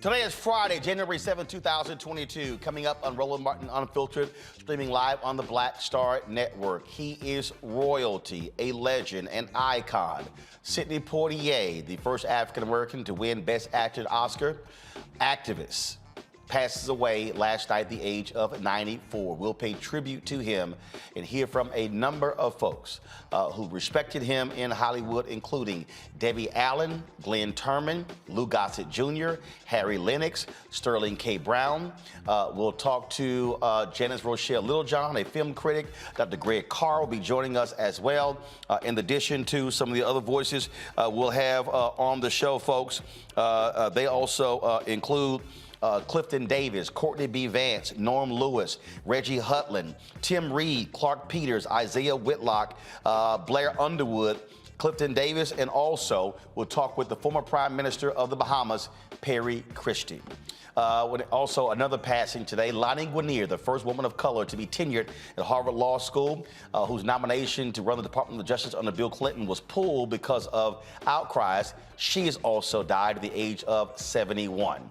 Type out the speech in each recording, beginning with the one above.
Today is Friday, January 7, 2022. Coming up on Roland Martin Unfiltered, streaming live on the Black Star Network. He is royalty, a legend, an icon. Sidney Poitier, the first African-American to win Best Actor Oscar. Activist. Passes away last night at the age of 94. We'll pay tribute to him and hear from a number of folks who respected him in Hollywood, including Debbie Allen, Glyn Turman, Lou Gosset Jr., Harry Lennox, Sterling K. Brown. We'll talk to Janice Rochelle Littlejohn, a film critic. Dr. Greg Carr will be joining us as well. In addition to some of the other voices we'll have on the show, folks. They also include Clifton Davis, Courtney B. Vance, Norm Lewis, Reggie Hutland, Tim Reid, Clark Peters, Isaiah Whitlock, Blair Underwood, Clifton Davis, and also we'll talk with the former Prime Minister of the Bahamas, Perry Christie. Also, another passing today, Lani Guinier, the first woman of color to be tenured at Harvard Law School, whose nomination to run the Department of Justice under Bill Clinton was pulled because of outcries. She has also died at the age of 71.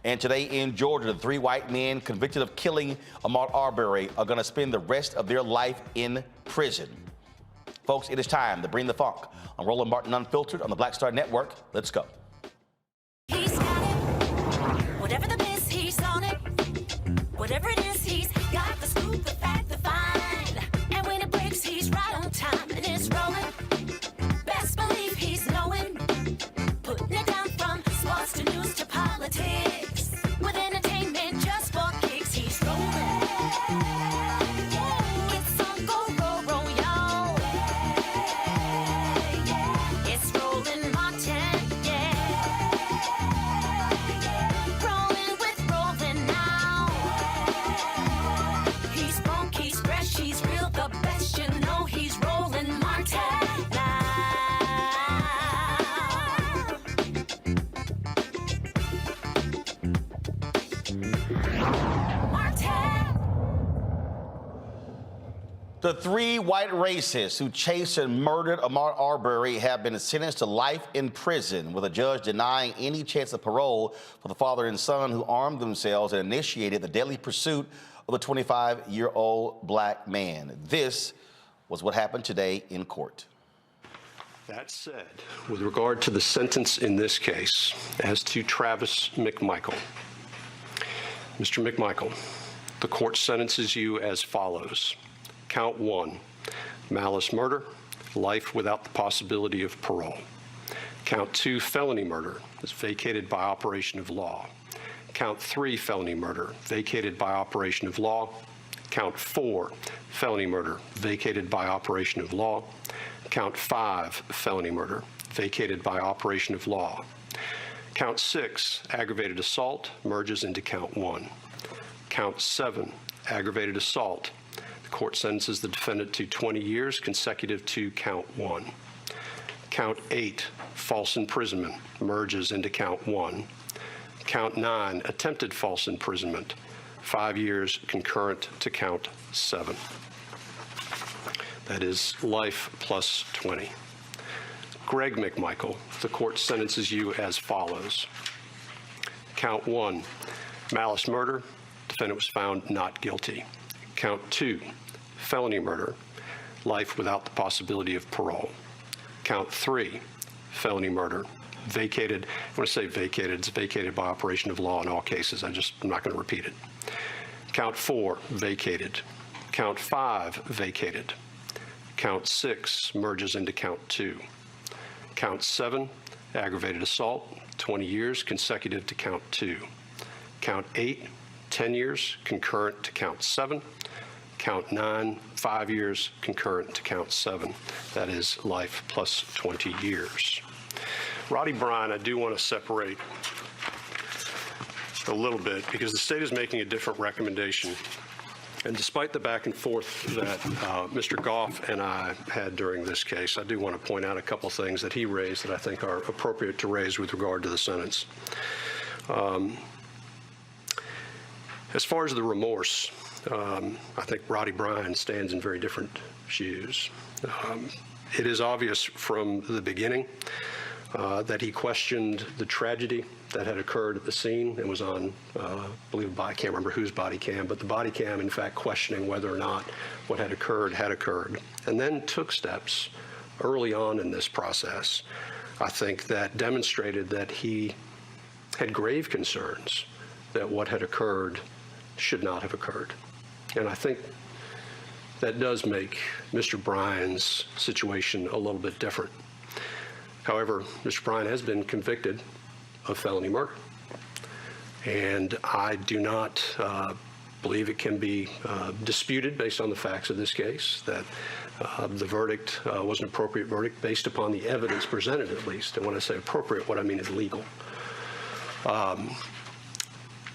And today in Georgia, the 3 white men convicted of killing Ahmaud Arbery are going to spend the rest of their life in prison. Folks, it is time to bring the funk on Roland Martin Unfiltered on the Black Star Network. Let's go. He's got it. Whatever the biz, he's on it. Whatever it is, he's got the scoop, the fact, the find. And when it breaks, he's right on time and it's rolling. Best believe he's knowing. Putting it down from sports to news to politics. With entertainment just for kicks, he's rolling. It's on Go, Roll, y'all. It's Roland Martin, yeah. Rolling with Roland now. He's funk, he's fresh, he's real, the best, you know he's Roland Martin now. The 3 white racists who chased and murdered Ahmaud Arbery have been sentenced to life in prison, with a judge denying any chance of parole for the father and son who armed themselves and initiated the deadly pursuit of the 25-year-old black man. This was what happened today in court. That said, with regard to the sentence in this case, as to Travis McMichael, Mr. McMichael, the court sentences you as follows. Count 1, malice murder, life without the possibility of parole. Count 2, felony murder, is vacated by operation of law. Count 3, felony murder, vacated by operation of law. Count 4, felony murder, vacated by operation of law. Count 5, felony murder, vacated by operation of law. Count 6, aggravated assault, merges into count 1. Count 7, aggravated assault. The court sentences the defendant to 20 years consecutive to count 1. Count 8, false imprisonment, merges into count 1. Count 9, attempted false imprisonment, 5 years concurrent to count 7. That is life plus 20. Greg McMichael, the court sentences you as follows. Count 1, malice murder, defendant was found not guilty. Count 2, felony murder, life without the possibility of parole. Count 3, felony murder, vacated. When I say vacated, it's vacated by operation of law in all cases. I'm not going to repeat it. Count 4, vacated. Count 5, vacated. Count 6 merges into count 2. Count 7, aggravated assault, 20 years consecutive to count 2. Count 8, 10 years concurrent to count 7. Count 9, 5 years concurrent to count 7. That is life plus 20 years. Roddy Bryan, I do want to separate a little bit because the state is making a different recommendation. And despite the back and forth that Mr. Goff and I had during this case, I do want to point out a couple things that he raised that I think are appropriate to raise with regard to the sentence. As far as the remorse, I think Roddy Bryan stands in very different shoes. It is obvious from the beginning that he questioned the tragedy that had occurred at the scene. It was on, I believe, I can't remember whose body cam, but the body cam, in fact, questioning whether or not what had occurred, and then took steps early on in this process, I think, that demonstrated that he had grave concerns that what had occurred should not have occurred. And I think that does make Mr. Bryan's situation a little bit different. However, Mr. Bryan has been convicted of felony murder. And I do not believe it can be disputed based on the facts of this case, that the verdict was an appropriate verdict based upon the evidence presented, at least. And when I say appropriate, what I mean is legal.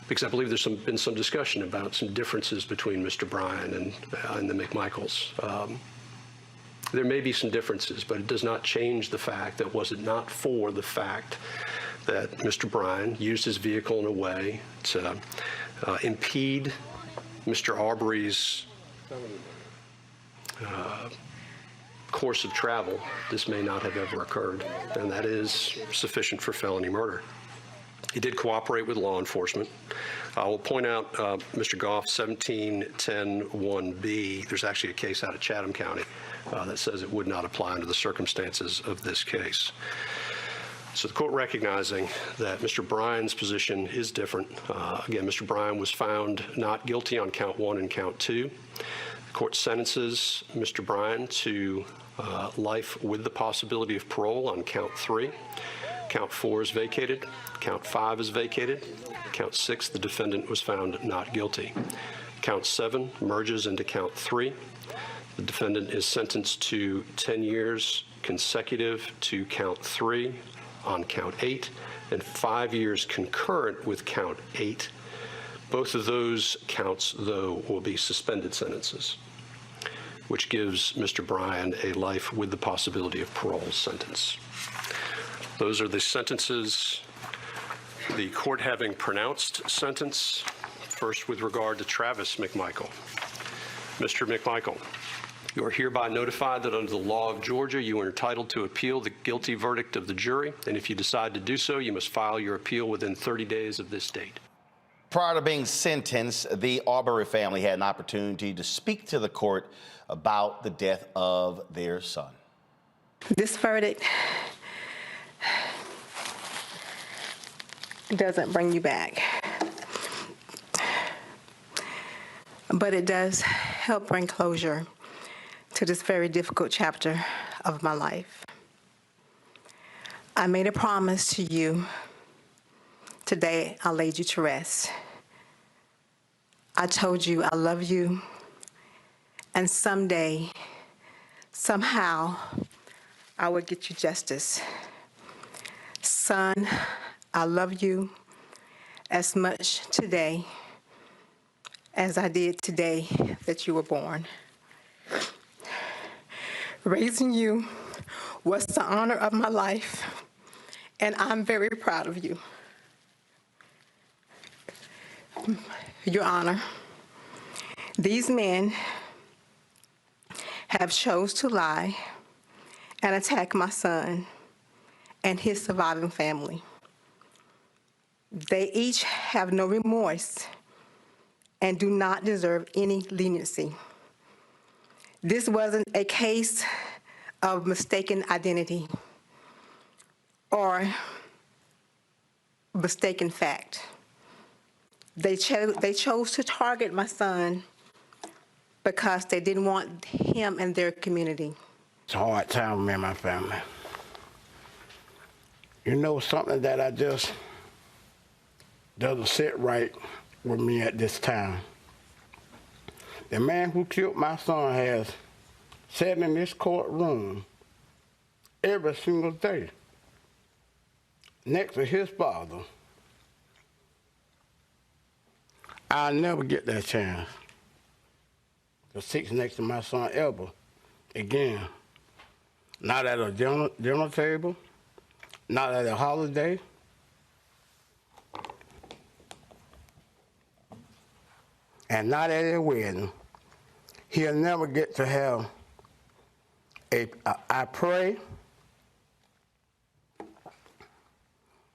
Because I believe there's been some discussion about some differences between Mr. Bryan and the McMichaels. There may be some differences, but it does not change the fact that was it not for the fact that Mr. Bryan used his vehicle in a way to impede Mr. Arbery's course of travel, this may not have ever occurred, and that is sufficient for felony murder. He did cooperate with law enforcement. I will point out, Mr. Goff, 1710(1)B, there's actually a case out of Chatham County that says it would not apply under the circumstances of this case. So the court recognizing that Mr. Bryan's position is different. Again, Mr. Bryan was found not guilty on count 1 and count 2. The court sentences Mr. Bryan to life with the possibility of parole on count 3. Count 4 is vacated. Count 5 is vacated. Count 6, the defendant was found not guilty. Count 7 merges into count 3. The defendant is sentenced to 10 years consecutive to count 3 on count 8 and 5 years concurrent with count 8. Both of those counts, though, will be suspended sentences, which gives Mr. Bryan a life with the possibility of parole sentence. Those are the sentences, the court having pronounced sentence, first with regard to Travis McMichael. Mr. McMichael, you are hereby notified that under the law of Georgia, you are entitled to appeal the guilty verdict of the jury, and if you decide to do so, you must file your appeal within 30 days of this date. Prior to being sentenced, the Arbery family had an opportunity to speak to the court about the death of their son. This verdict doesn't bring you back, but it does help bring closure to this very difficult chapter of my life. I made a promise to you. Today, I laid you to rest. I told you I love you, and someday, somehow, I would get you justice. Son, I love you as much today as I did today that you were born. Raising you was the honor of my life, and I'm very proud of you. Your Honor, these men have chose to lie and attack my son and his surviving family. They each have no remorse and do not deserve any leniency. This wasn't a case of mistaken identity or mistaken fact. They chose to target my son because they didn't want him in their community. It's a hard time for me and my family. You know, something that I just doesn't sit right with me at this time. The man who killed my son has sat in this courtroom every single day next to his father. I'll never get that chance to sit next to my son ever again. Not at a dinner table, not at a holiday. And not at a wedding. He'll never get to have I pray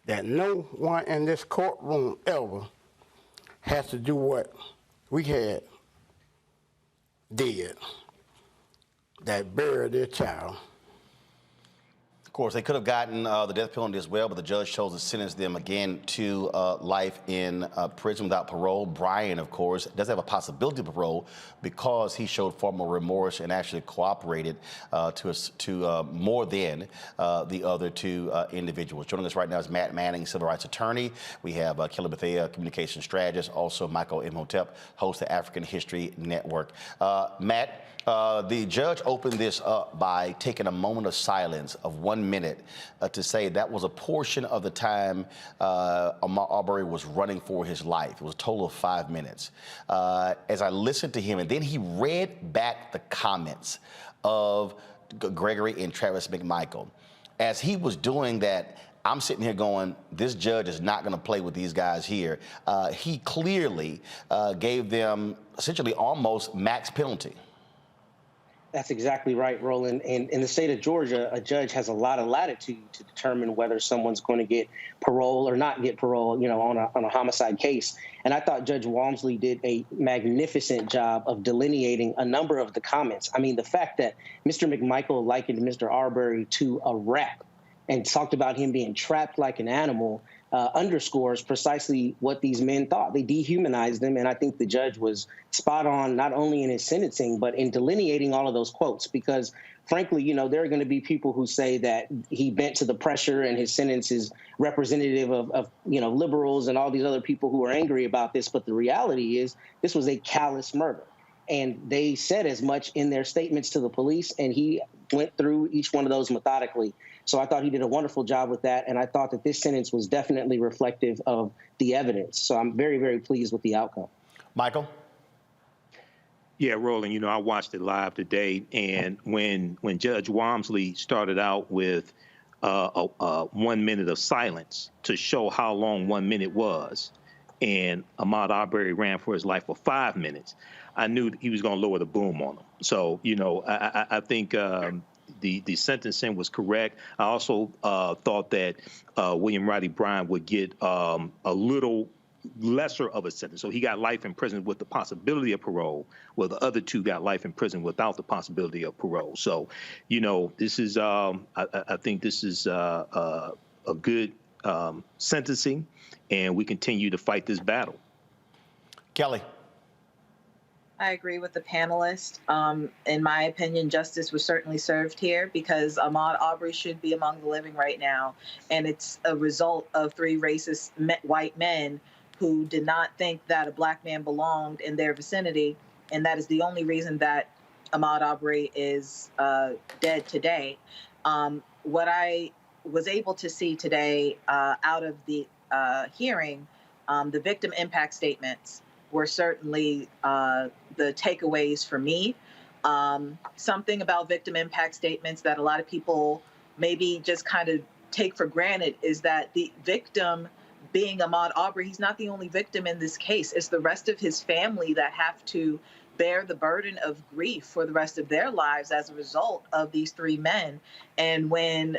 that no one in this courtroom ever has to do what we had did, that buried their child. Of course, they could have gotten the death penalty as well, but the judge chose to sentence them again to life in prison without parole. Bryan, of course, does have a possibility of parole because he showed far more remorse and actually cooperated to more than the other two individuals. Joining us right now is Matt Manning, civil rights attorney. We have Kelly Bethea, communication strategist, also Michael Imhotep, host of African History Network. Matt, the judge opened this up by taking a moment of silence of 1 minute to say that was a portion of the time Ahmaud Arbery was running for his life. It was a total of 5 minutes. As I listened to him, and then he read back the comments of Gregory and Travis McMichael. As he was doing that, I'm sitting here going, this judge is not going to play with these guys here. He clearly gave them essentially almost max penalty. That's exactly right, Roland. And in the state of Georgia, a judge has a lot of latitude to determine whether someone's going to get parole or not get parole, you know, on a homicide case. And I thought Judge Walmsley did a magnificent job of delineating a number of the comments. I mean, the fact that Mr. McMichael likened Mr. Arbery to a rat and talked about him being trapped like an animal underscores precisely what these men thought. They dehumanized them, and I think the judge was spot on, not only in his sentencing, but in delineating all of those quotes, because frankly, you know, there are going to be people who say that he bent to the pressure and his sentence is representative of you know, liberals and all these other people who are angry about this, but the reality is this was a callous murder. And they said as much in their statements to the police, and he went through each one of those methodically. So I thought he did a wonderful job with that, and I thought that this sentence was definitely reflective of the evidence. So I'm very, very pleased with the outcome. Michael? Yeah, Roland, you know, I watched it live today, and when Judge Walmsley started out with 1 minute of silence to show how long 1 minute was, and Ahmaud Arbery ran for his life for 5 minutes, I knew he was going to lower the boom on him. So, you know, I think the sentencing was correct. I also thought that William Roddy Bryan would get a little lesser of a sentence. So he got life in prison with the possibility of parole, while the other two got life in prison without the possibility of parole. So, you know, this is, I think this is a good sentencing, and we continue to fight this battle. Kelly. I agree with the panelists. In my opinion, justice was certainly served here because Ahmaud Arbery should be among the living right now. And it's a result of three racist white men who did not think that a black man belonged in their vicinity. And that is the only reason that Ahmaud Arbery is dead today. What I was able to see today out of the hearing, the victim impact statements were certainly the takeaways for me. Something about victim impact statements that a lot of people maybe just kind of take for granted is that the victim being Ahmaud Arbery, he's not the only victim in this case. It's the rest of his family that have to bear the burden of grief for the rest of their lives as a result of these three men. And when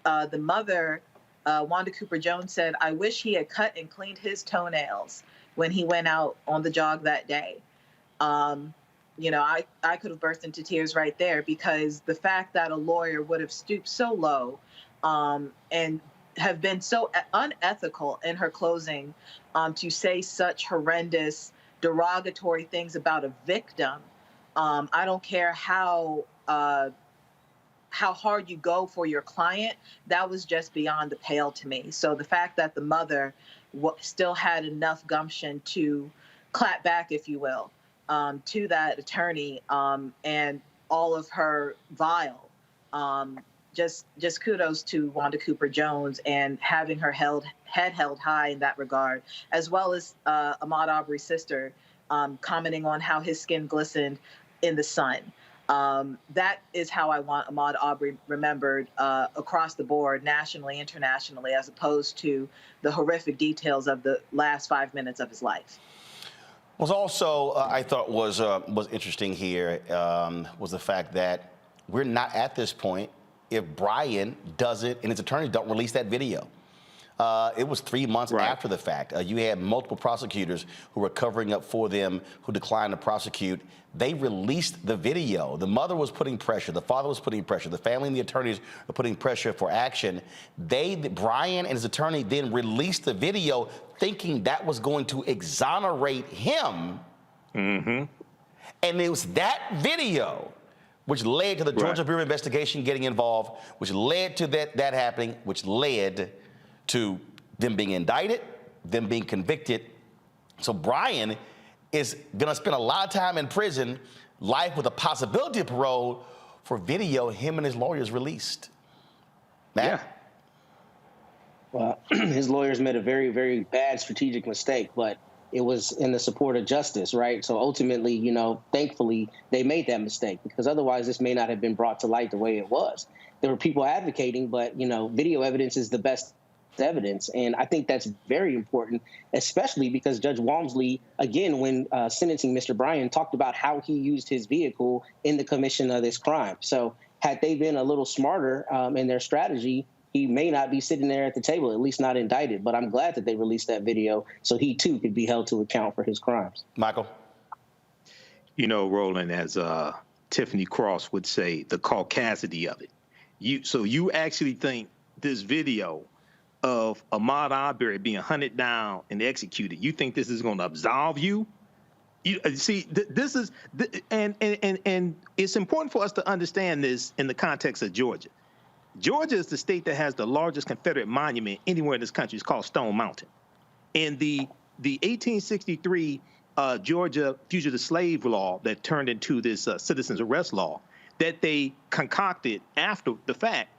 the mother, Wanda Cooper Jones, said, "I wish he had cut and cleaned his toenails," when he went out on the jog that day. You know, I could have burst into tears right there, because the fact that a lawyer would have stooped so low and have been so unethical in her closing to say such horrendous, derogatory things about a victim. I don't care how hard you go for your client, that was just beyond the pale to me. So the fact that the mother still had enough gumption to clap back, if you will, to that attorney and all of her vile, just kudos to Wanda Cooper Jones and having her head held high in that regard, as well as Ahmaud Arbery's sister commenting on how his skin glistened in the sun. That is how I want Ahmaud Arbery remembered across the board, nationally, internationally, as opposed to the horrific details of the last 5 minutes of his life. Was also, I thought was interesting here was the fact that we're not at this point if Brian doesn't and his attorneys don't release that video. It was 3 months after the fact. You had multiple prosecutors who were covering up for them who declined to prosecute. They released the video. The mother was putting pressure. The father was putting pressure. The family and the attorneys were putting pressure for action. Brian and his attorney then released the video thinking that was going to exonerate him. Mm-hmm. And it was that video which led to the Georgia Bureau of Investigation getting involved, which led to that happening, which led to them being indicted, them being convicted. So Brian is gonna spend a lot of time in prison, life with a possibility of parole, for video him and his lawyers released. Matt? Yeah. Well, his lawyers made a very, very bad strategic mistake, but it was in the support of justice, right? So ultimately, you know, thankfully, they made that mistake, because otherwise this may not have been brought to light the way it was. There were people advocating, but, you know, video evidence is the best evidence. And I think that's very important, especially because Judge Walmsley, again, when sentencing Mr. Bryan, talked about how he used his vehicle in the commission of this crime. So had they been a little smarter in their strategy, he may not be sitting there at the table, at least not indicted. But I'm glad that they released that video so he, too, could be held to account for his crimes. Michael? You know, Roland, as Tiffany Cross would say, the caucasity of it. So you actually think this video of Ahmaud Arbery being hunted down and executed, you think this is going to absolve you? You see, this is, and it's important for us to understand this in the context of Georgia. Georgia is the state that has the largest Confederate monument anywhere in this country. It's called Stone Mountain. And the 1863 Georgia fugitive slave law that turned into this citizen's arrest law that they concocted after the fact,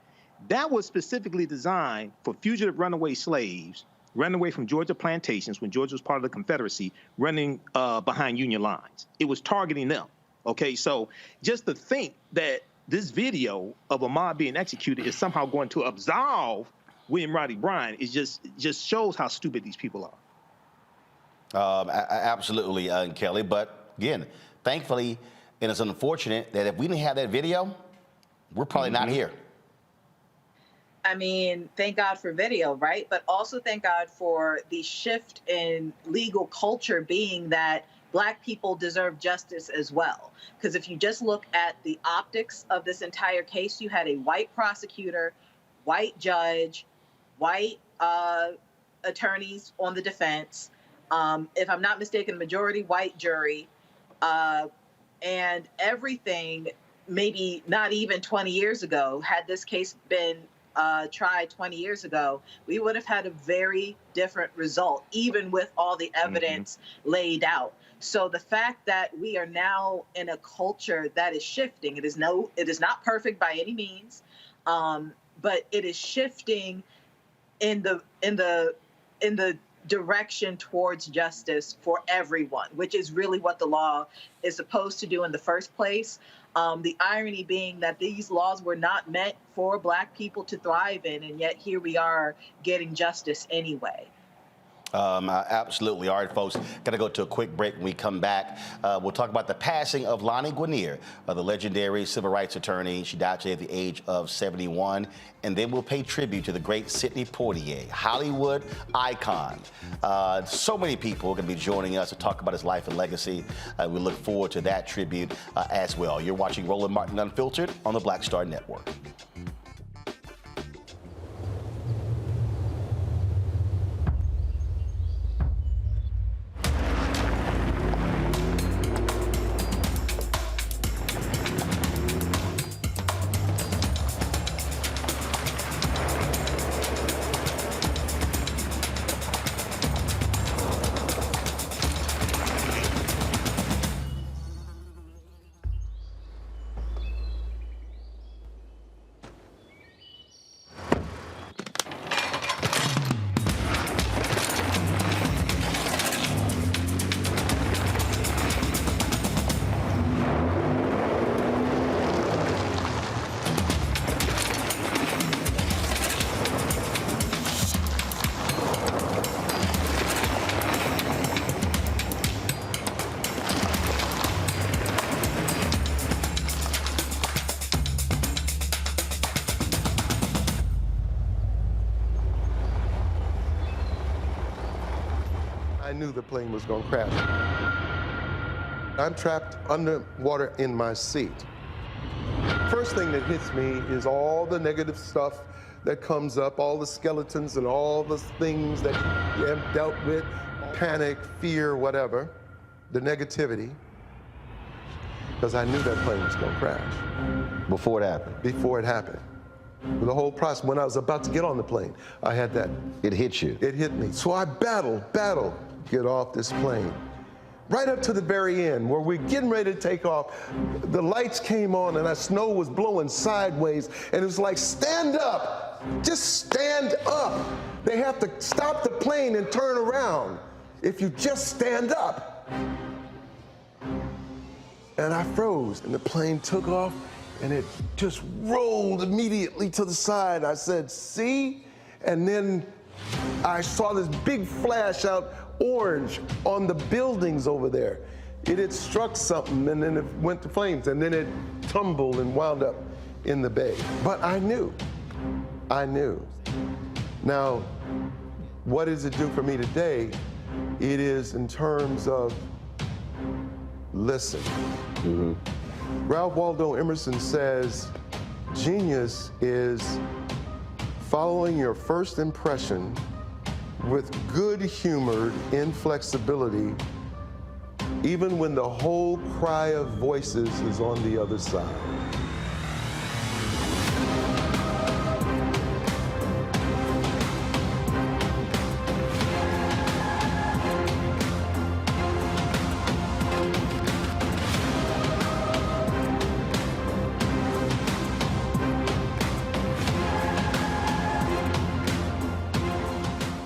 that was specifically designed for fugitive runaway slaves running away from Georgia plantations when Georgia was part of the Confederacy, running behind Union lines. It was targeting them. Okay, so just to think that this video of Ahmaud being executed is somehow going to absolve William Rodney Bryan is just shows how stupid these people are. Absolutely, Kelly. But again, thankfully, and it's unfortunate that if we didn't have that video, we're probably not here. I mean, thank God for video, right? But also thank God for the shift in legal culture being that Black people deserve justice as well. Because if you just look at the optics of this entire case, you had a white prosecutor, white judge, white attorneys on the defense. If I'm not mistaken, majority white jury, and everything, maybe not even 20 years ago, had this case been tried 20 years ago, we would have had a very different result, even with all the evidence laid out. So the fact that we are now in a culture that is shifting, it is not perfect by any means, but it is shifting in the direction towards justice for everyone, which is really what the law is supposed to do in the first place. The irony being that these laws were not meant for Black people to thrive in, and yet here we are getting justice anyway. Absolutely. All right, folks, got to go to a quick break. When we come back, we'll talk about the passing of Lani Guinier, the legendary civil rights attorney. She died today at the age of 71. And then we'll pay tribute to the great Sidney Poitier, Hollywood icon. So many people are going to be joining us to talk about his life and legacy. We look forward to that tribute as well. You're watching Roland Martin Unfiltered on the Black Star Network. I knew the plane was going to crash. I'm trapped underwater in my seat. First thing that hits me is all the negative stuff that comes up, all the skeletons and all the things that you have dealt with, panic, fear, whatever, the negativity, because I knew that plane was going to crash. Before it happened? Before it happened. The whole process, when I was about to get on the plane, I had that. It hit you? It hit me. So I battled, get off this plane. Right up to the very end, where we're getting ready to take off, the lights came on and snow was blowing sideways, and it was like, stand up, just stand up. They have to stop the plane and turn around. if you just stand up. And I froze, and the plane took off, and it just rolled immediately to the side. I said, see? And then I saw this big flash out orange on the buildings over there. It had struck something, and then it went to flames, and then it tumbled and wound up in the bay. But I knew. Now, what does it do for me today? It is in terms of listen. Ralph Waldo Emerson says, genius is following your first impression with good-humored inflexibility, even when the whole cry of voices is on the other side.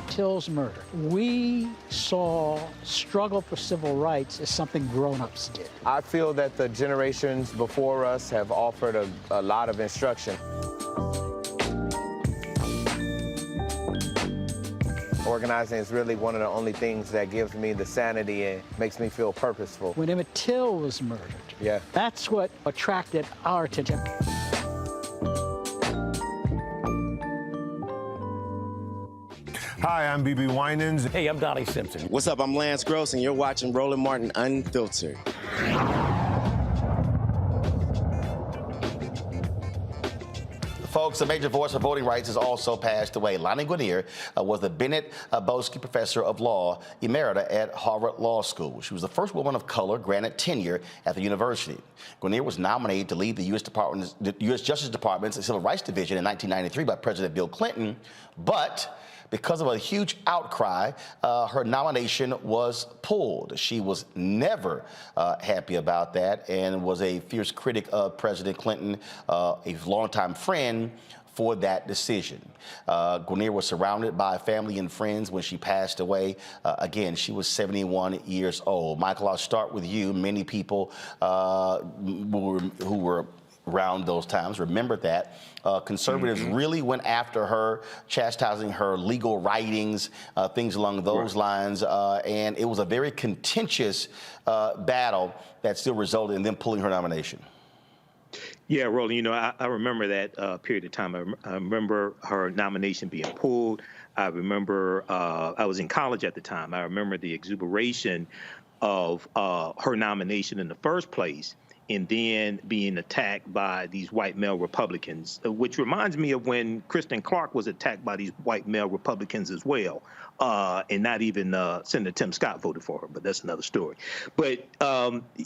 Till's murder. We saw struggle for civil rights as something grown-ups did. I feel that the generations before us have offered a lot of instruction. Organizing is really one of the only things that gives me the sanity and makes me feel purposeful. When Emmett Till was murdered, that's what attracted our attention. Hi, I'm B.B. Winans. Hey, I'm Donnie Simpson. What's up? I'm Lance Gross, and you're watching Roland Martin Unfiltered. Folks, a major voice of voting rights has also passed away. Lani Guinier was the Bennett Bosky Professor of Law Emerita at Harvard Law School. She was the first woman of color granted tenure at the university. Guinier was nominated to lead the U.S. Justice Department's Civil Rights Division in 1993 by President Bill Clinton, but because of a huge outcry, her nomination was pulled. She was never happy about that and was a fierce critic of President Clinton, a longtime friend for that decision. Guinier was surrounded by family and friends when she passed away. Again, she was 71 years old. Michael, I'll start with you. Many people who were around those times remember that. Conservatives really went after her, chastising her legal writings, things along those lines, and it was a very contentious battle that still resulted in them pulling her nomination. Yeah, Roland, you know, I remember that period of time. I remember her nomination being pulled. I remember I was in college at the time. I remember the exuberation of her nomination in the first place, and then being attacked by these white male Republicans, which reminds me of when Kristen Clark was attacked by these white male Republicans as well, and not even Senator Tim Scott voted for her, but that's another story. But,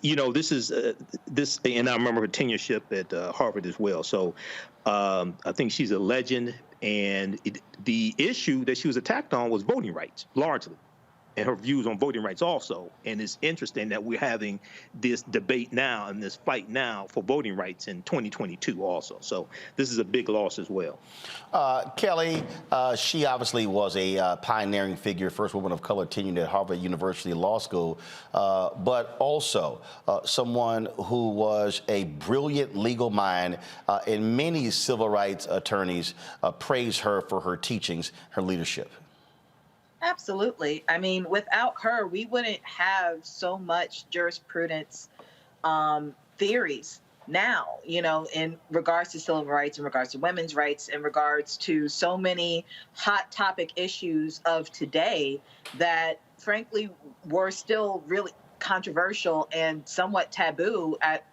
you know, this is, and I remember her tenureship at Harvard as well. So I think she's a legend, and the issue that she was attacked on was voting rights, largely, and her views on voting rights also. And it's interesting that we're having this debate now and this fight now for voting rights in 2022 also. So this is a big loss as well. Kelly, she obviously was a pioneering figure, first woman of color tenured at Harvard University Law School, but also someone who was a brilliant legal mind, and many civil rights attorneys praise her for her teachings, her leadership. Absolutely. I mean, without her, we wouldn't have so much jurisprudence theories now, you know, in regards to civil rights, in regards to women's rights, in regards to so many hot topic issues of today that, frankly, were still really controversial and somewhat taboo at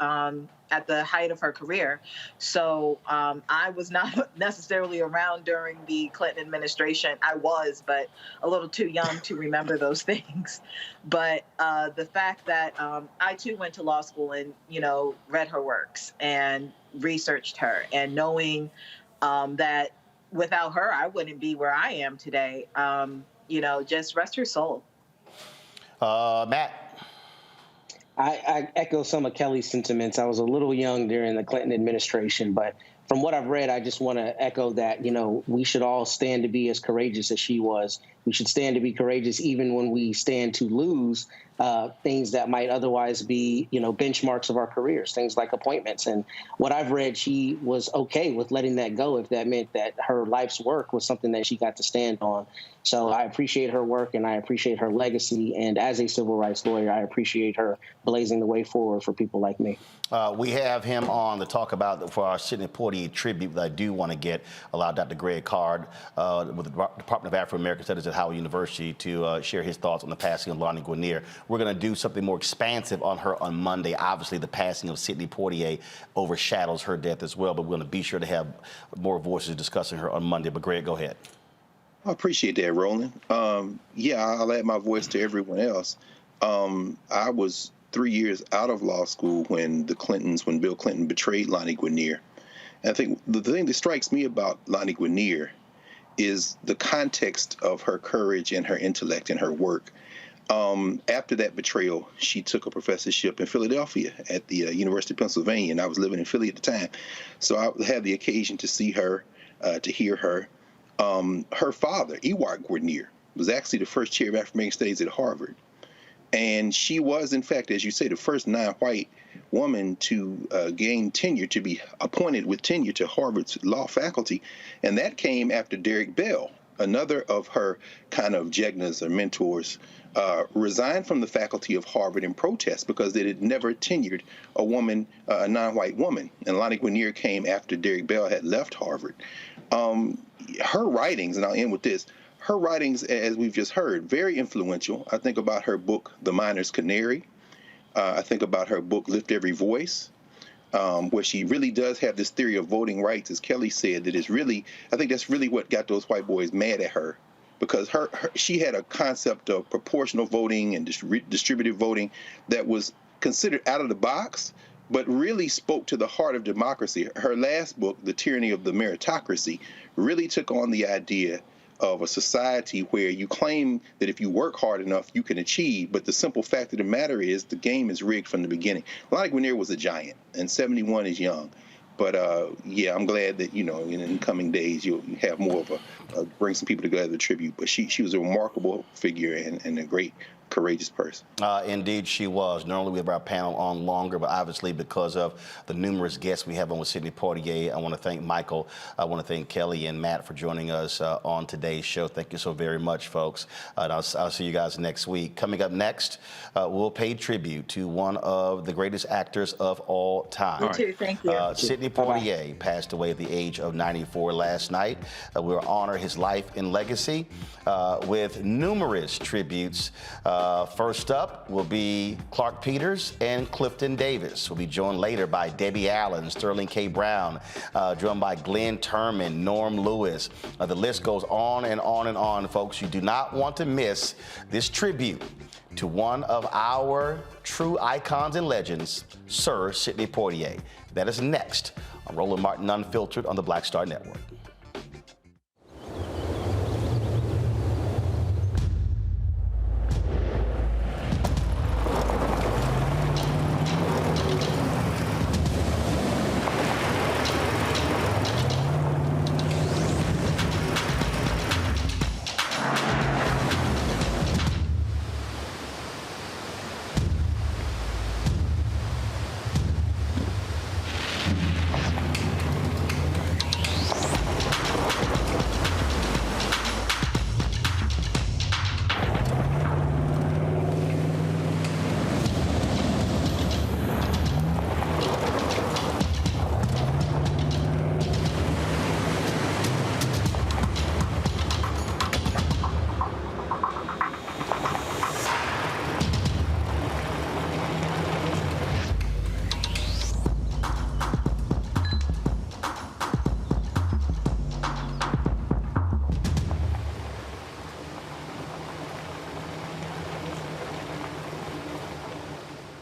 the height of her career. So I was not necessarily around during the Clinton administration. I was, but a little too young to remember those things. But the fact that I too went to law school and, you know, read her works and researched her, and knowing that without her, I wouldn't be where I am today. You know, just rest her soul. Matt. I echo some of Kelly's sentiments. I was a little young during the Clinton administration, but from what I've read, I just want to echo that, we should all stand to be as courageous as she was. We should stand to be courageous even when we stand to lose things that might otherwise be, benchmarks of our careers, things like appointments. And what I've read, she was okay with letting that go if that meant that her life's work was something that she got to stand on. So I appreciate her work and I appreciate her legacy. And as a civil rights lawyer, I appreciate her blazing the way forward for people like me. We have him on to talk about for our Sidney Poitier tribute that I do want to allow Dr. Greg Card with the Department of Afro-American Studies at Howard University to share his thoughts on the passing of Lani Guinier. We're going to do something more expansive on her on Monday. Obviously, the passing of Sidney Poitier overshadows her death as well, but we're going to be sure to have more voices discussing her on Monday. But Greg, go ahead. I appreciate that, Roland. Yeah, I'll add my voice to everyone else. I was 3 years out of law school when Bill Clinton betrayed Lani Guinier. And I think the thing that strikes me about Lani Guinier is the context of her courage and her intellect and her work. After that betrayal, she took a professorship in Philadelphia at the University of Pennsylvania, and I was living in Philly at the time. So I had the occasion to see her, to hear her. Her father, Ewart Guinier, was actually the first chair of African-American Studies at Harvard. And she was, in fact, as you say, the first non-white woman to gain tenure, to be appointed with tenure to Harvard's law faculty. And that came after Derrick Bell, another of her kind of jegnas or mentors, resigned from the faculty of Harvard in protest because they had never tenured a woman, a non-white woman. And Lani Guinier came after Derrick Bell had left Harvard. Her writings, and I'll end with this, her writings, as we've just heard, very influential. I think about her book, The Miner's Canary. I think about her book, Lift Every Voice, where she really does have this theory of voting rights, as Kelly said, that is really, I think that's really what got those white boys mad at her, because she had a concept of proportional voting and distributive voting that was considered out of the box, but really spoke to the heart of democracy. Her last book, The Tyranny of the Meritocracy, really took on the idea of a society where you claim that if you work hard enough, you can achieve. But the simple fact of the matter is the game is rigged from the beginning. Lani Guinier was a giant, and 71 is young. But, yeah, I'm glad that, in the coming days you'll have more of bring some people together to tribute. But she was a remarkable figure and a great, courageous person. Indeed, she was. Normally we have our panel on longer, but obviously because of the numerous guests we have on with Sidney Poitier, I want to thank Michael, I want to thank Kelly and Matt for joining us on today's show. Thank you so very much, folks. And I'll see you guys next week. Coming up next, we'll pay tribute to one of the greatest actors of all time. You too, thank you. Sidney Poitier passed away at the age of 94 last night. We'll honor his life and legacy with numerous tributes. First up will be Clark Peters and Clifton Davis. We'll be joined later by Debbie Allen, Sterling K. Brown, joined by Glyn Turman, Norm Lewis. The list goes on and on and on, folks. You do not want to miss this tribute to one of our true icons and legends, Sir Sidney Poitier. That is next on Roland Martin Unfiltered on the Black Star Network.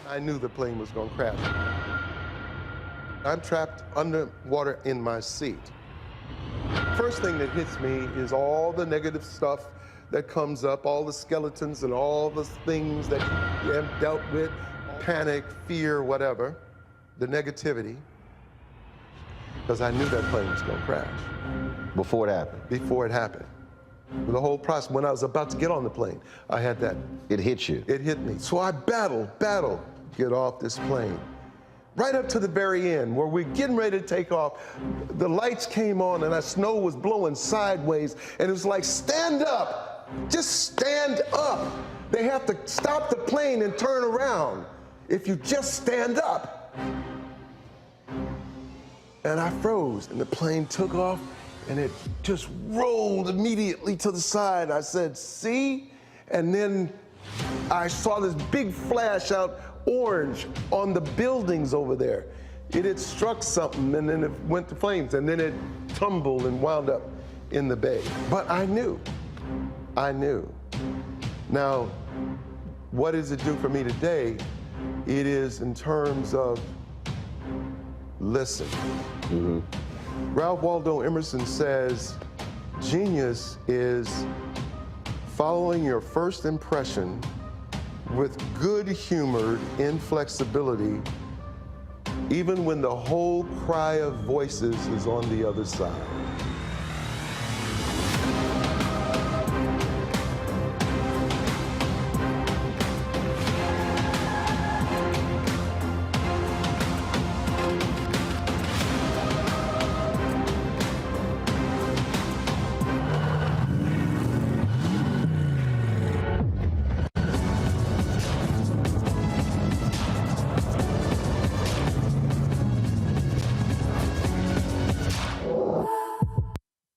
I knew the plane was going to crash. I'm trapped underwater in my seat. First thing that hits me is all the negative stuff that comes up, all the skeletons and all the things that you have dealt with, panic, fear, whatever, the negativity. because I knew that plane was going to crash. Before it happened? Before it happened. The whole process, when I was about to get on the plane, I had that. It hit you? It hit me. So I battled to get off this plane. Right up to the very end, where we're getting ready to take off, the lights came on and that snow was blowing sideways, and it was like, stand up, just stand up. They have to stop the plane and turn around if you just stand up. And I froze, and the plane took off, and it just rolled immediately to the side. I said, see? And then I saw this big flash out, orange, on the buildings over there. It had struck something, and then it went to flames, and then it tumbled and wound up in the bay. But I knew. Now, what does it do for me today? It is in terms of listen. Mm-hmm. Ralph Waldo Emerson says, genius is following your first impression with good-humored inflexibility, even when the whole cry of voices is on the other side.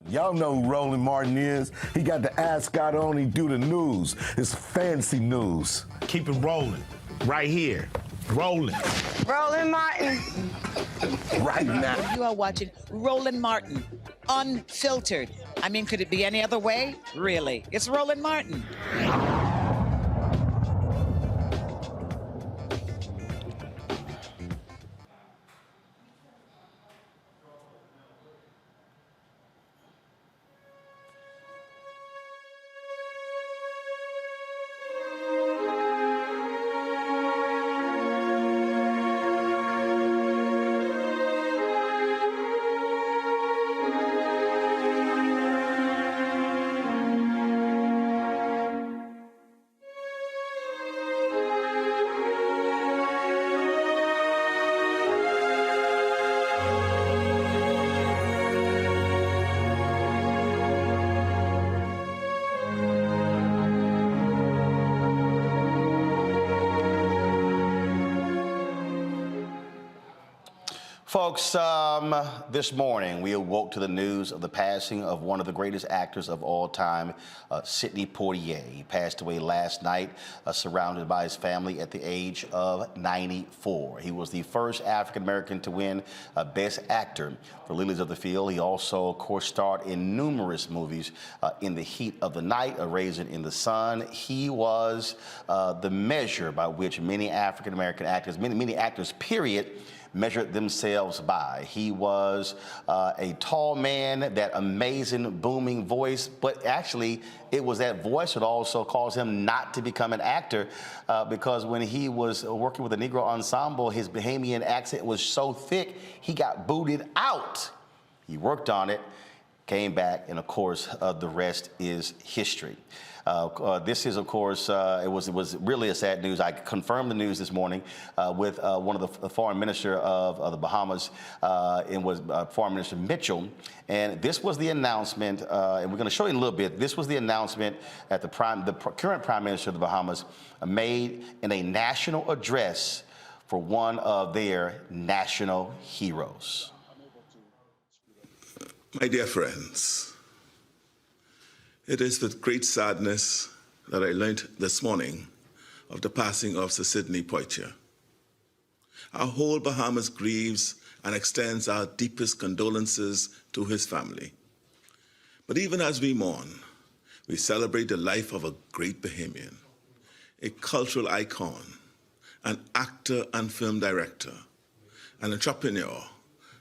Y'all know who Roland Martin is. He got the ascot on, he do the news. It's fancy news. Keep it rolling. Right here. Rolling. Roland Martin. Right now. You are watching Roland Martin, unfiltered. I mean, could it be any other way? Really? It's Roland Martin. Folks, this morning we awoke to the news of the passing of one of the greatest actors of all time, Sidney Poitier. He passed away last night, surrounded by his family at the age of 94. He was the first African-American to win Best Actor for Lilies of the Field. He also, of course, starred in numerous movies. In the Heat of the Night, A Raisin in the Sun. He was the measure by which many African-American actors, many actors, period, measured themselves by. He was a tall man, that amazing booming voice, but actually it was that voice that also caused him not to become an actor because when he was working with the Negro Ensemble, his Bahamian accent was so thick, he got booted out. He worked on it, came back, and of course, the rest is history. This is, of course, it was really a sad news. I confirmed the news this morning with one of the foreign minister of the Bahamas, and was Foreign Minister Mitchell. And this was the announcement, and we're going to show you in a little bit. This was the announcement that the current Prime Minister of the Bahamas made in a national address for one of their national heroes. My dear friends, it is with great sadness that I learned this morning of the passing of Sir Sidney Poitier. Our whole Bahamas grieves and extends our deepest condolences to his family. But even as we mourn, we celebrate the life of a great Bahamian, a cultural icon, an actor and film director, an entrepreneur,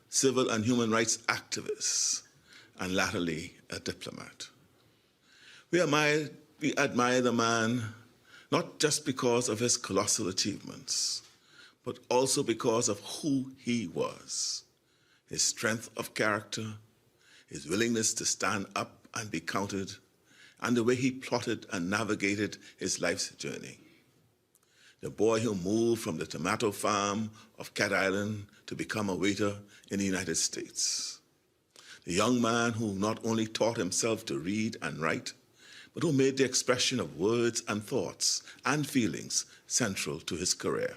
civil and human rights activist, and latterly a diplomat. We admire the man not just because of his colossal achievements, but also because of who he was. his strength of character, his willingness to stand up and be counted, and the way he plotted and navigated his life's journey. The boy who moved from the tomato farm of Cat Island to become a waiter in the United States. The young man who not only taught himself to read and write, but who made the expression of words and thoughts and feelings central to his career.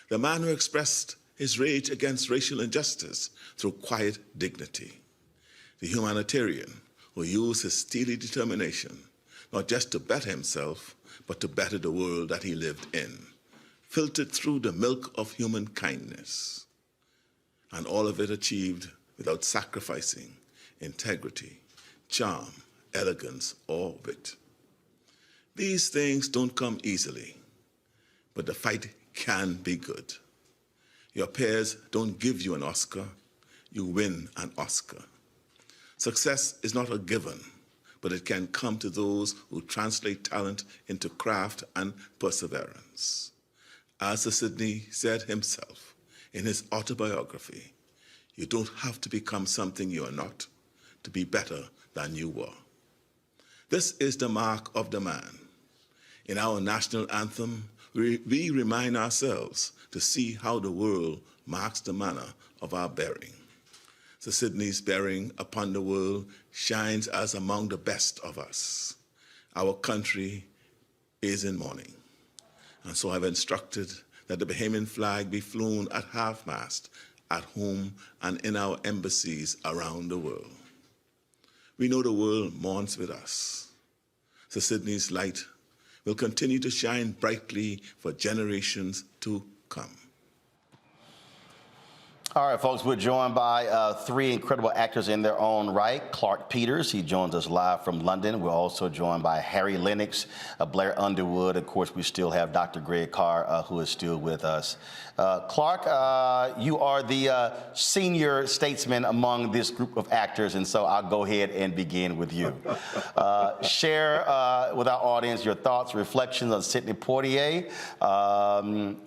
The man who expressed his rage against racial injustice through quiet dignity. The humanitarian who used his steely determination not just to better himself, but to better the world that he lived in, filtered through the milk of human kindness, and all of it achieved without sacrificing integrity, charm, elegance, or wit. These things don't come easily, but the fight can be good. Your peers don't give you an Oscar, you win an Oscar. Success is not a given, but it can come to those who translate talent into craft and perseverance. As Sidney said himself in his autobiography, you don't have to become something you are not to be better than you were. This is the mark of the man. In our national anthem, we remind ourselves to see how the world marks the manner of our bearing. So Sidney's bearing upon the world shines as among the best of us. Our country is in mourning. And so I've instructed that the Bahamian flag be flown at half-mast at home and in our embassies around the world. We know the world mourns with us. So Sidney's light will continue to shine brightly for generations to come. All right, folks, we're joined by three incredible actors in their own right. Clark Peters, he joins us live from London. We're also joined by Harry Lennox, Blair Underwood. Of course, we still have Dr. Greg Carr, who is still with us. Clark, you are the senior statesman among this group of actors, and so I'll go ahead and begin with you. Share with our audience your thoughts, reflections on Sidney Poitier.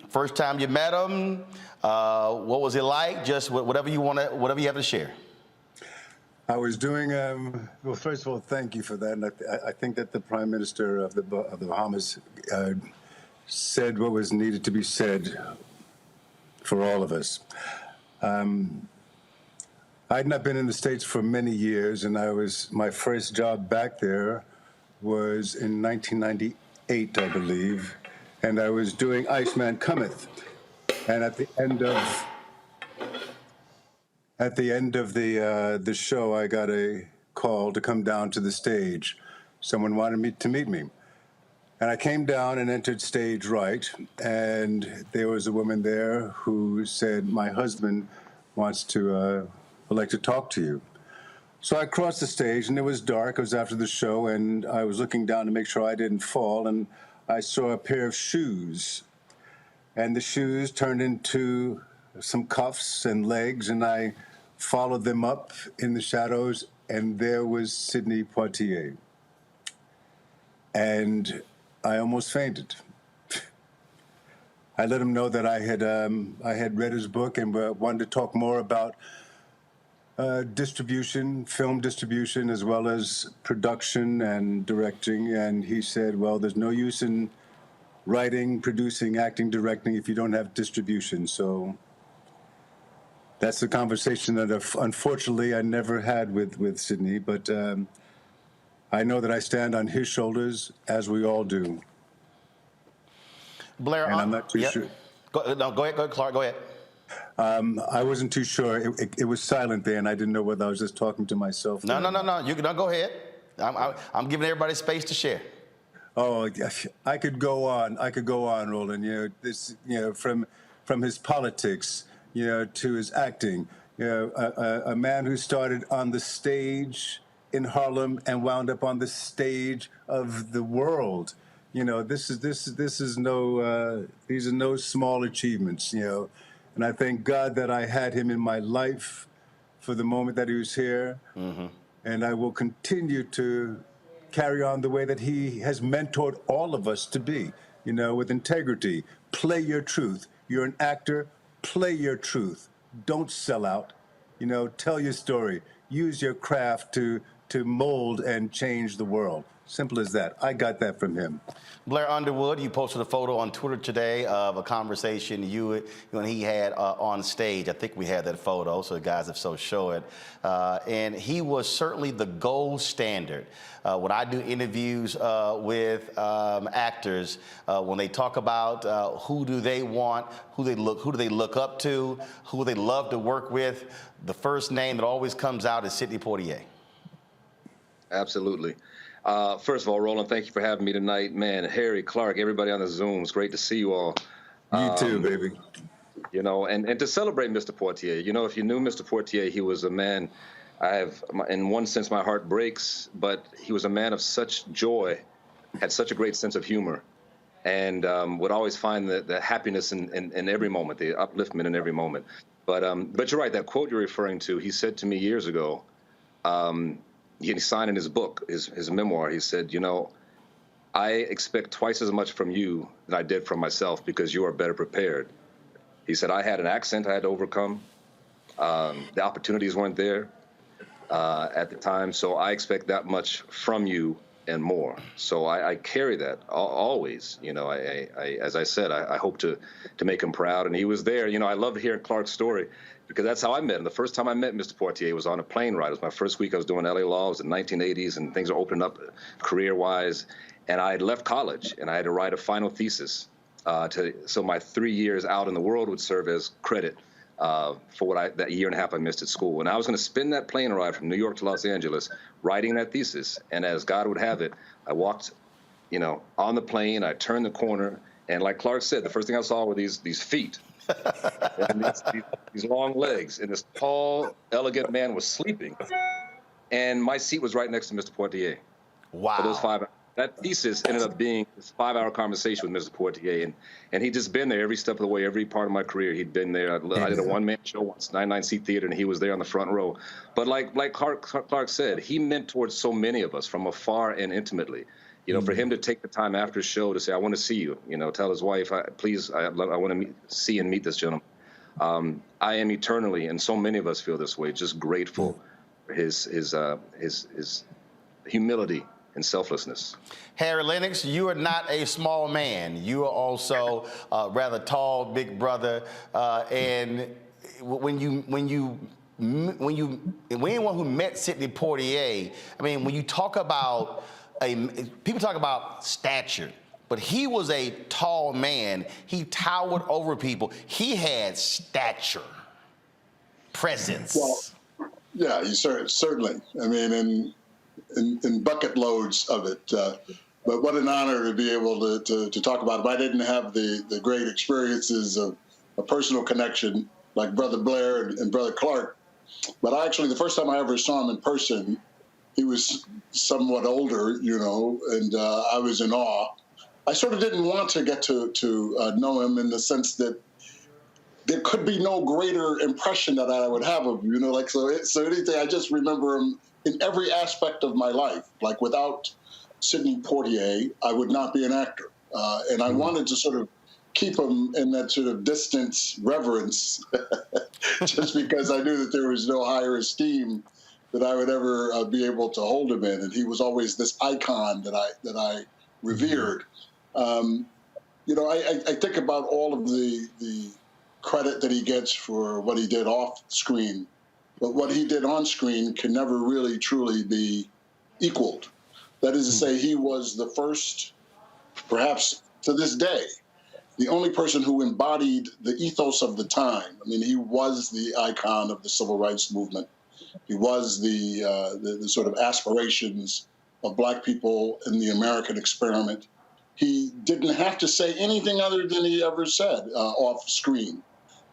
First time you met him, what was it like? Just whatever you have to share. I was doing, well, first of all, thank you for that. And I think that the Prime Minister of the Bahamas said what was needed to be said for all of us. I'd not been in the States for many years, and my first job back there was in 1998, I believe, and I was doing Iceman Cometh. And at the end of the show, I got a call to come down to the stage. Someone wanted to meet me. And I came down and entered stage right, and there was a woman there who said, "My husband would like to talk to you." So I crossed the stage, and it was dark. It was after the show, and I was looking down to make sure I didn't fall, and I saw a pair of shoes. And the shoes turned into some cuffs and legs, and I followed them up in the shadows, and there was Sidney Poitier. And I almost fainted. I let him know that I had read his book and wanted to talk more about distribution, film distribution, as well as production and directing. And he said, "Well, there's no use in writing, producing, acting, directing if you don't have distribution." So that's the conversation that unfortunately I never had with Sidney, but I know that I stand on his shoulders, as we all do. Blair, and I'm not too sure. Go ahead, Clark, go ahead. I wasn't too sure. It was silent there, and I didn't know whether I was just talking to myself. No. You can go ahead. I'm giving everybody space to share. Oh, I could go on. Roland. From his politics, to his acting. A man who started on the stage in Harlem and wound up on the stage of the world. These are no small achievements. And I thank God that I had him in my life for the moment that he was here, and I will continue to carry on the way that he has mentored all of us to be, with integrity. Play your truth. You're an actor, play your truth. Don't sell out, You know, tell your story. Use your craft to mold and change the world. Simple as that. I got that from him. Blair Underwood, you posted a photo on Twitter today of a conversation you and he had on stage. I think we had that photo, so the guys, if so, show it. And he was certainly the gold standard. When I do interviews with actors, when they talk about who do they want, who do they look up to, who they love to work with, the first name that always comes out is Sidney Poitier. Absolutely. First of all, Roland, thank you for having me tonight. Man, Harry, Clark, everybody on the Zoom, it's great to see you all. You too, baby. You know, and to celebrate Mr. Poitier, you know, if you knew Mr. Poitier, he was a man, in one sense, my heart breaks, but he was a man of such joy, had such a great sense of humor, and would always find the happiness in every moment, the upliftment in every moment. But you're right, that quote you're referring to, he said to me years ago, he signed in his book, his memoir, he said, you know, I expect twice as much from you than I did from myself because you are better prepared. He said, I had an accent I had to overcome. The opportunities weren't there at the time, so I expect that much from you and more. So I carry that always. You know, as I said, I hope to make him proud, and he was there. You know, I love hearing Clark's story, because that's how I met him. The first time I met Mr. Poitier was on a plane ride. It was my first week I was doing LA Law. It was in the 1980s, and things were opening up career-wise. And I had left college, and I had to write a final thesis. So my 3 years out in the world would serve as credit for that year and a half I missed at school. And I was going to spend that plane ride from New York to Los Angeles writing that thesis. And as God would have it, I walked, you know, on the plane. I turned the corner, and like Clark said, the first thing I saw were these feet. And these long legs, and this tall, elegant man was sleeping, and my seat was right next to Mr. Poitier. Wow! For those 5 hours. That thesis ended up being this 5-hour conversation with Mr. Poitier, and he'd just been there every step of the way, every part of my career. He'd been there. I did a one-man show once, 99-seat theater, and he was there on the front row. But like Clark said, he mentored so many of us from afar and intimately. You know, for him to take the time after the show to say, I want to see you, you know, tell his wife, please, I want to see and meet this gentleman. I am eternally, and so many of us feel this way, just grateful for his humility and selflessness. Harry Lennox, you are not a small man. You are also a rather tall, big brother. And anyone who met Sidney Poitier, I mean, when you talk about people talk about stature, but he was a tall man. He towered over people. He had stature, presence. Well, yeah, he certainly. I mean, in bucket loads of it. But what an honor to be able to talk about him. I didn't have the great experiences of a personal connection like Brother Blair and Brother Clark. But actually, the first time I ever saw him in person, he was somewhat older, you know, and I was in awe. I sort of didn't want to get to know him in the sense that there could be no greater impression that I would have of him, you know, like, so anything, I just remember him in every aspect of my life. Like, without Sidney Poitier, I would not be an actor. And I wanted to sort of keep him in that sort of distant reverence, just because I knew that there was no higher esteem that I would ever be able to hold him in. And he was always this icon that I revered. You know, I think about all of the credit that he gets for what he did off screen, but what he did on screen can never really truly be equaled. That is to say, he was the first, perhaps to this day, the only person who embodied the ethos of the time. I mean, he was the icon of the civil rights movement. He was the sort of aspirations of Black people in the American experiment. He didn't have to say anything other than he ever said off screen,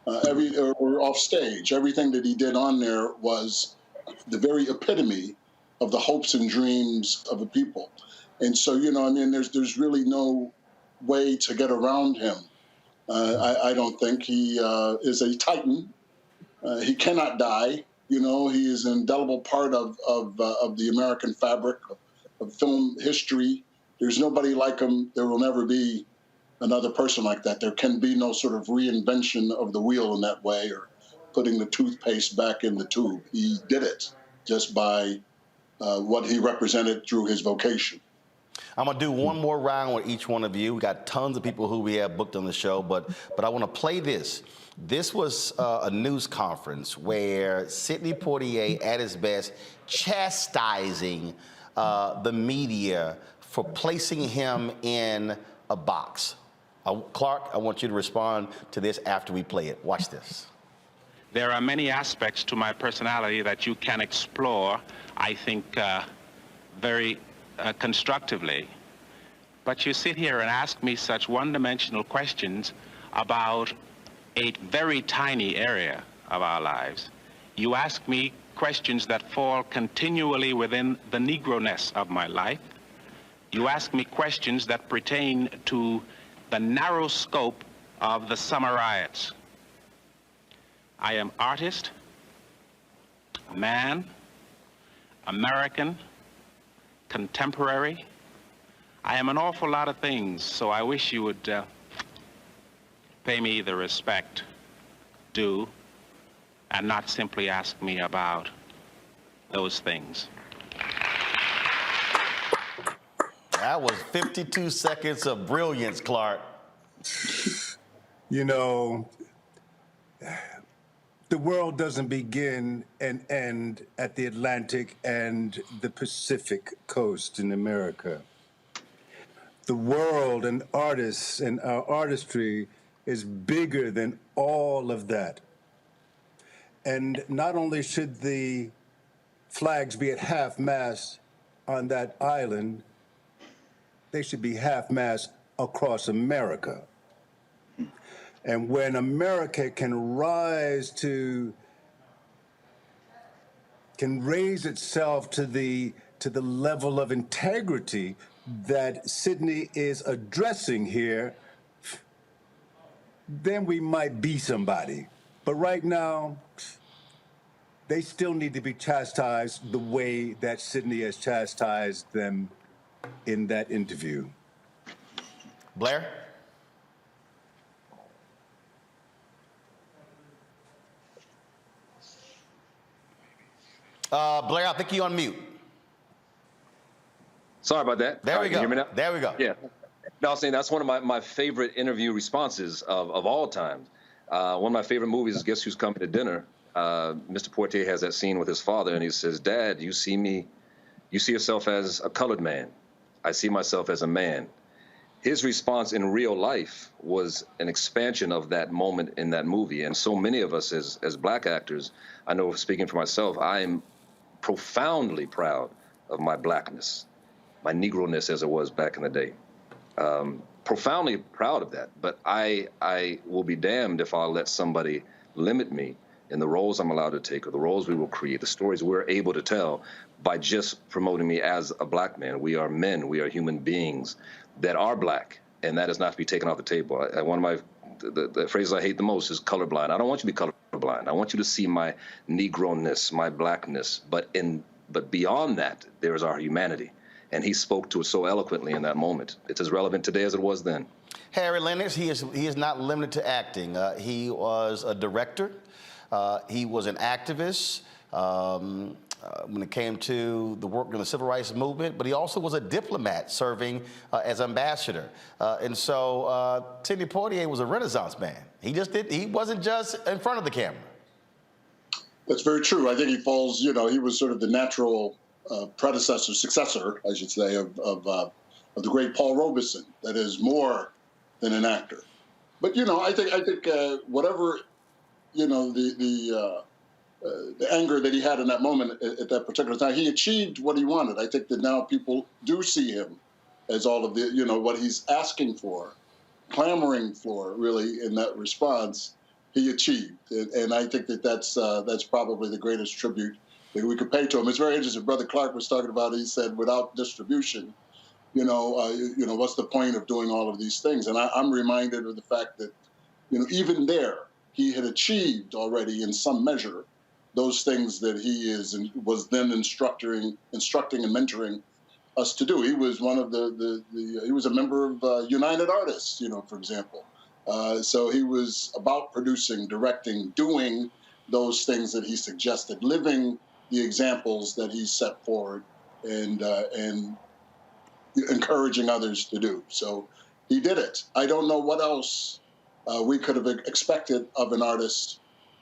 or off stage. Everything that he did on there was the very epitome of the hopes and dreams of the people. And so, you know, I mean, there's really no way to get around him. I don't think. He is a titan. He cannot die. You know, he is an indelible part of the American fabric of film history. There's nobody like him. There will never be another person like that. There can be no sort of reinvention of the wheel in that way, or putting the toothpaste back in the tube. He did it just by what he represented through his vocation. I'm gonna do one more round with each one of you. We got tons of people who we have booked on the show, but I want to play this. This was a news conference where Sidney Poitier, at his best, chastising the media for placing him in a box. Clark, I want you to respond to this after we play it. Watch this. There are many aspects to my personality that you can explore, I think, very constructively. But you sit here and ask me such one-dimensional questions about a very tiny area of our lives. You ask me questions that fall continually within the Negro-ness of my life. You ask me questions that pertain to the narrow scope of the summer riots. I am artist, man, American, contemporary. I am an awful lot of things, so I wish you would pay me the respect due and not simply ask me about those things. That was 52 seconds of brilliance, Clark. You know, the world doesn't begin and end at the Atlantic and the Pacific coast in America. The world and artists and our artistry is bigger than all of that. And not only should the flags be at half-mast on that island, they should be half-mast across America. And when America can raise itself to the level of integrity that Sidney is addressing here, then we might be somebody. But right now, they still need to be chastised the way that Sidney has chastised them in that interview. Blair? Blair, I think you're on mute. Sorry about that. There we go. Can you hear me now? There we go. Yeah. No, I was saying that's one of my favorite interview responses of all time. One of my favorite movies is Guess Who's Coming to Dinner. Mr. Poitier has that scene with his father, and he says, "Dad, you see yourself as a colored man. I see myself as a man." His response in real life was an expansion of that moment in that movie. And so many of us as black actors, I know speaking for myself, I am profoundly proud of my blackness, my Negro-ness as it was back in the day. Profoundly proud of that. But I will be damned if I'll let somebody limit me in the roles I'm allowed to take or the roles we will create, the stories we're able to tell by just promoting me as a black man. We are men, we are human beings that are black, and that is not to be taken off the table. One of the phrases I hate the most is colorblind. I don't want you to be colorblind. I want you to see my Negro-ness, my blackness, but beyond that, there is our humanity. And he spoke to it so eloquently in that moment. It's as relevant today as it was then. Harry Lennox, he is not limited to acting. He was a director. He was an activist when it came to the work in the civil rights movement, but he also was a diplomat serving as ambassador. And so Sidney Poitier was a Renaissance man. He wasn't just in front of the camera. That's very true. I think he falls, he was sort of the natural successor, I should say, of the great Paul Robeson. That is more than an actor. But, I think whatever, the anger that he had in that moment at that particular time, he achieved what he wanted. I think that now people do see him as all of the, what he's asking for, clamoring for, really, in that response, he achieved. And I think that that's probably the greatest tribute that we could pay to him. It's very interesting. Brother Clark was talking about, he said, without distribution, what's the point of doing all of these things? And I'm reminded of the fact that, even there, he had achieved already in some measure those things that he was then instructing and mentoring us to do. He was one of he was a member of United Artists, for example. So he was about producing, directing, doing those things that he suggested, living the examples that he set forward, and encouraging others to do. So he did it. I don't know what else we could have expected of an artist.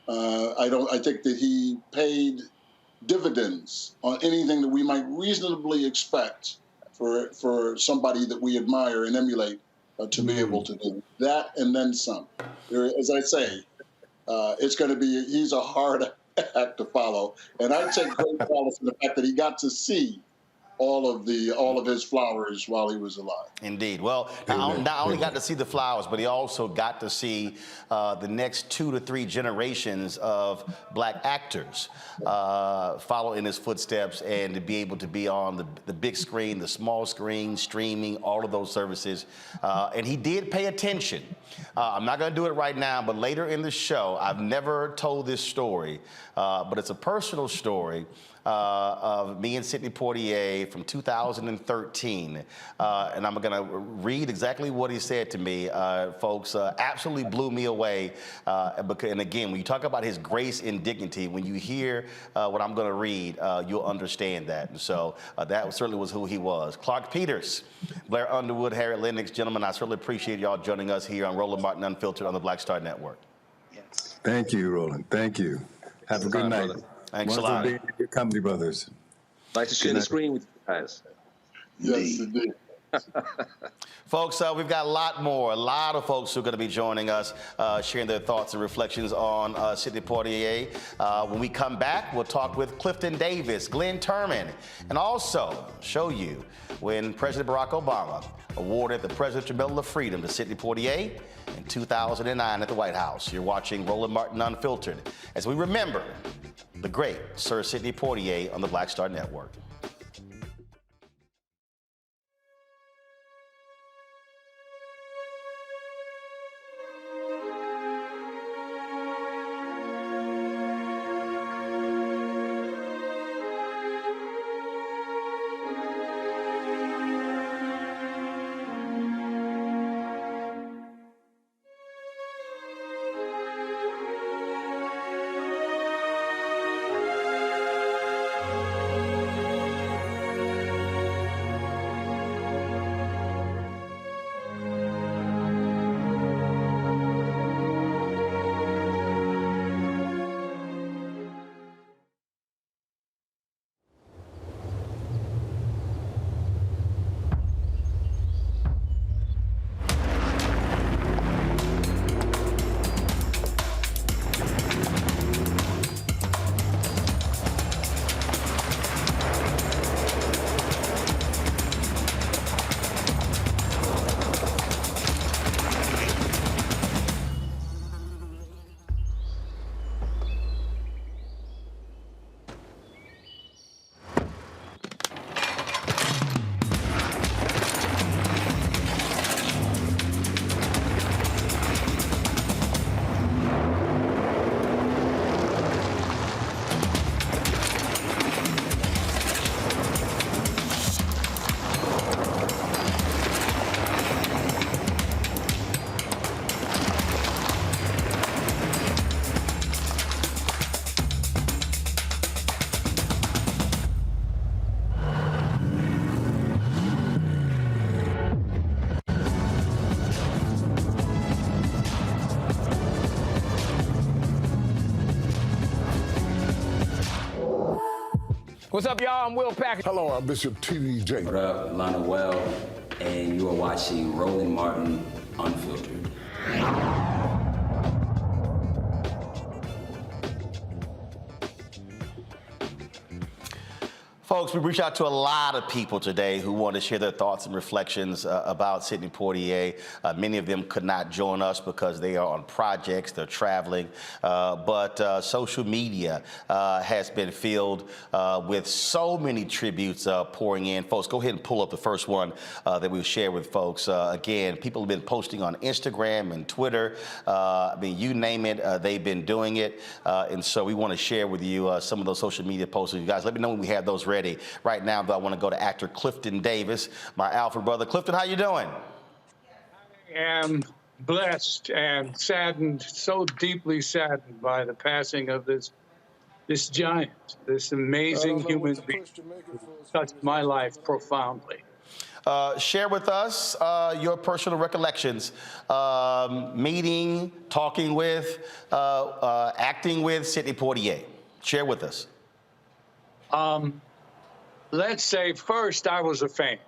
I think that he paid dividends on anything that we might reasonably expect for somebody that we admire and emulate to be able to do that, and then some. As I say, it's going to be, he's a hard act to follow, and I take great solace in the fact that he got to see all of his flowers while he was alive. Indeed. Well, not only got to see the flowers, but he also got to see the next 2 to 3 generations of black actors follow in his footsteps, and to be able to be on the big screen, the small screen, streaming, all of those services. And he did pay attention. I'm not going to do it right now, but later in the show, I've never told this story, but it's a personal story of me and Sidney Poitier from 2013. And I'm going to read exactly what he said to me. Folks, absolutely blew me away. And again, when you talk about his grace and dignity, when you hear what I'm going to read, you'll understand that. And so that certainly was who he was. Clark Peters, Blair Underwood, Harry Lennox, gentlemen, I certainly appreciate y'all joining us here on Roland Martin Unfiltered on the Black Star Network. Yes. Thank you, Roland. Thank you. Have a good night. Brother. Thanks a lot. Wonderful being your company, brothers. Nice to share the screen with you guys. Yes, indeed. Folks, we've got a lot of folks who are going to be joining us, sharing their thoughts and reflections on Sidney Poitier. When we come back, we'll talk with Clifton Davis, Glyn Turman, and also show you when President Barack Obama awarded the Presidential Medal of Freedom to Sidney Poitier in 2009 at the White House. You're watching Roland Martin Unfiltered as we remember the great Sir Sidney Poitier on the Black Star Network. What's up, y'all? I'm Will Packer. Hello, I'm Bishop TDJ. What up, Lana Well, and you are watching Roland Martin Unfiltered. Folks, we reached out to a lot of people today who want to share their thoughts and reflections about Sidney Poitier. Many of them could not join us because they are on projects, they're traveling, but social media has been filled with so many tributes pouring in. Folks, go ahead and pull up the first one that we've shared with folks. Again, people have been posting on Instagram and Twitter. I mean, you name it, they've been doing it. And so we want to share with you some of those social media posts. You guys, let me know when we have those ready. Right now, though, I want to go to actor Clifton Davis, my Alfred brother. Clifton, how you doing? I am blessed and saddened, so deeply saddened by the passing of this giant, this amazing human being who touched my life profoundly. Share with us your personal recollections, meeting, talking with, acting with Sidney Poitier. Share with us. Let's say first I was a fan.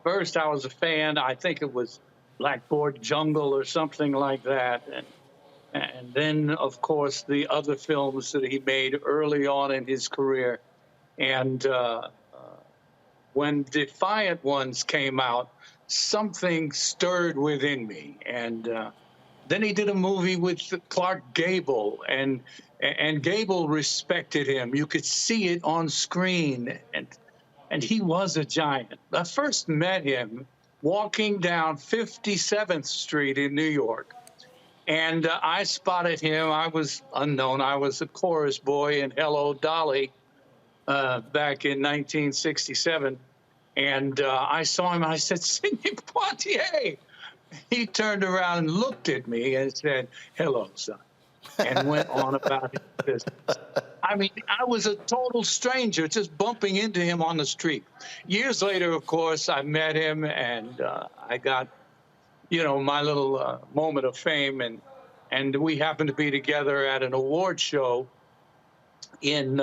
I think it was Blackboard Jungle or something like that. And then, of course, the other films that he made early on in his career. And when Defiant Ones came out, something stirred within me. And then he did a movie with Clark Gable, and Gable respected him. You could see it on screen, and he was a giant. I first met him walking down 57th Street in New York. And I spotted him. I was unknown. I was a chorus boy in Hello, Dolly back in 1967. And I saw him, and I said, Sidney Poitier. He turned around and looked at me and said, hello, son, and went on about his business. I mean, I was a total stranger just bumping into him on the street. Years later, of course, I met him, and I got, you know, my little moment of fame, and we happened to be together at an award show in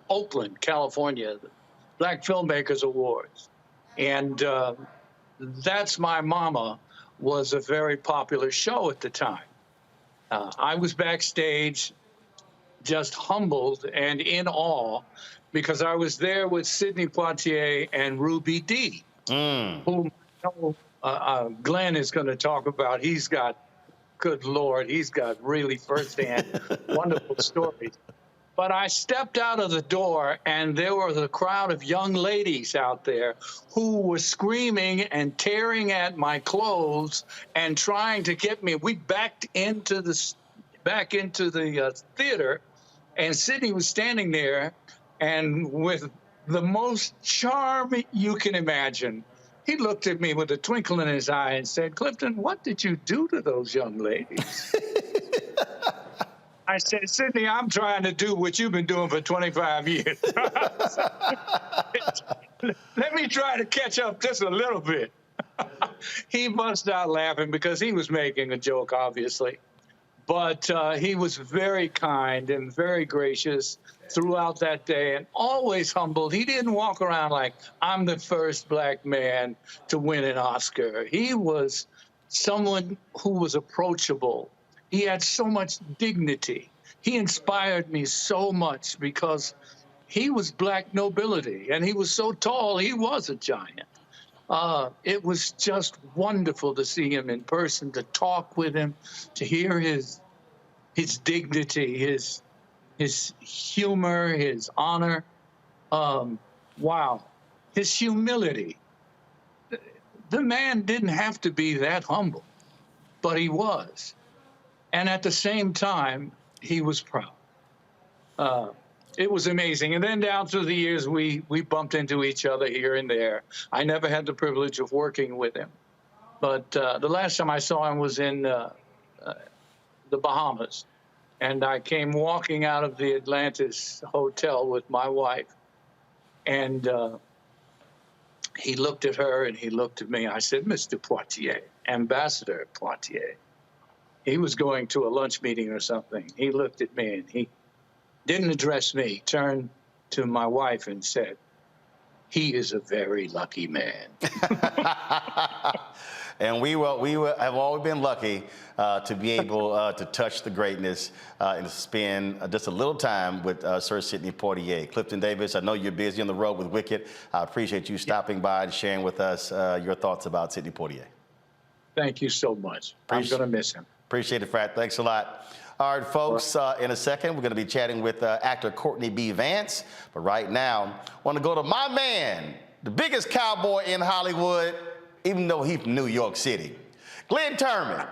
Oakland, California, the Black Filmmakers Awards. And That's My Mama was a very popular show at the time. I was backstage just humbled and in awe because I was there with Sidney Poitier and Ruby Dee, whom Glyn is going to talk about. He's got, good Lord, he's got really firsthand wonderful stories. But I stepped out of the door, and there was a crowd of young ladies out there who were screaming and tearing at my clothes and trying to get me. We backed into the theater, and Sidney was standing there, and with the most charm you can imagine, he looked at me with a twinkle in his eye and said, Clifton, what did you do to those young ladies? I said, Sidney, I'm trying to do what you've been doing for 25 years. Let me try to catch up just a little bit. He burst out laughing because he was making a joke, obviously. But he was very kind and very gracious throughout that day and always humbled. He didn't walk around like, I'm the first black man to win an Oscar. He was someone who was approachable. He had so much dignity. He inspired me so much because he was black nobility, and he was so tall, he was a giant. It was just wonderful to see him in person, to talk with him, to hear his dignity, his humor, his honor. Wow, his humility. The man didn't have to be that humble, but he was. And at the same time, he was proud. It was amazing. And then down through the years, we bumped into each other here and there. I never had the privilege of working with him. But the last time I saw him was in the Bahamas. And I came walking out of the Atlantis Hotel with my wife. And he looked at her and he looked at me. I said, Mr. Poitier, Ambassador Poitier. He was going to a lunch meeting or something. He looked at me and he didn't address me, turned to my wife and said, he is a very lucky man. And we have always been lucky to be able to touch the greatness and to spend just a little time with Sir Sidney Poitier. Clifton Davis, I know you're busy on the road with Wicked. I appreciate you stopping by and sharing with us your thoughts about Sidney Poitier. Thank you so much. I'm going to miss him. Appreciate it, Frat. Thanks a lot. All right, folks, in a second, we're going to be chatting with actor Courtney B. Vance. But right now, I want to go to my man, the biggest cowboy in Hollywood, even though he's from New York City, Glyn Turman.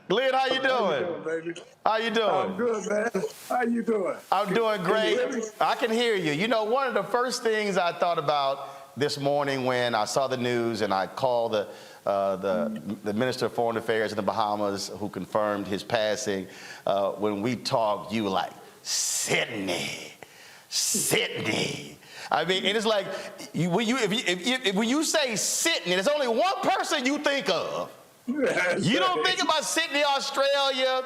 Glyn, how you doing? How you doing, baby? How you doing? I'm good, man. How you doing? I'm doing great. I can hear you. You know, one of the first things I thought about this morning when I saw the news and I called the Minister of Foreign Affairs in the Bahamas who confirmed his passing. When we talked, you were like, Sidney. I mean, and it's like, when you say Sidney, there's only one person you think of. You don't think about Sydney, Australia.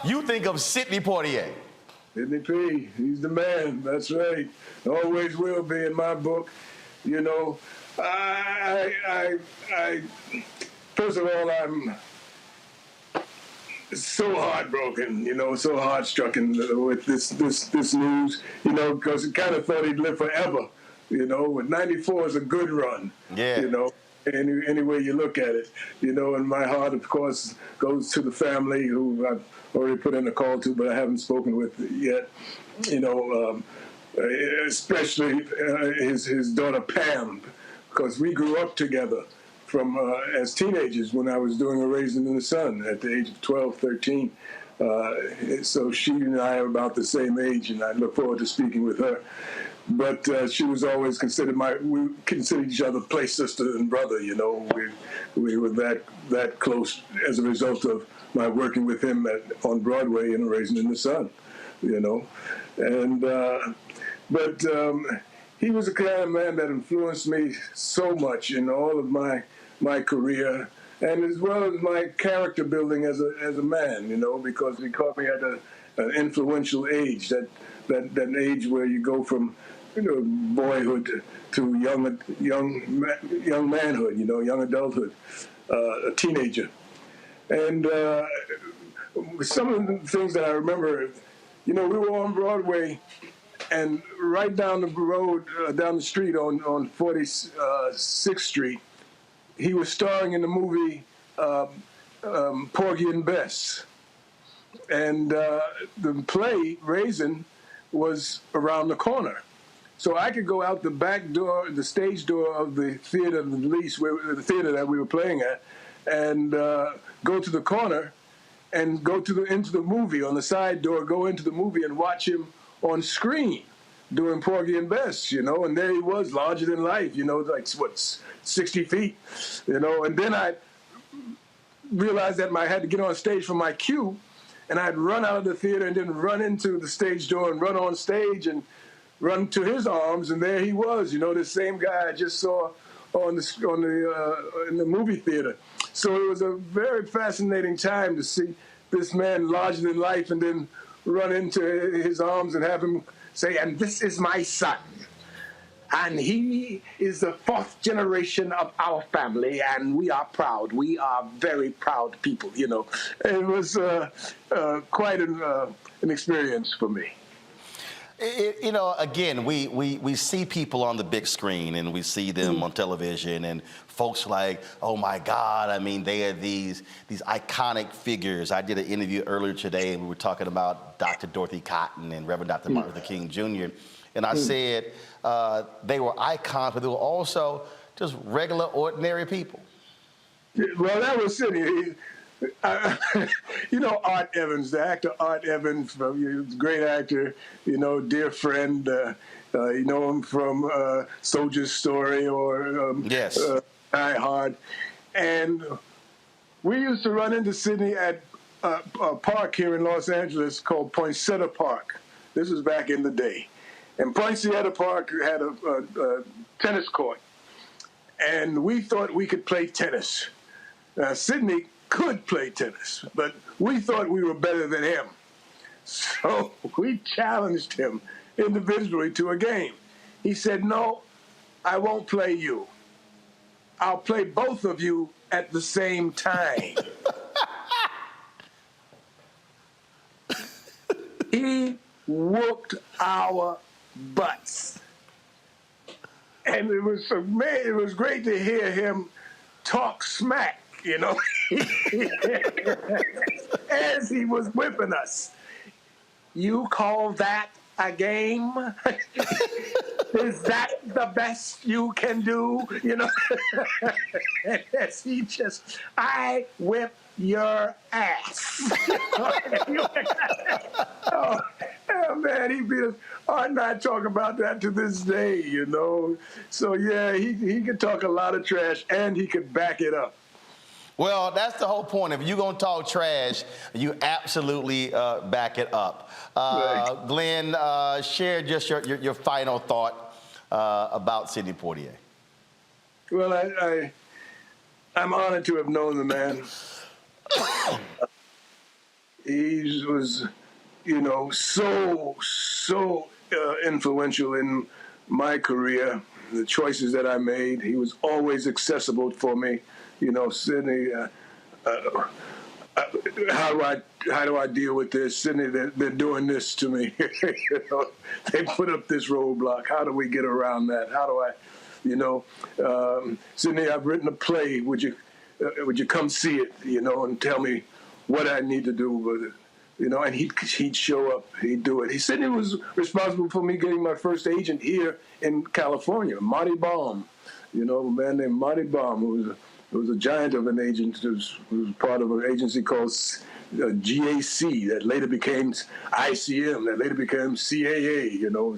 You think of Sidney Poitier. Sidney P, he's the man. That's right. Always will be in my book. You know, I first of all, I'm so heartbroken, you know, so heart-stricken with this news, you know, because I kind of thought he'd live forever, you know. But 94 is a good run, you know, any way you look at it, you know. And my heart, of course, goes to the family who I've already put in a call to, but I haven't spoken with yet, you know, especially his daughter Pam, because we grew up together from as teenagers when I was doing A Raisin in the Sun at the age of 12, 13. So she and I are about the same age, and I look forward to speaking with her. But she was always considered we considered each other play sister and brother, you know. We were that close as a result of my working with him on Broadway in A Raisin in the Sun, you know. And but he was the kind of man that influenced me so much in all of my career, and as well as my character building as a man, you know, because he caught me at an influential age, that age where you go from, you know, boyhood to young manhood, you know, young adulthood, a teenager. And some of the things that I remember, you know, we were on Broadway, and right down the road, down the street on 46th Street, he was starring in the movie Porgy and Bess. And the play, Raisin, was around the corner. So I could go out the back door, the stage door of the theater, the theater that we were playing at, and go to the corner and go into the movie on the side door, go into the movie and watch him on screen doing Porgy and Bess, you know. And there he was, larger than life, you know, like, 60 feet, you know. And then I realized that I had to get on stage for my cue, and I'd run out of the theater and then run into the stage door and run on stage and run to his arms, and there he was, you know, the same guy I just saw in the movie theater. So it was a very fascinating time to see this man larger than life and then run into his arms and have him say, "And this is my son. And he is the 4th generation of our family, and we are proud. We are very proud people," you know. It was quite an experience for me. You know, again, we see people on the big screen and we see them on television, and folks like, oh my God, I mean, they are these iconic figures. I did an interview earlier today, and we were talking about Dr. Dorothy Cotton and Reverend Dr. Martin Luther King Jr., and I said they were icons, but they were also just regular, ordinary people. Well, that was Sidney. You know, Art Evans, the actor Art Evans, great actor, you know, dear friend. You know him from Soldier's Story or Die Hard. And we used to run into Sidney at a park here in Los Angeles called Poinsettia Park. This was back in the day. And Poinsettia Park had a tennis court. And we thought we could play tennis. Sidney could play tennis, but we thought we were better than him. So we challenged him individually to a game. He said, "No, I won't play you. I'll play both of you at the same time." He whooped our butts. And it was great to hear him talk smack, you know, as he was whipping us. "You call that a game? Is that the best you can do?" You know, as he just, "I whip your ass." Yeah, man, he beat us. Art and I talk about that to this day, you know. So, yeah, he could talk a lot of trash, and he could back it up. Well, that's the whole point. If you're going to talk trash, you absolutely back it up. Right. Glyn, share just your final thought about Sidney Poitier. Well, I'm honored to have known the man. He was, you know, so influential in my career, the choices that I made. He was always accessible for me. You know, Sidney, how do I deal with this? Sidney, they're doing this to me. You know, they put up this roadblock. How do we get around that? How do I, you know, Sidney, I've written a play. Would you come see it? You know, and tell me what I need to do with it. You know, and he'd show up. He'd do it. He said he was responsible for me getting my first agent here in California, Marty Baum. You know, a man named Marty Baum, who was a giant of an agent, who was part of an agency called GAC that later became ICM, that later became CAA. You know,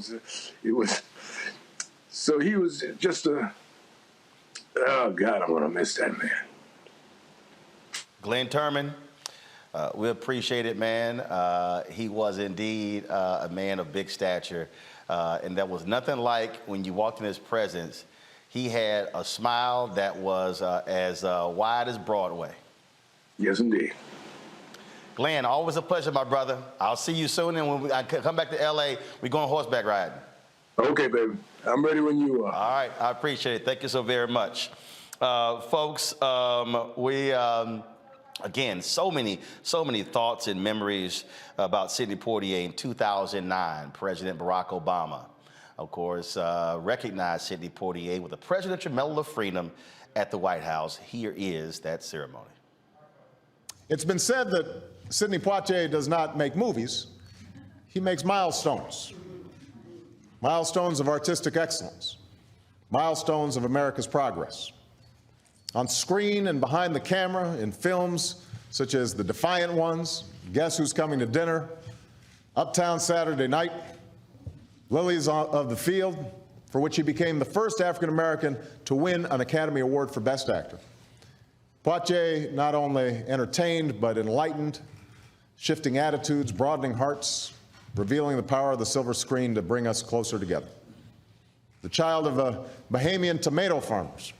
it was so he was just oh God, I'm gonna miss that man. Glyn Turman, we appreciate it, man. He was indeed a man of big stature, and there was nothing like when you walked in his presence. He had a smile that was as wide as Broadway. Yes, indeed. Glyn, always a pleasure, my brother. I'll see you soon, and when I come back to L.A., we're going horseback riding. Okay, baby. I'm ready when you are. All right. I appreciate it. Thank you so very much. Folks, again, so many thoughts and memories about Sidney Poitier in 2009. President Barack Obama, of course, recognized Sidney Poitier with the Presidential Medal of Freedom at the White House. Here is that ceremony. It's been said that Sidney Poitier does not make movies. He makes milestones. Milestones of artistic excellence. Milestones of America's progress. On screen and behind the camera in films such as The Defiant Ones, Guess Who's Coming to Dinner, Uptown Saturday Night, Lilies of the Field, for which he became the first African American to win an Academy Award for Best Actor. Poitier not only entertained, but enlightened, shifting attitudes, broadening hearts, revealing the power of the silver screen to bring us closer together. The child of Bahamian tomato farmers,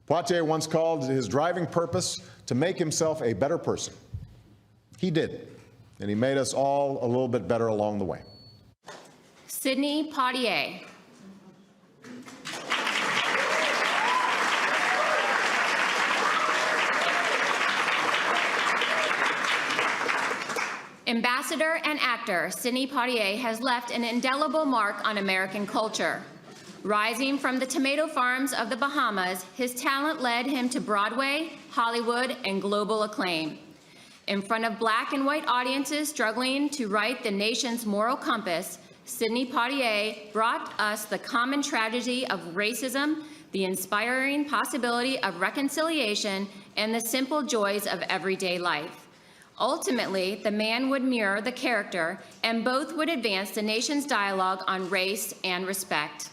Poitier once called his driving purpose to make himself a better person. He did, and he made us all a little bit better along the way. Sidney Poitier. Ambassador and actor Sidney Poitier has left an indelible mark on American culture. Rising from the tomato farms of the Bahamas, his talent led him to Broadway, Hollywood, and global acclaim. In front of black and white audiences struggling to right the nation's moral compass, Sidney Poitier brought us the common tragedy of racism, the inspiring possibility of reconciliation, and the simple joys of everyday life. Ultimately, the man would mirror the character, and both would advance the nation's dialogue on race and respect.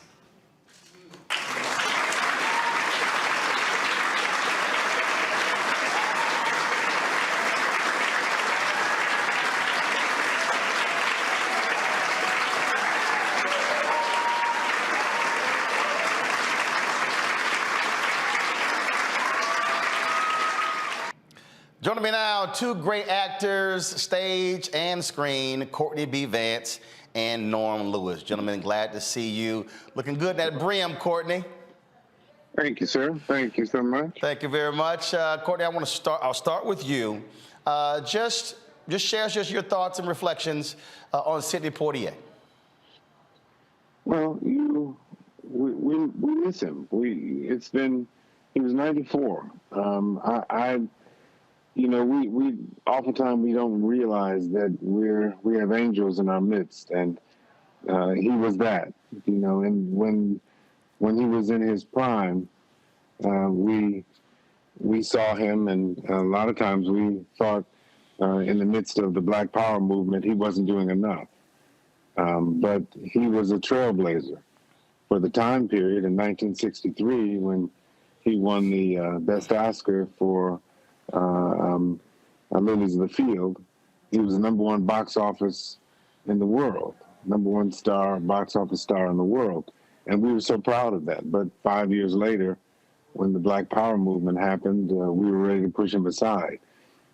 Joining me now, two great actors, stage and screen, Courtney B. Vance and Norm Lewis. Gentlemen, glad to see you. Looking good in that brim, Courtney. Thank you, sir. Thank you so much. Thank you very much. Courtney, I'll start with you. Just share your thoughts and reflections on Sidney Poitier. Well, we miss him. He was 94. We oftentimes we don't realize that we have angels in our midst, and he was that. And when he was in his prime, we saw him, and a lot of times we thought in the midst of the Black Power movement he wasn't doing enough. But he was a trailblazer for the time period in 1963 when he won the Best Oscar for Lilies of the Field. He was the #1 box office in the world, #1 star, box office star in the world. And we were so proud of that. But 5 years later, when the Black Power movement happened, we were ready to push him aside.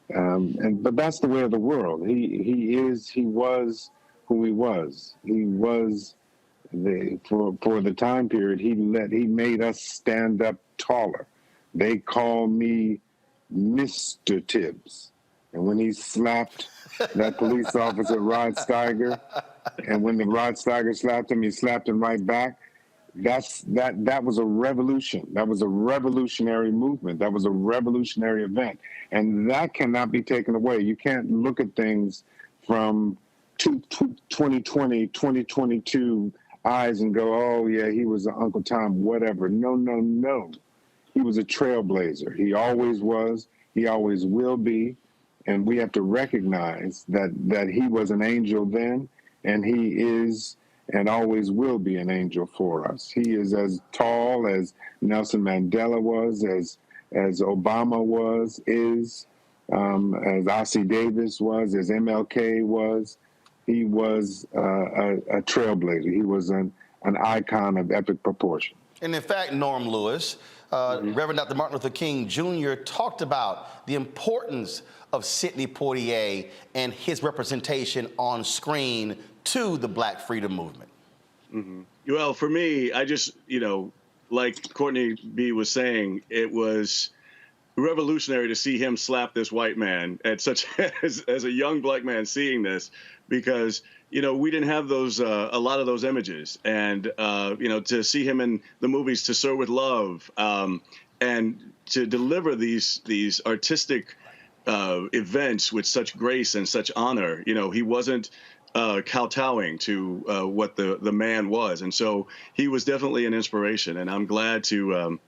But that's the way of the world. He was who he was. He was for the time period. He made us stand up taller. They call me Mr. Tibbs. And when he slapped that police officer, Rod Steiger, and when the Rod Steiger slapped him, he slapped him right back. That was a revolution. That was a revolutionary movement. That was a revolutionary event. And that cannot be taken away. You can't look at things from 2020, 2022 eyes and go, oh, yeah, he was an Uncle Tom, whatever. No, no, no. He was a trailblazer. He always was. He always will be. And we have to recognize that he was an angel then, and he is and always will be an angel for us. He is as tall as Nelson Mandela was, as Obama was, as Ossie Davis was, as MLK was. He was a trailblazer. He was an icon of epic proportion. And in fact, Norm Lewis, Reverend Dr. Martin Luther King Jr. talked about the importance of Sidney Poitier and his representation on screen to the Black freedom movement. Mm-hmm. Well, for me, I just, like Courtney B was saying, it was revolutionary to see him slap this white man at such as a young Black man seeing this, because we didn't have those a lot of those images, and to see him in the movies To Sir with Love, and to deliver these artistic events with such grace and such honor. He wasn't kowtowing to what the man was, and so he was definitely an inspiration. And I'm glad to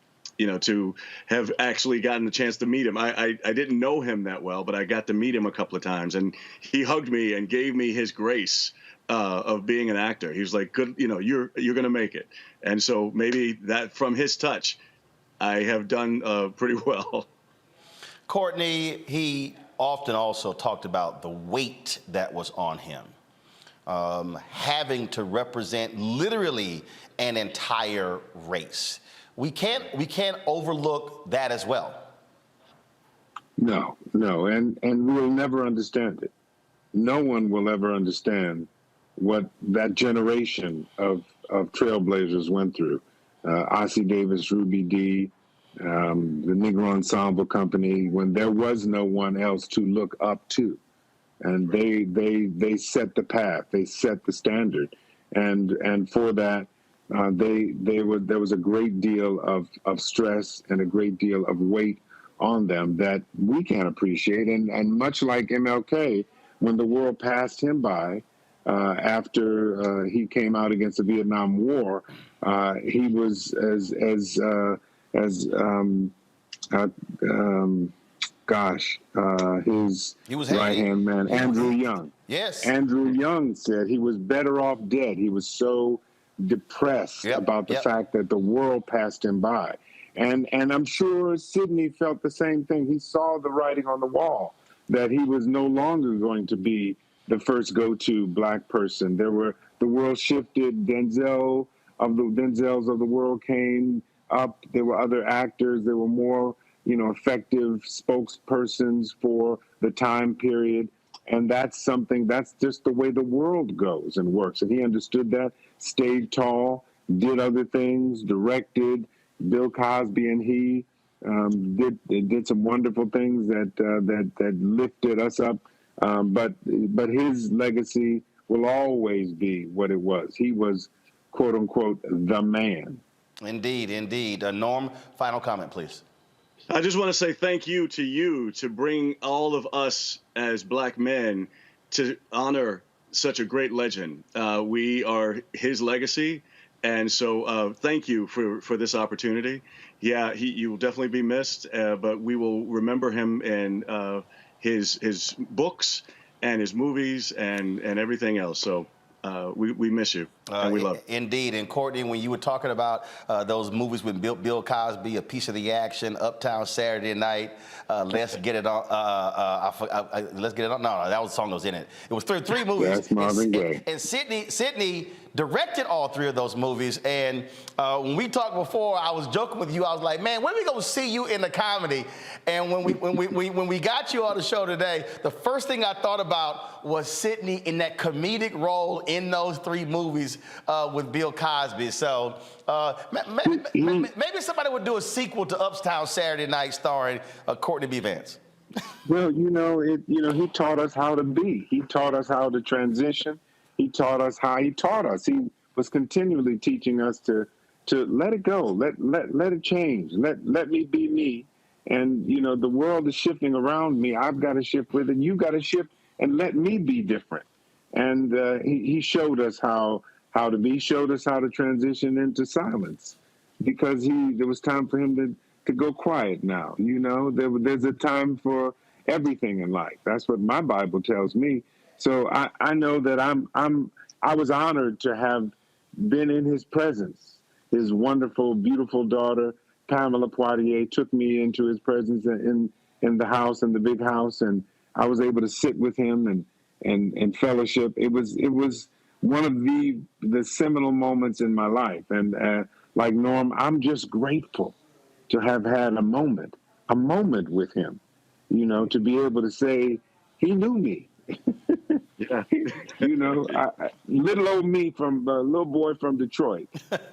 have actually gotten the chance to meet him. I didn't know him that well, but I got to meet him a couple of times, and he hugged me and gave me his grace of being an actor. He was like, "Good, you're going to make it." And so maybe that from his touch, I have done pretty well. Courtney, he often also talked about the weight that was on him, having to represent literally an entire race. We can't overlook that as well. No, and we'll never understand it. No one will ever understand what that generation of trailblazers went through. Ossie Davis, Ruby Dee, the Negro Ensemble Company, when there was no one else to look up to. And they set the path, they set the standard. And for that, there was a great deal of stress and a great deal of weight on them that we can't appreciate. And much like MLK, when the world passed him by after he came out against the Vietnam War, he was his right-hand man, Andrew Young. Yes. Andrew Young said he was better off dead. He was so depressed about the fact that the world passed him by. And I'm sure Sidney felt the same thing. He saw the writing on the wall that he was no longer going to be the first go-to Black person. The world shifted. Denzels of the world came up. There were other actors. There were more, effective spokespersons for the time period. And that's just the way the world goes and works. And he understood that, stayed tall, did other things, directed. Bill Cosby and he did some wonderful things that lifted us up. But his legacy will always be what it was. He was, quote unquote, the man. Indeed. Norm, final comment, please. I just want to say thank you to bring all of us as Black men to honor such a great legend. We are his legacy. And so thank you for this opportunity. Yeah, you will definitely be missed, but we will remember him in his books and his movies and everything else. So we miss you and we love you. Indeed. And Courtney, when you were talking about those movies with Bill Cosby, A Piece of the Action, Uptown Saturday Night, Let's Get It On. Let's Get It On. No, that was the song that was in it. It was three movies. That's Marvin Gaye. And Sidney directed all three of those movies. And when we talked before, I was joking with you. I was like, man, when are we gonna see you in the comedy? And when we got you on the show today, the first thing I thought about was Sidney in that comedic role in those three movies with Bill Cosby. So maybe somebody would do a sequel to Uptown Saturday Night starring Courtney B. Vance. Well, he taught us how to be. He taught us how to transition. He taught us how he taught us. He was continually teaching us to let it go, let it change, let me be me. And the world is shifting around me. I've got to shift with it. You got to shift and let me be different. And he showed us how to be. He showed us how to transition into silence, because there was time for him to go quiet. Now, there's a time for everything in life. That's what my Bible tells me. So I know that I was honored to have been in his presence. His wonderful, beautiful daughter, Pamela Poitier, took me into his presence in the house, in the big house, and I was able to sit with him and fellowship. It was one of the seminal moments in my life. And like Norm, I'm just grateful to have had a moment with him, to be able to say, he knew me. Yeah. Little old me from little boy from Detroit,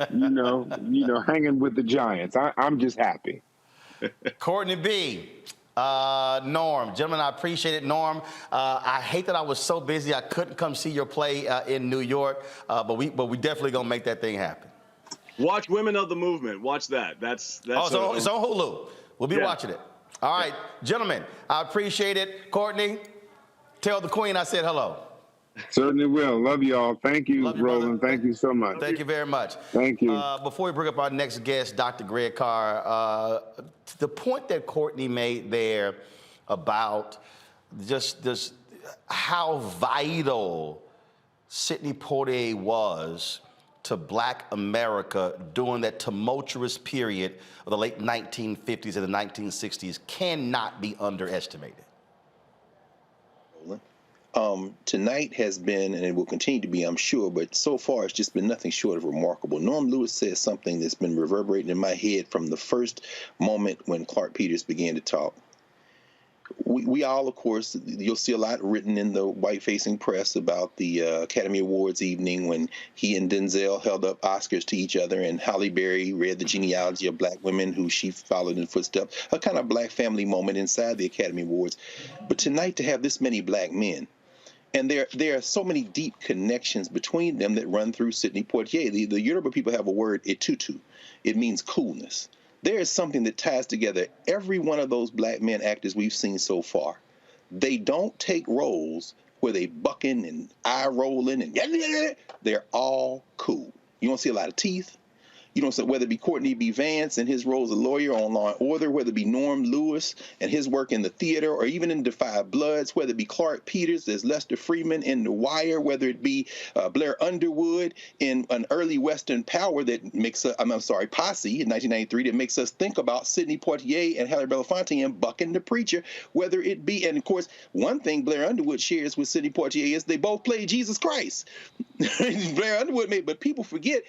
hanging with the Giants. I'm just happy. Courtney B. Norm, gentlemen, I appreciate it. Norm, I hate that I was so busy I couldn't come see your play in New York, but we definitely gonna make that thing happen. Watch Women of the Movement. Watch that. That's it's on Hulu. We'll be watching it. All right, gentlemen, I appreciate it. Courtney, tell the Queen I said hello. Certainly will. Love you all. Thank you, Roland. Thank you so much. Thank you very much. Thank you. Before we bring up our next guest, Dr. Greg Carr, the point that Courtney made there about just how vital Sidney Poitier was to Black America during that tumultuous period of the late 1950s and the 1960s cannot be underestimated. Tonight has been, and it will continue to be, I'm sure, but so far it's just been nothing short of remarkable. Norm Lewis said something that's been reverberating in my head from the first moment when Clark Peters began to talk. We all, of course, you'll see a lot written in the white-facing press about the Academy Awards evening when he and Denzel held up Oscars to each other, and Halle Berry read the genealogy of Black women who she followed in footsteps, a kind of Black family moment inside the Academy Awards. But tonight, to have this many Black men, and there are so many deep connections between them that run through Sidney Poitier. The Yoruba people have a word, etutu. It means coolness. There is something that ties together every one of those Black men actors we've seen so far. They don't take roles where they bucking and eye rolling and they're all cool. You don't see a lot of teeth. You don't see, whether it be Courtney B. Vance and his role as a lawyer on Law and Order, whether it be Norm Lewis and his work in the theater, or even in Defy Bloods, whether it be Clark Peters as Lester Freeman in The Wire, whether it be Blair Underwood in an early Western Power that makes Posse in 1993, that makes us think about Sidney Poitier and Halle Belafonte and bucking the preacher, whether it be, and of course, one thing Blair Underwood shares with Sidney Poitier is they both played Jesus Christ. Blair Underwood made, but people forget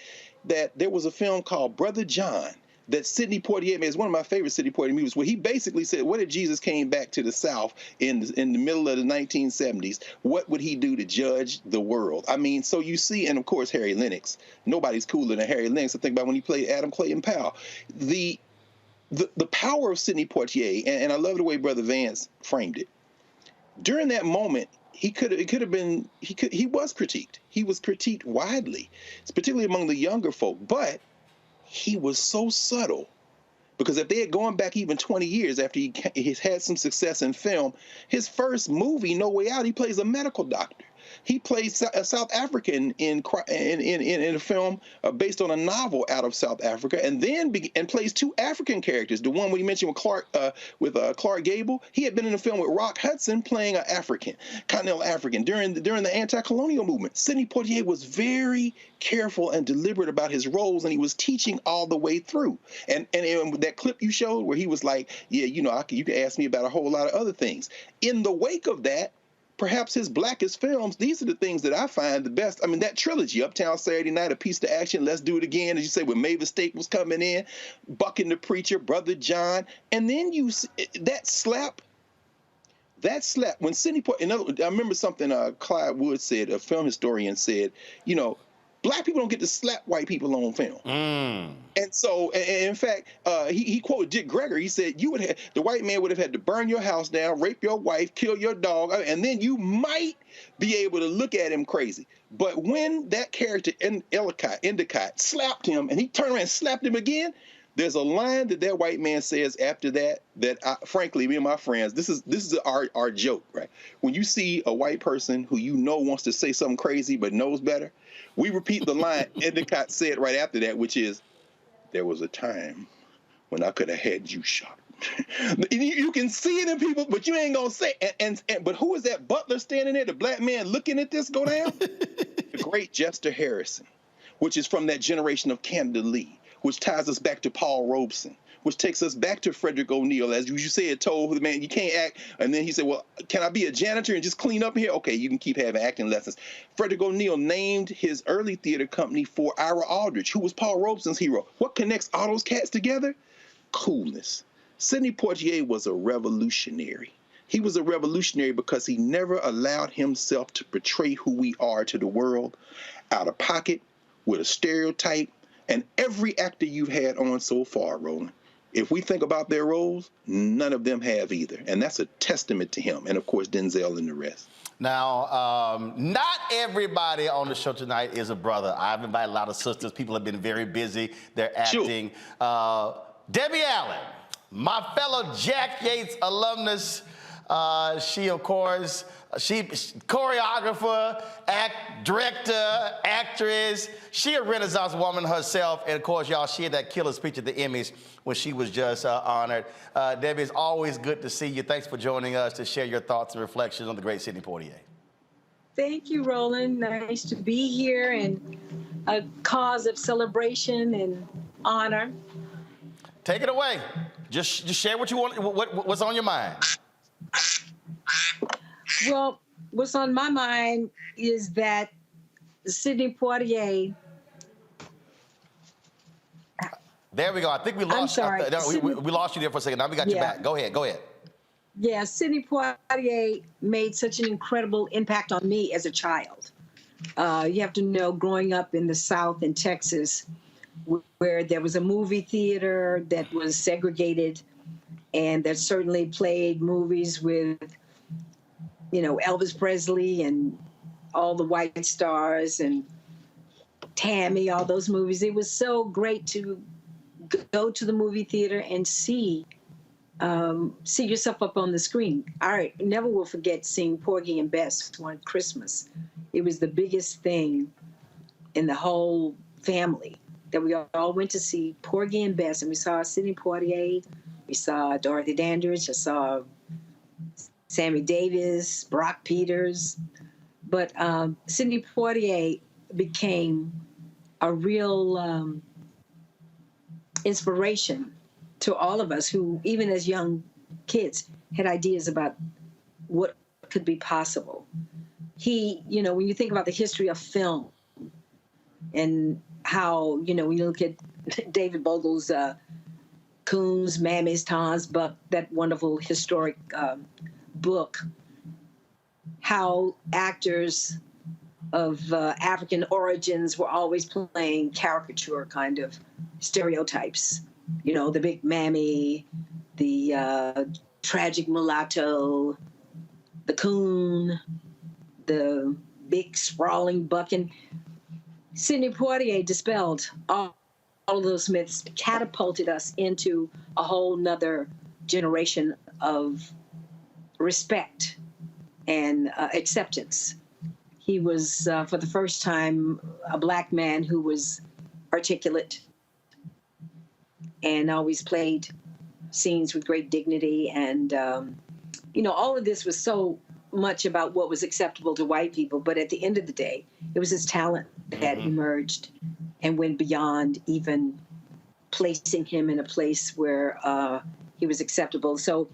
that there was a film called Brother John that Sidney Poitier made. It's one of my favorite Sidney Poitier movies, where he basically said, what if Jesus came back to the South in the middle of the 1970s? What would he do to judge the world? I mean, so you see, and of course, Harry Lennox. Nobody's cooler than Harry Lennox. I think about when he played Adam Clayton Powell. The power of Sidney Poitier, and I love the way Brother Vance framed it. During that moment, he was critiqued. He was critiqued widely, particularly among the younger folk, but he was so subtle, because if they had gone back even 20 years after he's had some success in film, his first movie, No Way Out, he plays a medical doctor. He played a South African in a film based on a novel out of South Africa, and then plays two African characters. The one we mentioned with Clark Gable, he had been in a film with Rock Hudson playing an African, continental African during the anti-colonial movement. Sidney Poitier was very careful and deliberate about his roles, and he was teaching all the way through. And that clip you showed where he was like, yeah, you know, you can ask me about a whole lot of other things. In the wake of that, perhaps his blackest films, these are the things that I find the best. I mean, that trilogy, Uptown Saturday Night, A Piece to Action, Let's Do It Again, as you say, when Mavis Staples coming in, Buck and the Preacher, Brother John, and then that slap, when Sidney Poitier, I remember something Clyde Wood said, a film historian said, you know, black people don't get to slap white people on film. And so, in fact, he quoted Dick Gregory. He said, the white man would have had to burn your house down, rape your wife, kill your dog, and then you might be able to look at him crazy. But when that character, Endicott, slapped him, and he turned around and slapped him again, there's a line that white man says after that frankly, me and my friends, this is our joke, right? When you see a white person who you know wants to say something crazy but knows better, we repeat the line Endicott said right after that, which is, there was a time when I could have had you shot. You can see it in people, but you ain't gonna say it. But who is that butler standing there, the black man looking at this go down? The great Jester Harrison, which is from that generation of Canada Lee, which ties us back to Paul Robeson, which takes us back to Frederick O'Neill, as you said, told the man, you can't act. And then he said, well, can I be a janitor and just clean up here? Okay, you can keep having acting lessons. Frederick O'Neill named his early theater company for Ira Aldridge, who was Paul Robeson's hero. What connects all those cats together? Coolness. Sidney Poitier was a revolutionary. He was a revolutionary because he never allowed himself to portray who we are to the world out of pocket, with a stereotype. And every actor you've had on so far, Roland, if we think about their roles, none of them have either. And that's a testament to him. And, of course, Denzel and the rest. Now, not everybody on the show tonight is a brother. I've invited a lot of sisters. People have been very busy. They're acting. Sure. Debbie Allen, my fellow Jack Yates alumnus. She, of course, choreographer, director, actress. She a Renaissance woman herself. And, of course, y'all, she had that killer speech at the Emmys when she was just honored. Debbie, it's always good to see you. Thanks for joining us to share your thoughts and reflections on the great Sidney Poitier. Thank you, Roland. Nice to be here and a cause of celebration and honor. Take it away. Just share what you want, what's on your mind. Well, what's on my mind is that Sidney Poitier. There we go. I think we lost. I'm sorry. We lost you there for a second. Now we got you back. Go ahead. Yeah, Sidney Poitier made such an incredible impact on me as a child. You have to know, growing up in the South in Texas, where there was a movie theater that was segregated, and that certainly played movies with, you know, Elvis Presley and all the white stars and Tammy, all those movies. It was so great to go to the movie theater and see yourself up on the screen. I never will forget seeing Porgy and Bess one Christmas. It was the biggest thing in the whole family, that we all went to see Porgy and Bess, and we saw Sidney Poitier, we saw Dorothy Dandridge, I saw Sammy Davis, Brock Peters. But Sidney Poitier became a real inspiration to all of us who, even as young kids, had ideas about what could be possible. He, you know, when you think about the history of film and how, you know, when you look at David Bogle's Coons, Mammies, Tons, Buck, that wonderful historic book, how actors of African origins were always playing caricature kind of stereotypes. You know, the big mammy, the tragic mulatto, the coon, the big sprawling buck. And Sidney Poitier dispelled all of those myths, catapulted us into a whole nother generation of respect and acceptance. He was, for the first time, a Black man who was articulate and always played scenes with great dignity. And, you know, all of this was so much about what was acceptable to white people. But at the end of the day, it was his talent that emerged and went beyond even placing him in a place where he was acceptable. So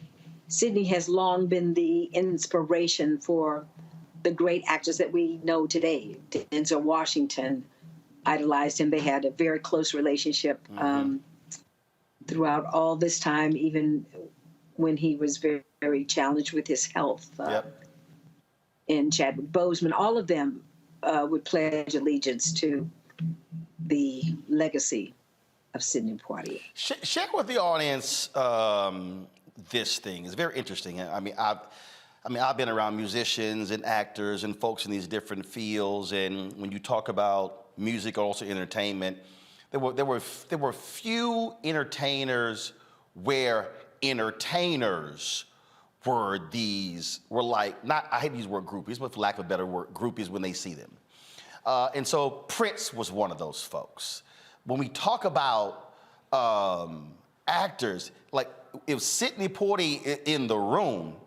Sidney has long been the inspiration for the great actors that we know today. Denzel Washington idolized him. They had a very close relationship throughout all this time, even when he was very, very challenged with his health. And Chadwick Boseman, all of them would pledge allegiance to the legacy of Sidney Poitier. Share with the audience this thing. It's very interesting. I mean, I've been around musicians and actors and folks in these different fields, and when you talk about music, also entertainment, there were few entertainers where entertainers were like, not, I hate to use the word groupies, but for lack of a better word, groupies when they see them. And so Prince was one of those folks. When we talk about actors, like if Sidney Poitier in the room,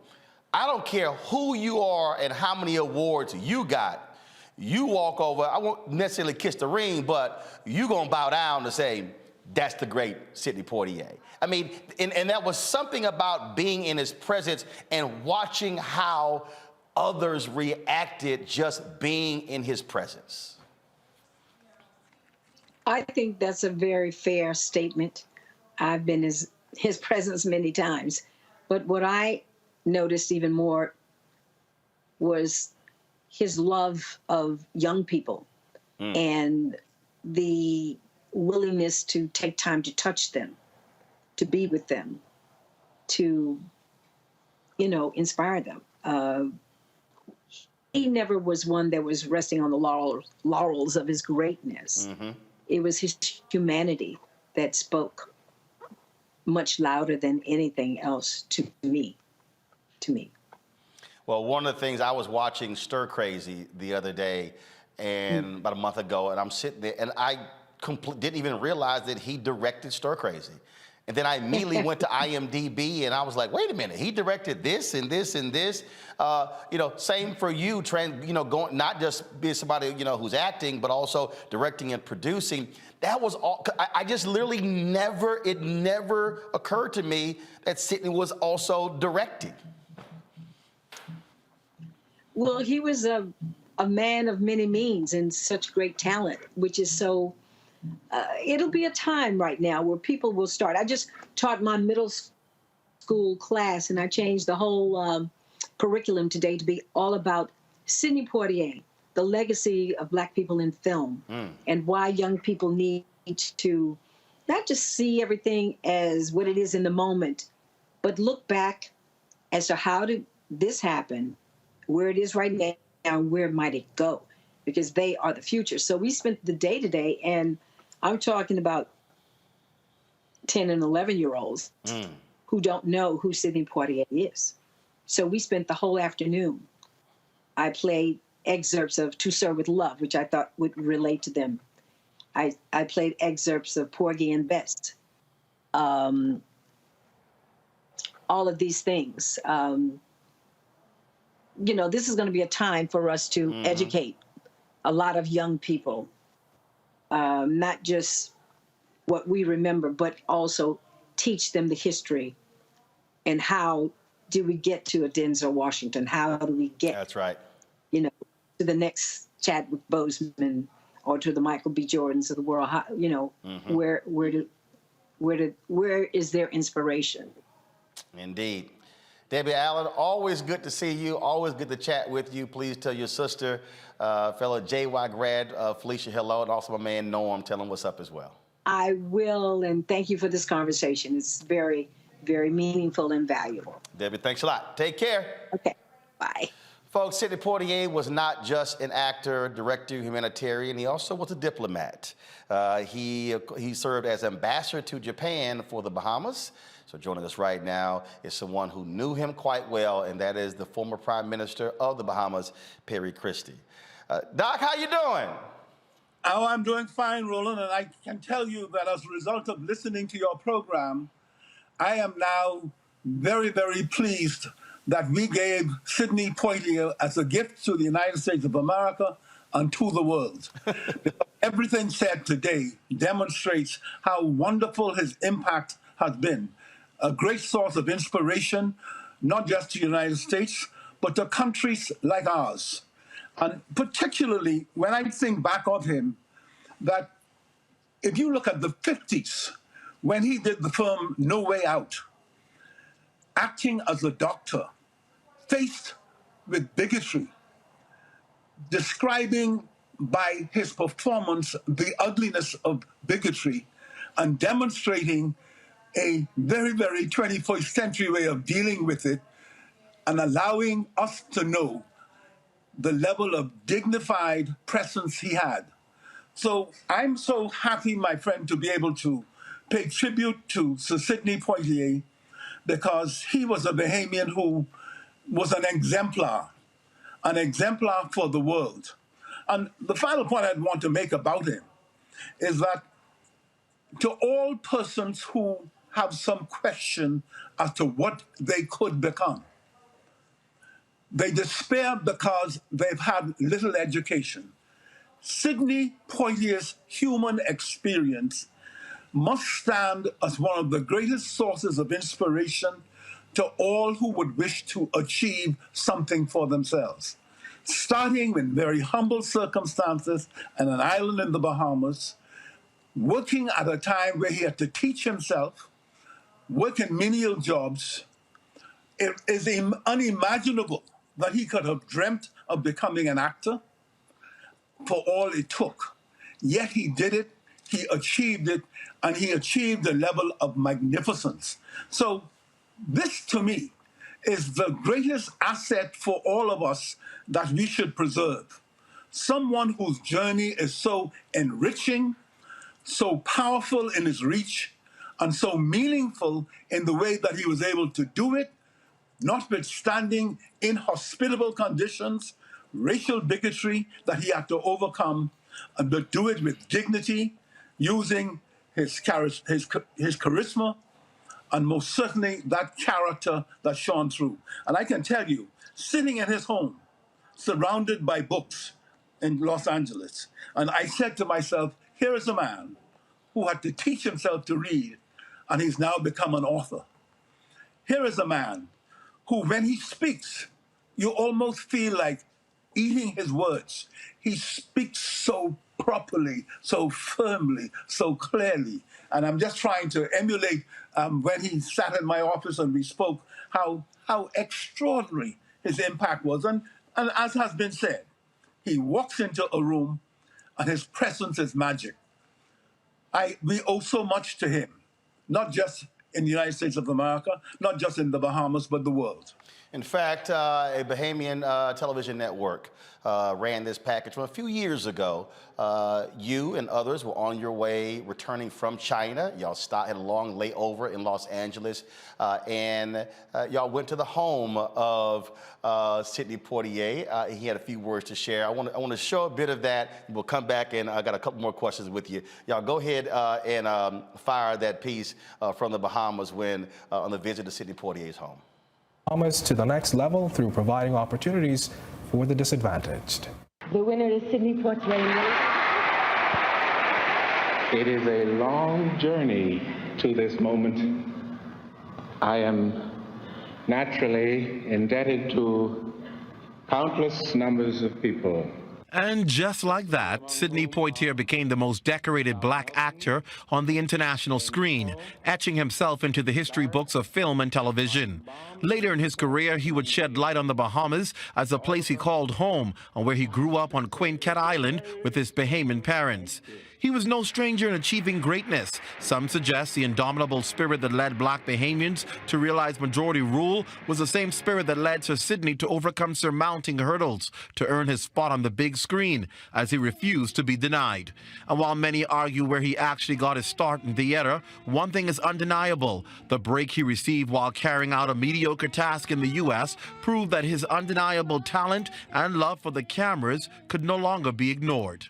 I don't care who you are and how many awards you got, you walk over, I won't necessarily kiss the ring, but you gonna bow down to say, that's the great Sidney Poitier. I mean, and that was something about being in his presence and watching how others reacted just being in his presence. I think that's a very fair statement. I've been in his presence many times. But what I noticed even more was his love of young people and the willingness to take time to touch them, to be with them, to, you know, inspire them. He never was one that was resting on the laurels of his greatness. It was his humanity that spoke much louder than anything else to me. Well, one of the things, I was watching Stir Crazy the other day, and about a month ago, and I'm sitting there, and I didn't even realize that he directed Stir Crazy. And then I immediately went to IMDb, and I was like, wait a minute, he directed this and this and this. You know, same for you, you know, going, not just being somebody, you know, who's acting, but also directing and producing. That was all, I just literally it never occurred to me that Sidney was also directing. Well, he was a man of many means and such great talent, which is so, it'll be a time right now where people will start. I just taught my middle school class, and I changed the whole curriculum today to be all about Sidney Poitier, the legacy of Black people in film, and why young people need to not just see everything as what it is in the moment, but look back as to how did this happen, where it is right now, and where might it go, because they are the future. So we spent the day today, and I'm talking about 10 and 11-year-olds who don't know who Sidney Poitier is. So we spent the whole afternoon. I played excerpts of To Serve with Love, which I thought would relate to them. I played excerpts of Porgy and Bess. All of these things. You know, this is going to be a time for us to educate a lot of young people, not just what we remember, but also teach them the history and how do we get to a Denzel Washington? How do we get, that's right, you know, to the next Chadwick Boseman or to the Michael B. Jordans of the world? How, you know, where is their inspiration? Indeed. Debbie Allen, always good to see you, always good to chat with you. Please tell your sister, fellow JY grad, Felicia, hello, and also my man Norm, tell him what's up as well. I will, and thank you for this conversation. It's very, very meaningful and valuable. Debbie, thanks a lot. Take care. Okay, bye. Folks, Sidney Poitier was not just an actor, director, humanitarian, he also was a diplomat. He served as ambassador to Japan for the Bahamas. So joining us right now is someone who knew him quite well, and that is the former Prime Minister of the Bahamas, Perry Christie. Doc, how you doing? Oh, I'm doing fine, Roland, and I can tell you that as a result of listening to your program, I am now very, very pleased that we gave Sidney Poitier as a gift to the United States of America and to the world. Everything said today demonstrates how wonderful his impact has been. A great source of inspiration, not just to the United States, but to countries like ours. And particularly when I think back of him, that if you look at the 50s, when he did the film No Way Out, acting as a doctor, faced with bigotry, describing by his performance the ugliness of bigotry, and demonstrating a very, very 21st century way of dealing with it, and allowing us to know the level of dignified presence he had. So I'm so happy, my friend, to be able to pay tribute to Sir Sidney Poitier, because he was a Bahamian who was an exemplar for the world. And the final point I'd want to make about him is that to all persons who have some question as to what they could become, they despair because they've had little education. Sidney Poitier's human experience must stand as one of the greatest sources of inspiration to all who would wish to achieve something for themselves. Starting in very humble circumstances on an island in the Bahamas, working at a time where he had to teach himself, work in menial jobs. It is unimaginable that he could have dreamt of becoming an actor for all it took. Yet he did it, he achieved it, and he achieved a level of magnificence. So this, to me, is the greatest asset for all of us that we should preserve. Someone whose journey is so enriching, so powerful in his reach, and so meaningful in the way that he was able to do it, notwithstanding inhospitable conditions, racial bigotry that he had to overcome, and to do it with dignity, using his charisma, and most certainly that character that shone through. And I can tell you, sitting in his home, surrounded by books in Los Angeles, and I said to myself, here is a man who had to teach himself to read, and he's now become an author. Here is a man who, when he speaks, you almost feel like eating his words. He speaks so properly, so firmly, so clearly. And I'm just trying to emulate when he sat in my office and we spoke, how extraordinary his impact was. And as has been said, he walks into a room and his presence is magic. We owe so much to him, not just in the United States of America, not just in the Bahamas, but the world. In fact, a Bahamian television network ran this package from a few years ago. You and others were on your way returning from China. Y'all had a long layover in Los Angeles, and y'all went to the home of Sidney Poitier. He had a few words to share. I want to show a bit of that. We'll come back, and I got a couple more questions with you. Y'all go ahead and fire that piece from the Bahamas on the visit to Sidney Poitier's home. Bahamas to the next level through providing opportunities for the disadvantaged. The winner is Sidney Poitier. It is a long journey to this moment. I am naturally indebted to countless numbers of people. And just like that, Sidney Poitier became the most decorated black actor on the international screen, etching himself into the history books of film and television. Later in his career, he would shed light on the Bahamas as a place he called home and where he grew up on Quaint Cat Island with his Bahamian parents. He was no stranger in achieving greatness. Some suggest the indomitable spirit that led black Bahamians to realize majority rule was the same spirit that led Sir Sidney to overcome surmounting hurdles to earn his spot on the big screen, as he refused to be denied. And while many argue where he actually got his start in theater, one thing is undeniable. The break he received while carrying out a mediocre task in the U.S. proved that his undeniable talent and love for the cameras could no longer be ignored.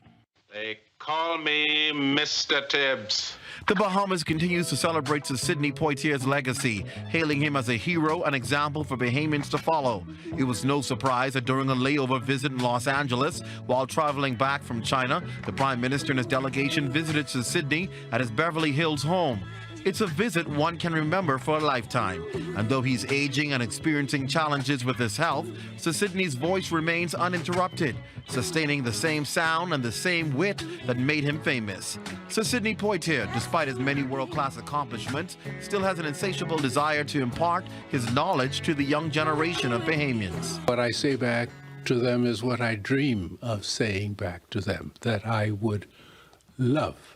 They call me Mr. Tibbs. The Bahamas continues to celebrate Sir Sidney Poitier's legacy, hailing him as a hero and example for Bahamians to follow. It was no surprise that during a layover visit in Los Angeles, while traveling back from China, the Prime Minister and his delegation visited Sir Sidney at his Beverly Hills home. It's a visit one can remember for a lifetime. And though he's aging and experiencing challenges with his health, Sir Sidney's voice remains uninterrupted, sustaining the same sound and the same wit that made him famous. Sir Sidney Poitier, despite his many world-class accomplishments, still has an insatiable desire to impart his knowledge to the young generation of Bahamians. What I say back to them is what I dream of saying back to them, that I would love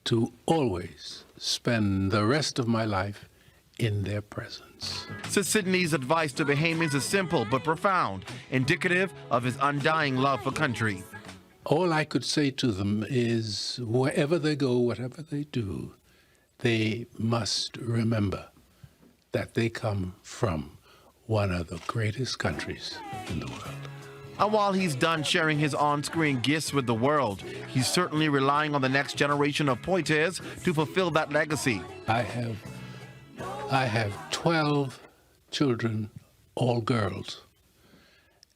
to always spend the rest of my life in their presence. Sir Sidney's advice to Bahamians is simple but profound, indicative of his undying love for country. All I could say to them is, wherever they go, whatever they do, they must remember that they come from one of the greatest countries in the world. And while he's done sharing his on-screen gifts with the world, he's certainly relying on the next generation of Poitiers to fulfill that legacy. I have 12 children, all girls.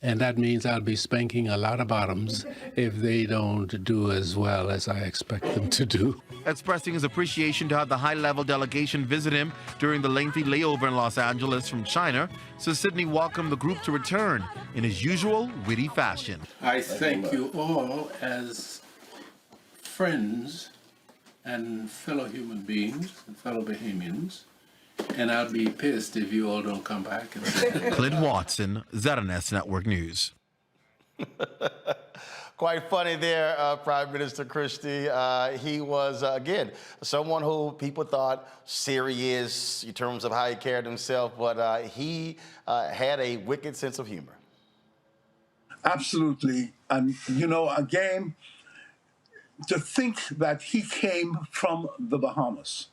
And that means I'll be spanking a lot of bottoms if they don't do as well as I expect them to do. Expressing his appreciation to have the high-level delegation visit him during the lengthy layover in Los Angeles from China, Sir Sidney welcomed the group to return in his usual witty fashion. I thank you all as friends and fellow human beings and fellow Bahamians. And I'll be pissed if you all don't come back. Clint Watson, ZNS Network News. Quite funny there, Prime Minister Christie. He was, again, someone who people thought serious in terms of how he carried himself, but he had a wicked sense of humor. Absolutely. And, you know, again, to think that he came from the Bahamas,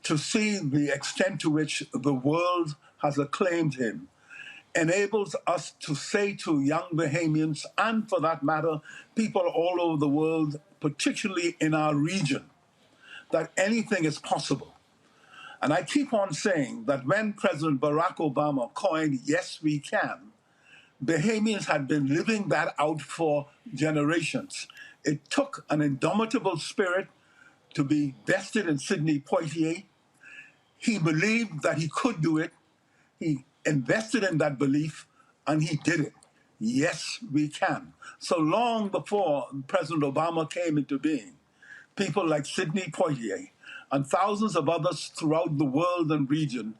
to see the extent to which the world has acclaimed him, enables us to say to young Bahamians, and for that matter, people all over the world, particularly in our region, that anything is possible. And I keep on saying that when President Barack Obama coined "Yes, we can," Bahamians had been living that out for generations. It took an indomitable spirit to be vested in Sidney Poitier. He believed that he could do it. He invested in that belief, and he did it. Yes, we can. So long before President Obama came into being, people like Sidney Poitier and thousands of others throughout the world and region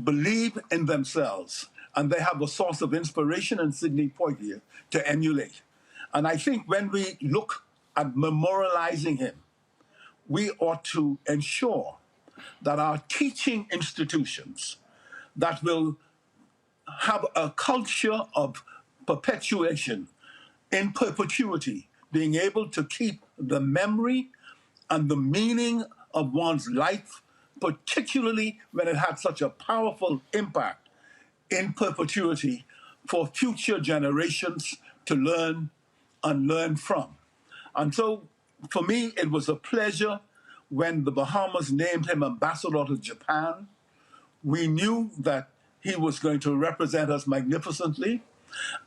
believe in themselves, and they have a source of inspiration in Sidney Poitier to emulate. And I think when we look at memorializing him, we ought to ensure that our teaching institutions that will have a culture of perpetuation in perpetuity, being able to keep the memory and the meaning of one's life, particularly when it had such a powerful impact, in perpetuity for future generations to learn and learn from. And so for me, it was a pleasure when the Bahamas named him ambassador to Japan. We knew that he was going to represent us magnificently.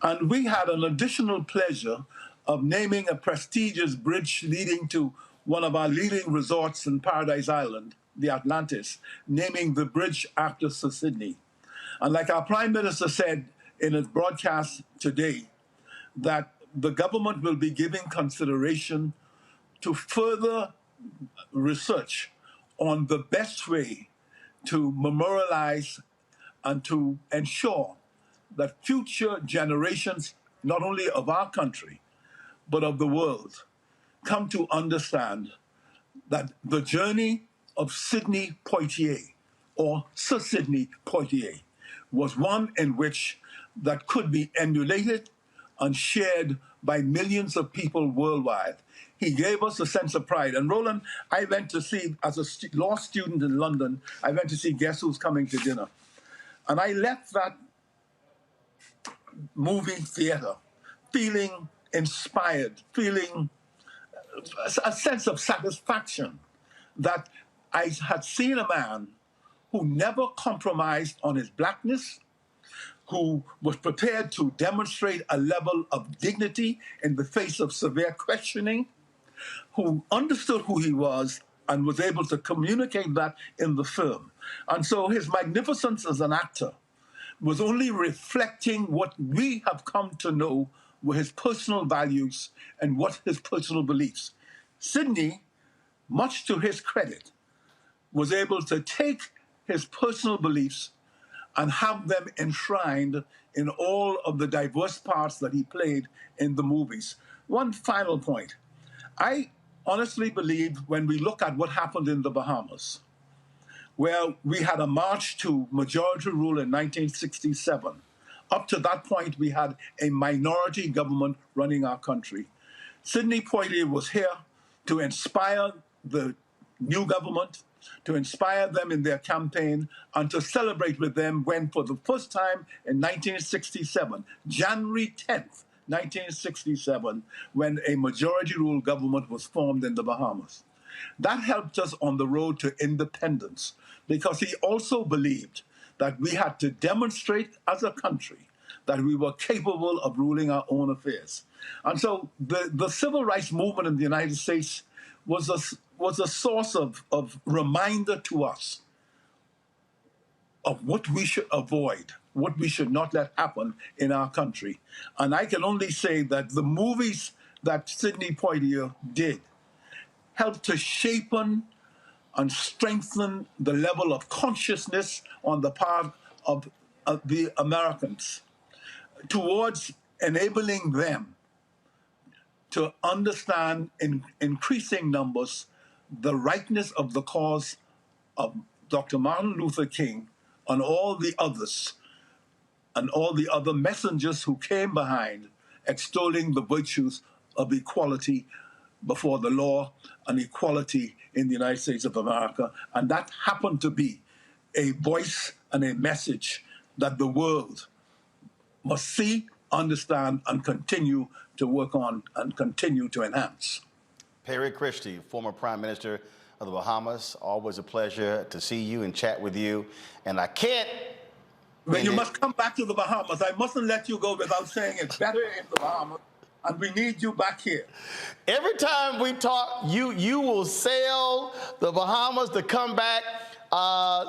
And we had an additional pleasure of naming a prestigious bridge leading to one of our leading resorts in Paradise Island, the Atlantis, naming the bridge after Sir Sidney. And like our Prime Minister said in his broadcast today, that the government will be giving consideration to further research on the best way to memorialize and to ensure that future generations, not only of our country, but of the world, come to understand that the journey of Sidney Poitier, or Sir Sidney Poitier, was one in which that could be emulated and shared by millions of people worldwide. He gave us a sense of pride. And Roland, I went to see, as a law student in London, I went to see Guess Who's Coming to Dinner. And I left that movie theater feeling inspired, feeling a sense of satisfaction that I had seen a man who never compromised on his blackness, who was prepared to demonstrate a level of dignity in the face of severe questioning, who understood who he was and was able to communicate that in the film. And so his magnificence as an actor was only reflecting what we have come to know were his personal values and what his personal beliefs. Sidney, much to his credit, was able to take his personal beliefs and have them enshrined in all of the diverse parts that he played in the movies. One final point. I honestly believe when we look at what happened in the Bahamas, where we had a march to majority rule in 1967. Up to that point, we had a minority government running our country. Sidney Poitier was here to inspire the new government, to inspire them in their campaign, and to celebrate with them when, for the first time in 1967, January 10th, 1967, when a majority rule government was formed in the Bahamas. That helped us on the road to independence, because he also believed that we had to demonstrate as a country that we were capable of ruling our own affairs. And so the civil rights movement in the United States was a source of reminder to us of what we should avoid, what we should not let happen in our country. And I can only say that the movies that Sidney Poitier did helped to shapen and strengthen the level of consciousness on the part of the Americans towards enabling them to understand in increasing numbers the rightness of the cause of Dr. Martin Luther King and all the others and all the other messengers who came behind extolling the virtues of equality before the law and equality in the United States of America. And that happened to be a voice and a message that the world must see, understand, and continue to work on and continue to enhance. Perry Christie, former Prime Minister of the Bahamas, always a pleasure to see you and chat with you. And I can't... But you must come back to the Bahamas. I mustn't let you go without saying it's better in the Bahamas. And we need you back here. Every time we talk, you will sail the Bahamas to come back.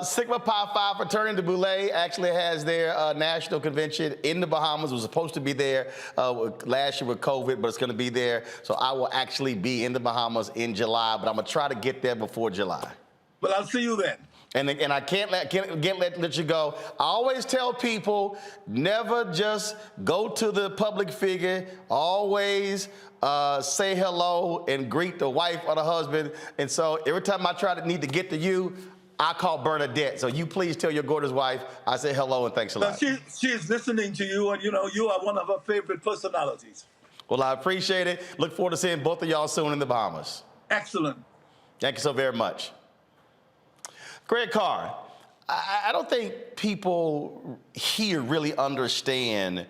Sigma Pi Phi Fraternity Boulay actually has their national convention in the Bahamas. It was supposed to be there last year with COVID, but it's going to be there. So I will actually be in the Bahamas in July, but I'm going to try to get there before July. But I'll see you then. And I can't let you go. I always tell people, never just go to the public figure. Always say hello and greet the wife or the husband. And so every time I need to get to you, I call Bernadette. So you please tell your gorgeous wife I say hello and thanks a lot. She's listening to you, and you know you are one of her favorite personalities. Well, I appreciate it. Look forward to seeing both of y'all soon in the Bahamas. Excellent. Thank you so very much. Greg Carr, I don't think people here really understand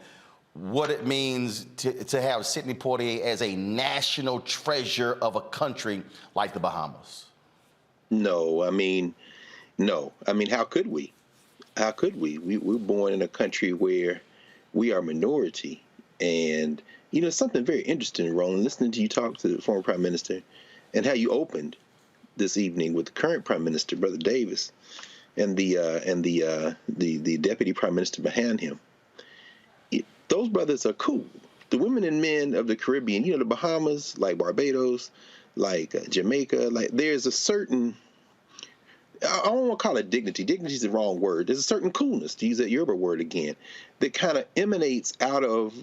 what it means to have Sidney Poitier as a national treasure of a country like the Bahamas. No, I mean, how could we? How could we? We're born in a country where we are minority. And, you know, something very interesting, Roland, listening to you talk to the former Prime Minister and how you opened this evening with the current Prime Minister, Brother Davis, and the Deputy Prime Minister behind him. Those brothers are cool. The women and men of the Caribbean, you know, the Bahamas, like Barbados, like Jamaica, like there's a certain, I don't want to call it dignity. Dignity is the wrong word. There's a certain coolness, to use that Yoruba word again, that kind of emanates out of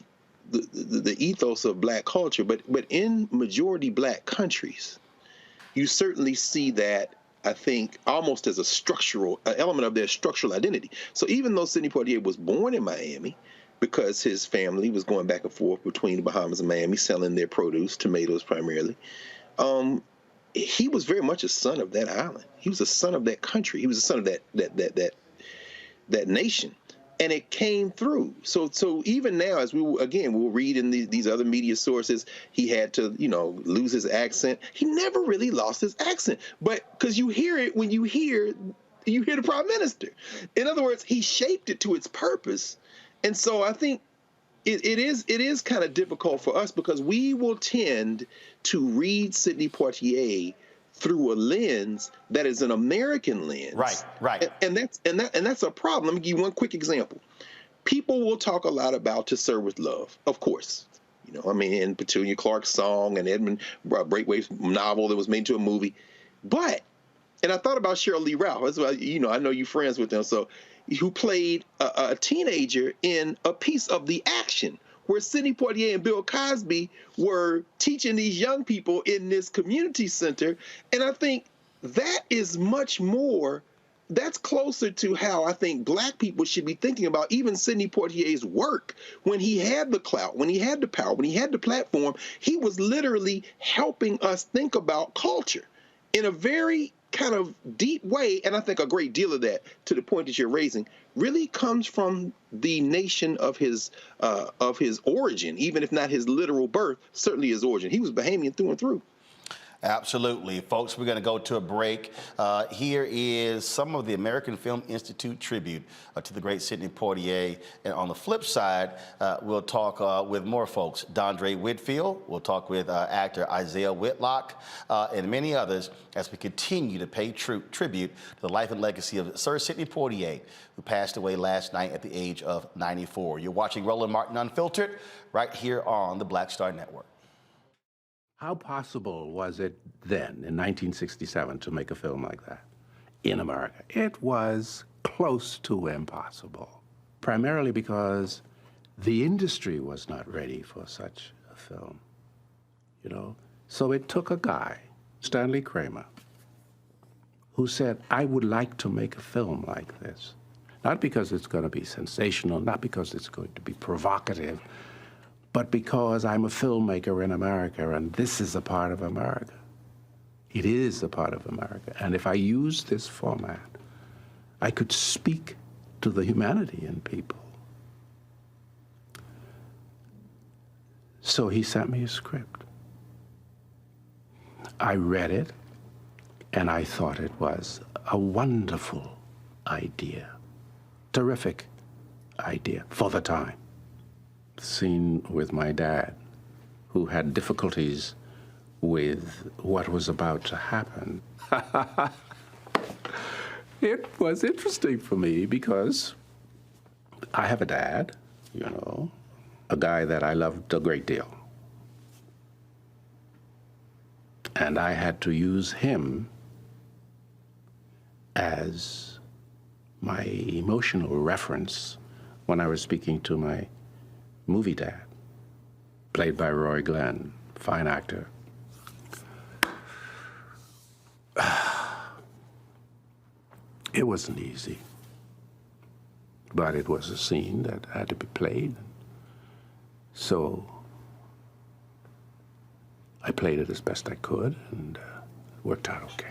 the ethos of black culture, but in majority black countries, you certainly see that, I think, almost as a structural element of their structural identity. So even though Sidney Poitier was born in Miami, because his family was going back and forth between the Bahamas and Miami, selling their produce, tomatoes primarily, he was very much a son of that island. He was a son of that country. He was a son of that nation. And it came through. So even now, as we'll read in these other media sources, he had to, lose his accent. He never really lost his accent, but because you hear it when you hear the prime minister. In other words, he shaped it to its purpose. And so I think it is kind of difficult for us because we will tend to read Sidney Poitier through a lens that is an American lens. Right. And that's a problem. Let me give you one quick example. People will talk a lot about To Serve With Love, of course. And Petunia Clark's song and Edmund Braithwaite's novel that was made into a movie. And I thought about Cheryl Lee Ralph. That's why, I know you're friends with them. So, who played a teenager in a piece of The Action, where Sidney Poitier and Bill Cosby were teaching these young people in this community center. And I think that is much more, that's closer to how I think black people should be thinking about even Sidney Poitier's work. When he had the clout, when he had the power, when he had the platform, he was literally helping us think about culture in a very kind of deep way. And I think a great deal of that, to the point that you're raising, really comes from the nation of his origin, even if not his literal birth, certainly his origin. He was Bahamian through and through. Absolutely. Folks, we're going to go to a break. Here is some of the American Film Institute tribute to the great Sidney Poitier. And on the flip side, we'll talk with more folks. Dondre Whitfield, we'll talk with actor Isaiah Whitlock, and many others as we continue to pay tribute to the life and legacy of Sir Sidney Poitier, who passed away last night at the age of 94. You're watching Roland Martin Unfiltered right here on the Black Star Network. How possible was it then, in 1967, to make a film like that in America? It was close to impossible, primarily because the industry was not ready for such a film, So it took a guy, Stanley Kramer, who said, I would like to make a film like this. Not because it's going to be sensational, not because it's going to be provocative, but because I'm a filmmaker in America, and this is a part of America. It is a part of America. And if I use this format, I could speak to the humanity in people. So he sent me a script. I read it, and I thought it was a wonderful idea, terrific idea for the time. Scene with my dad, who had difficulties with what was about to happen. It was interesting for me because I have a dad, a guy that I loved a great deal. And I had to use him as my emotional reference when I was speaking to my movie dad, played by Roy Glenn, fine actor. It wasn't easy, but it was a scene that had to be played. So I played it as best I could, and it worked out okay.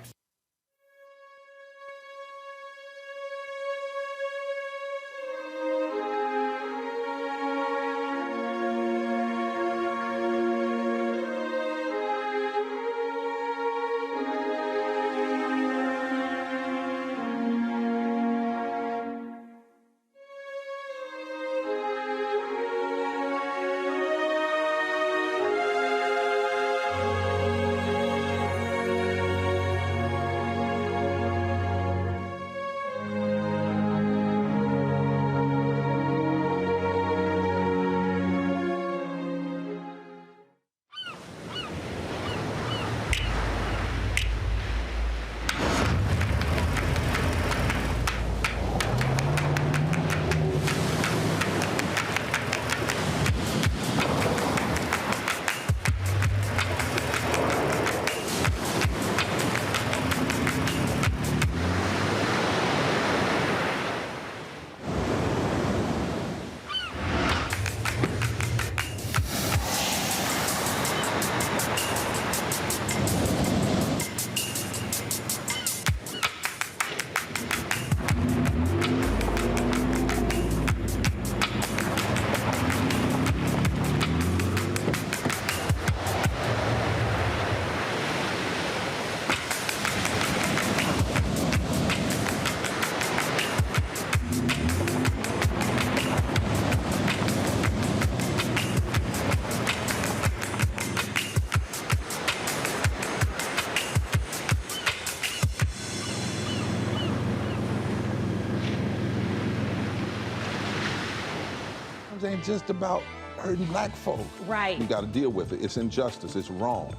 ain't just about hurting black folk. Right. We got to deal with it. It's injustice. It's wrong.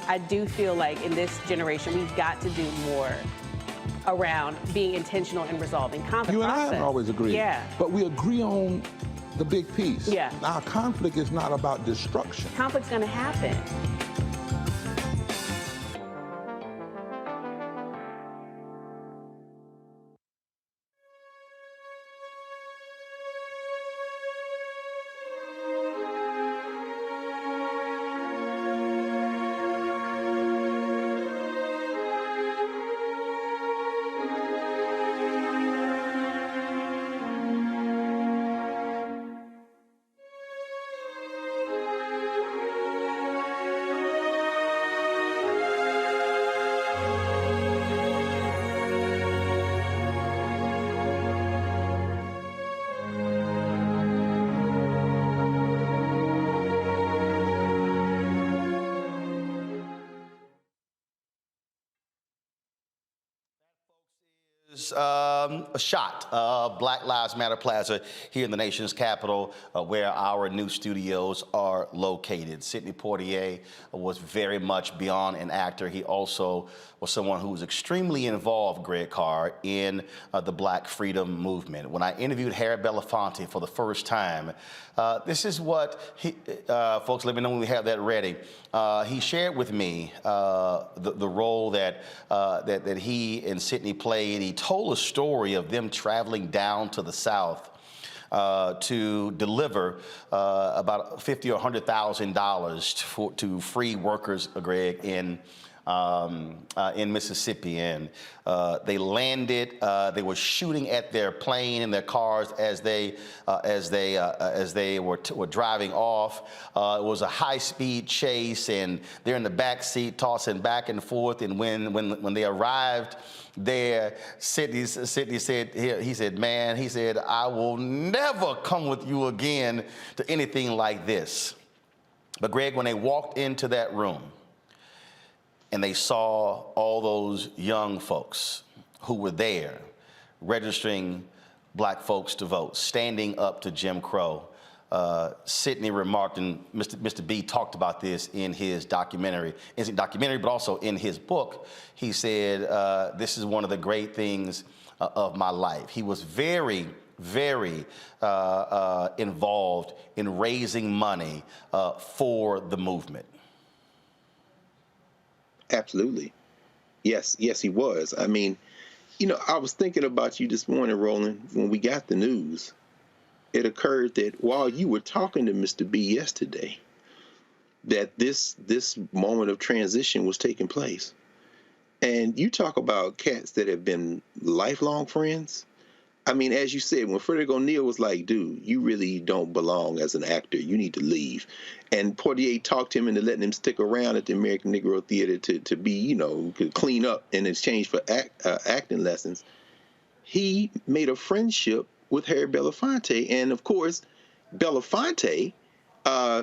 I do feel like in this generation, we've got to do more around being intentional in resolving conflict. You and I haven't always agreed. Yeah. But we agree on the big piece. Yeah. Now, conflict is not about destruction. Conflict's going to happen. A shot of Black Lives Matter Plaza here in the nation's capital, where our new studios are located. Sidney Poitier was very much beyond an actor. He also was someone who was extremely involved, Greg Carr, in the Black freedom movement. When I interviewed Harry Belafonte for the first time, this is what he, folks, let me know when we have that ready. He shared with me the role that he and Sidney played. He told a story of them traveling down to the South to deliver about $50,000 or $100,000 to free workers, Greg, in Mississippi, and they landed. They were shooting at their plane and their cars as they were driving off. It was a high-speed chase, and they're in the back seat tossing back and forth. And when they arrived there, Sidney said, he said, man, he said, I will never come with you again to anything like this. But Greg, when they walked into that room, and they saw all those young folks who were there registering black folks to vote, standing up to Jim Crow. Sidney remarked, and Mr. B talked about this in his documentary, but also in his book. He said, this is one of the great things of my life. He was very, very involved in raising money for the movement. Absolutely. Yes, he was. I mean, you know, I was thinking about you this morning, Roland, when we got the news. It occurred that while you were talking to Mr. B yesterday, that this moment of transition was taking place. And you talk about cats that have been lifelong friends. I mean, as you said, when Frederick O'Neill was like, dude, you really don't belong as an actor. You need to leave. And Poitier talked him into letting him stick around at the American Negro Theater to be, you know, to clean up in exchange for acting lessons. He made a friendship with Harry Belafonte. And, of course, Belafonte,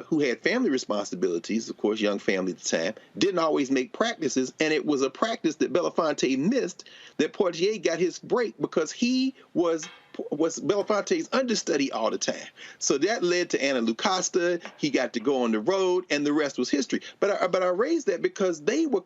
who had family responsibilities, of course, young family at the time, didn't always make practices. And it was a practice that Belafonte missed that Poitier got his break because he was Belafonte's understudy all the time. So that led to Anna Lucasta. He got to go on the road, and the rest was history. But I raised that because they were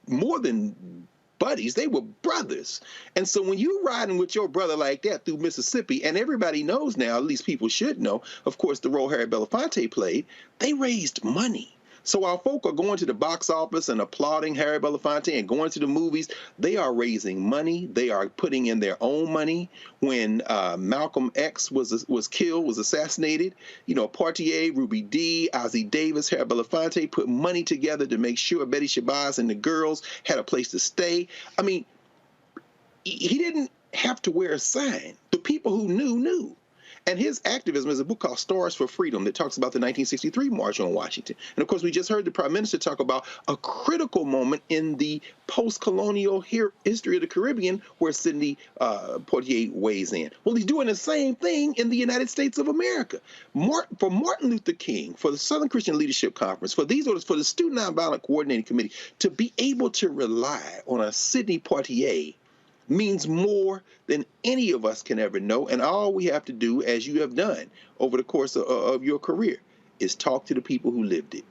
more than buddies. They were brothers. And so when you're riding with your brother like that through Mississippi, and everybody knows now, at least people should know, of course, the role Harry Belafonte played, they raised money. So while folk are going to the box office and applauding Harry Belafonte and going to the movies, they are raising money. They are putting in their own money. When Malcolm X was killed, was assassinated, you know, Poitier, Ruby Dee, Ozzie Davis, Harry Belafonte put money together to make sure Betty Shabazz and the girls had a place to stay. I mean, he didn't have to wear a sign. The people who knew. And his activism is a book called Stars for Freedom that talks about the 1963 March on Washington. And, of course, we just heard the Prime Minister talk about a critical moment in the post-colonial history of the Caribbean where Sidney Poitier weighs in. Well, he's doing the same thing in the United States of America. For Martin Luther King, for the Southern Christian Leadership Conference, for the Student Nonviolent Coordinating Committee, to be able to rely on a Sidney Poitier means more than any of us can ever know. And all we have to do, as you have done over the course of your career, is talk to the people who lived it.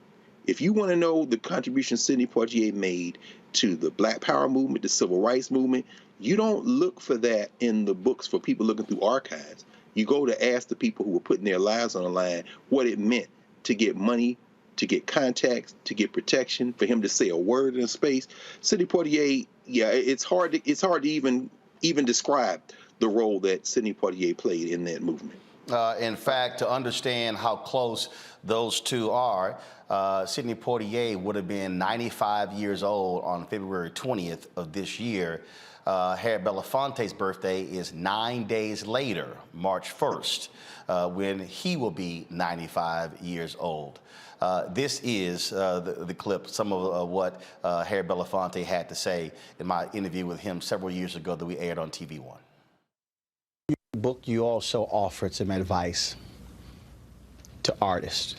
If you want to know the contribution Sidney Poitier made to the Black Power movement, the Civil Rights movement, you don't look for that in the books for people looking through archives. You go to ask the people who were putting their lives on the line what it meant to get money, to get contacts, to get protection, for him to say a word in a space. Sidney Poitier, yeah, it's hard to even describe the role that Sidney Poitier played in that movement. In fact, to understand how close those two are, Sidney Poitier would have been 95 years old on February 20th of this year. Harry Belafonte's birthday is 9 days later, March 1st, when he will be 95 years old. This is the clip, some of what Harry Belafonte had to say in my interview with him several years ago that we aired on TV One. In the book, you also offered some advice to artists.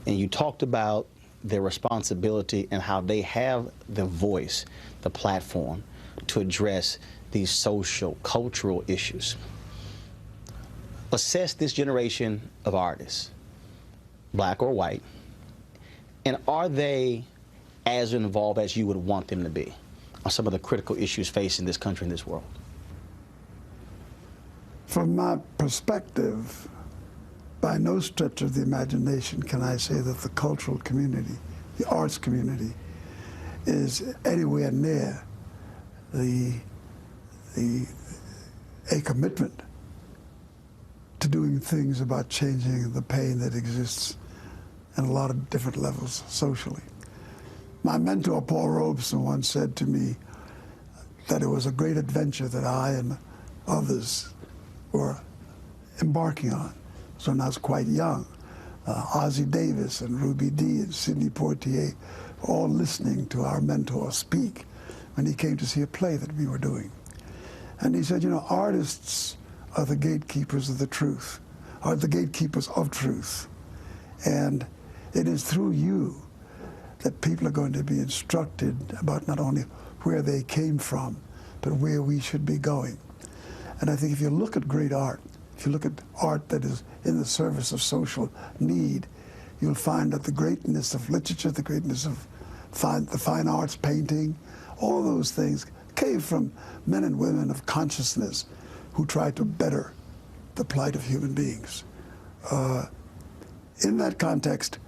And you talked about their responsibility and how they have the voice, the platform, to address these social, cultural issues. Assess this generation of artists, black or white, and are they as involved as you would want them to be on some of the critical issues facing this country and this world? From my perspective, by no stretch of the imagination can I say that the cultural community, the arts community, is anywhere near a commitment to doing things about changing the pain that exists in a lot of different levels socially. My mentor, Paul Robeson, once said to me that it was a great adventure that I and others were embarking on. So when I was quite young, Ossie Davis and Ruby Dee and Sidney Poitier were all listening to our mentor speak when he came to see a play that we were doing. And he said, you know, artists are the gatekeepers of the truth, are the gatekeepers of truth. And it is through you that people are going to be instructed about not only where they came from, but where we should be going. And I think if you look at great art, if you look at art that is in the service of social need, you'll find that the greatness of literature, the greatness of the fine arts, painting, all those things came from men and women of consciousness who tried to better the plight of human beings. In that context,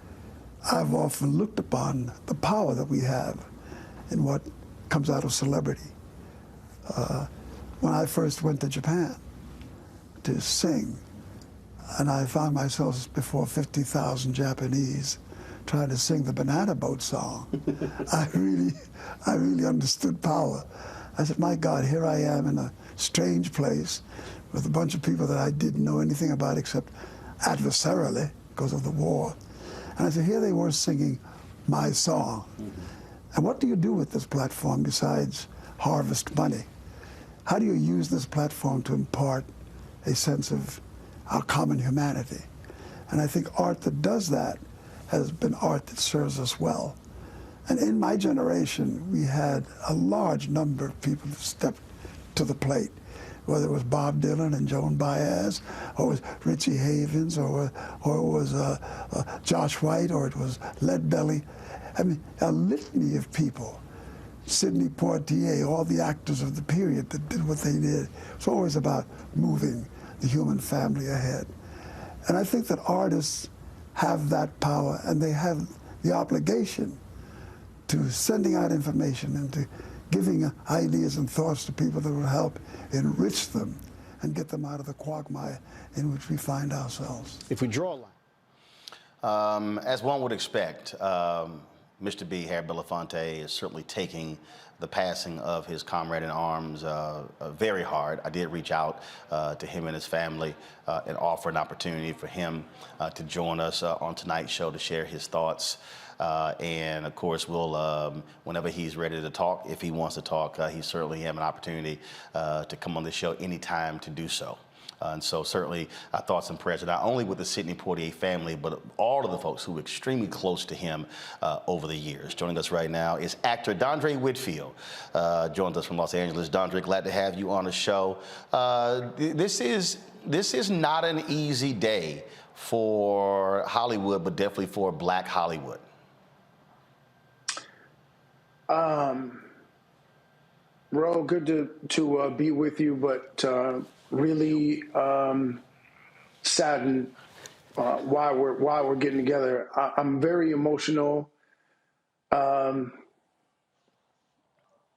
I've often looked upon the power that we have in what comes out of celebrity. When I first went to Japan to sing, and I found myself before 50,000 Japanese trying to sing the Banana Boat song, I really understood power. I said, my God, here I am in a strange place with a bunch of people that I didn't know anything about except adversarially because of the war. And I said, here they were singing my song. And what do you do with this platform besides harvest money? How do you use this platform to impart a sense of our common humanity? And I think art that does that has been art that serves us well. And in my generation, we had a large number of people who stepped to the plate, whether it was Bob Dylan and Joan Baez, or it was Richie Havens, or it was Josh White, or it was Lead Belly. I mean, a litany of people. Sidney Poitier, all the actors of the period that did what they did. It's always about moving the human family ahead. And I think that artists have that power, and they have the obligation to sending out information and to giving ideas and thoughts to people that will help enrich them and get them out of the quagmire in which we find ourselves. If we draw a line. As one would expect, Mr. B, Harry Belafonte, is certainly taking the passing of his comrade in arms very hard. I did reach out to him and his family and offer an opportunity for him to join us on tonight's show to share his thoughts. And of course, we'll, whenever he's ready to talk, if he wants to talk, he certainly have an opportunity to come on the show anytime to do so. And so certainly our thoughts and prayers are not only with the Sidney Poitier family, but all of the folks who were extremely close to him over the years. Joining us right now is actor Dondre Whitfield. Joins us from Los Angeles. Dondre, glad to have you on the show. This is not an easy day for Hollywood, but definitely for Black Hollywood. Ro, good to be with you, but really saddened why we're getting together. I'm very emotional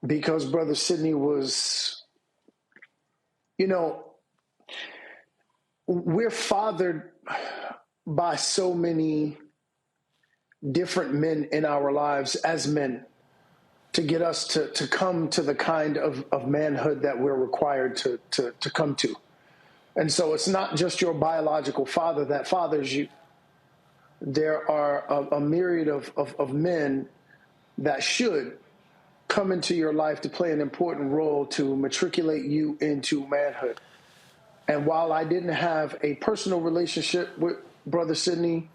because Brother Sidney was, you know, we're fathered by so many different men in our lives as men to get us to come to the kind of manhood that we're required to come to. And so it's not just your biological father that fathers you. There are a myriad of men that should come into your life to play an important role to matriculate you into manhood. And while I didn't have a personal relationship with Brother Sidney,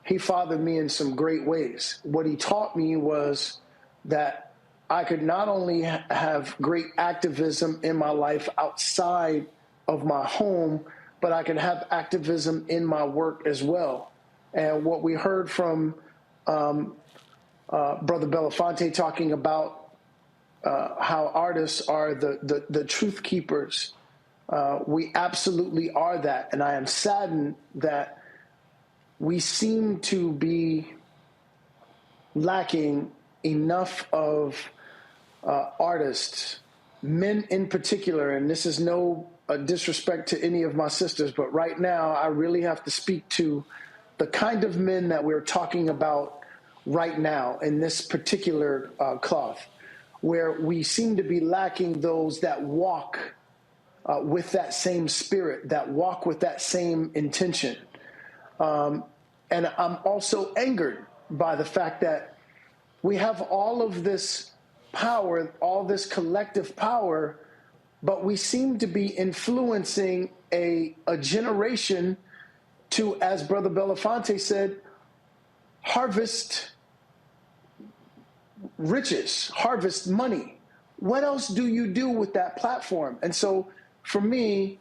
he fathered me in some great ways. What he taught me was that I could not only have great activism in my life outside of my home, but I could have activism in my work as well. And what we heard from Brother Belafonte talking about how artists are the truth keepers, we absolutely are that. And I am saddened that we seem to be lacking enough of artists, men in particular, and this is no disrespect to any of my sisters, but right now I really have to speak to the kind of men that we're talking about right now in this particular cloth, where we seem to be lacking those that walk with that same spirit, that walk with that same intention. And I'm also angered by the fact that we have all of this power, all this collective power, but we seem to be influencing a generation to, as Brother Belafonte said, harvest riches, harvest money. What else do you do with that platform? And so for me,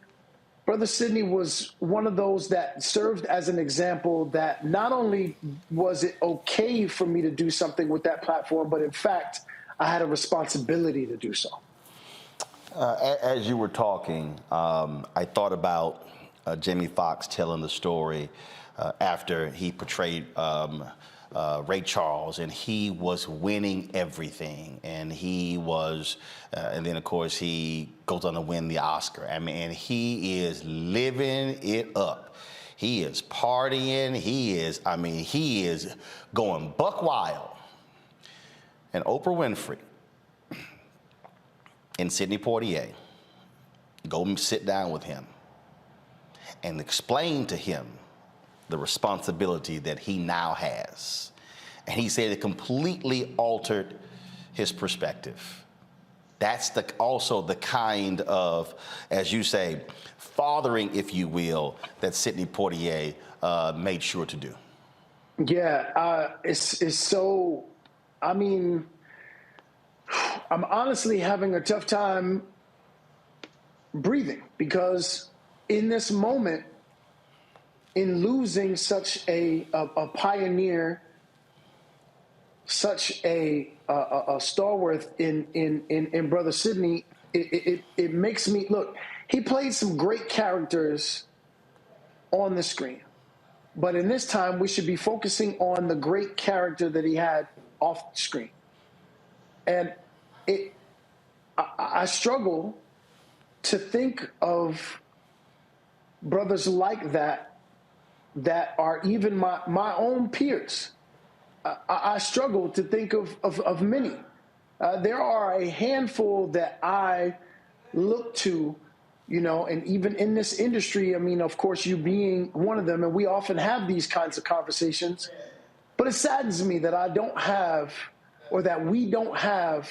Brother Sidney was one of those that served as an example that not only was it okay for me to do something with that platform, but in fact, I had a responsibility to do so. As you were talking, I thought about Jamie Foxx telling the story after he portrayed Ray Charles, and he was winning everything, and he was, and then of course he goes on to win the Oscar. I mean, and he is living it up. He is partying. He is going buck wild. And Oprah Winfrey and Sidney Poitier go and sit down with him and explain to him the responsibility that he now has. And he said it completely altered his perspective. That's also the kind of, as you say, fathering, if you will, that Sidney Poitier made sure to do. Yeah, it's so, I mean, I'm honestly having a tough time breathing because in this moment, in losing such a pioneer, such a stalwart in Brother Sidney, it makes me look. He played some great characters on the screen, but in this time we should be focusing on the great character that he had off the screen. And I struggle to think of brothers like that are even my own peers. I struggle to think of many. There are a handful that I look to, you know, and even in this industry, I mean, of course, you being one of them, and we often have these kinds of conversations, but it saddens me that I don't have, or that we don't have,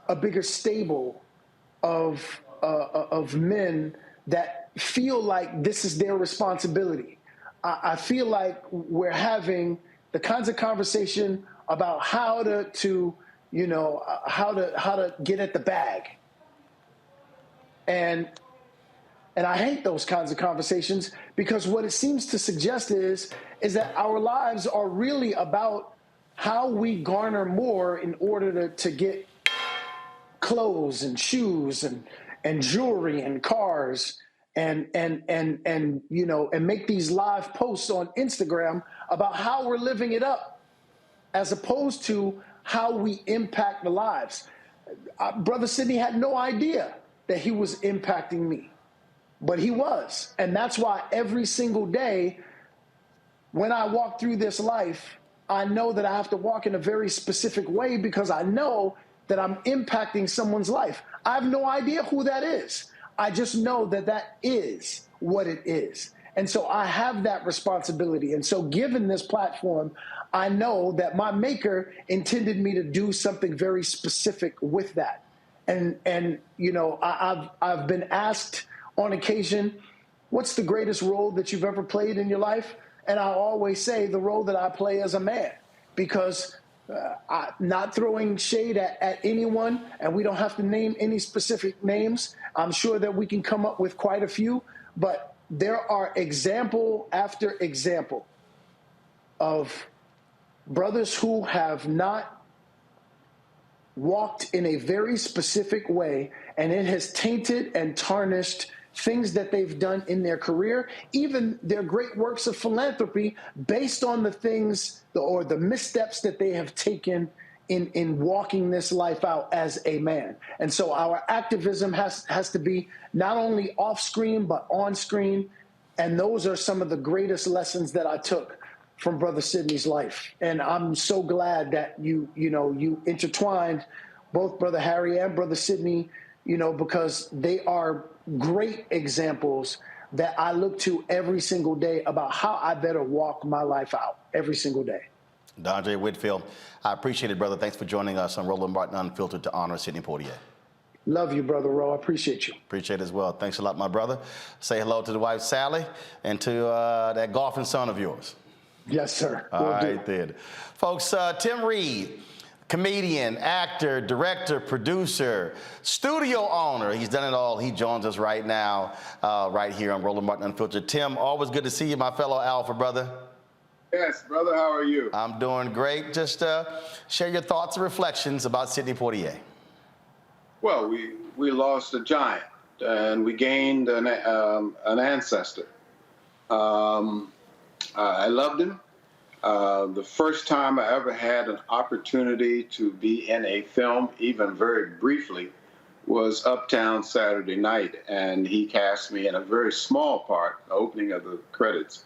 a bigger stable of men that feel like this is their responsibility. I feel like we're having the kinds of conversation about how to get at the bag. And I hate those kinds of conversations, because what it seems to suggest is that our lives are really about how we garner more in order to get clothes and shoes and jewelry and cars and make these live posts on Instagram about how we're living it up, as opposed to how we impact the lives. Brother Sidney had no idea that he was impacting me, but he was. And that's why every single day when I walk through this life, I know that I have to walk in a very specific way, because I know that I'm impacting someone's life. I have no idea who that is. I just know that that is what it is. And so I have that responsibility. And so given this platform, I know that my maker intended me to do something very specific with that. And I've been asked on occasion, what's the greatest role that you've ever played in your life? And I always say the role that I play as a man, because not throwing shade at anyone, and we don't have to name any specific names. I'm sure that we can come up with quite a few, but there are example after example of brothers who have not walked in a very specific way, and it has tainted and tarnished things that they've done in their career, even their great works of philanthropy, based on the things or the missteps that they have taken in walking this life out as a man. And so our activism has to be not only off screen, but on screen. And those are some of the greatest lessons that I took from Brother Sidney's life. And I'm so glad that you intertwined both Brother Harry and Brother Sidney, because they are great examples that I look to every single day about how I better walk my life out every single day. Dondre Whitfield, I appreciate it, brother. Thanks for joining us on Roland Martin Unfiltered to honor Sidney Poitier. Love you, Brother Ro. I appreciate you. Appreciate it as well. Thanks a lot, my brother. Say hello to the wife, Sally, and to that golfing son of yours. Yes, sir. All right, then. Folks, Tim Reid, comedian, actor, director, producer, studio owner. He's done it all. He joins us right now, right here on Roland Martin Unfiltered. Tim, always good to see you, my fellow Alpha brother. Yes, brother. How are you? I'm doing great. Just share your thoughts and reflections about Sidney Poitier. Well, we lost a giant, and we gained an ancestor. I loved him. The first time I ever had an opportunity to be in a film, even very briefly, was Uptown Saturday Night, and he cast me in a very small part, the opening of the credits.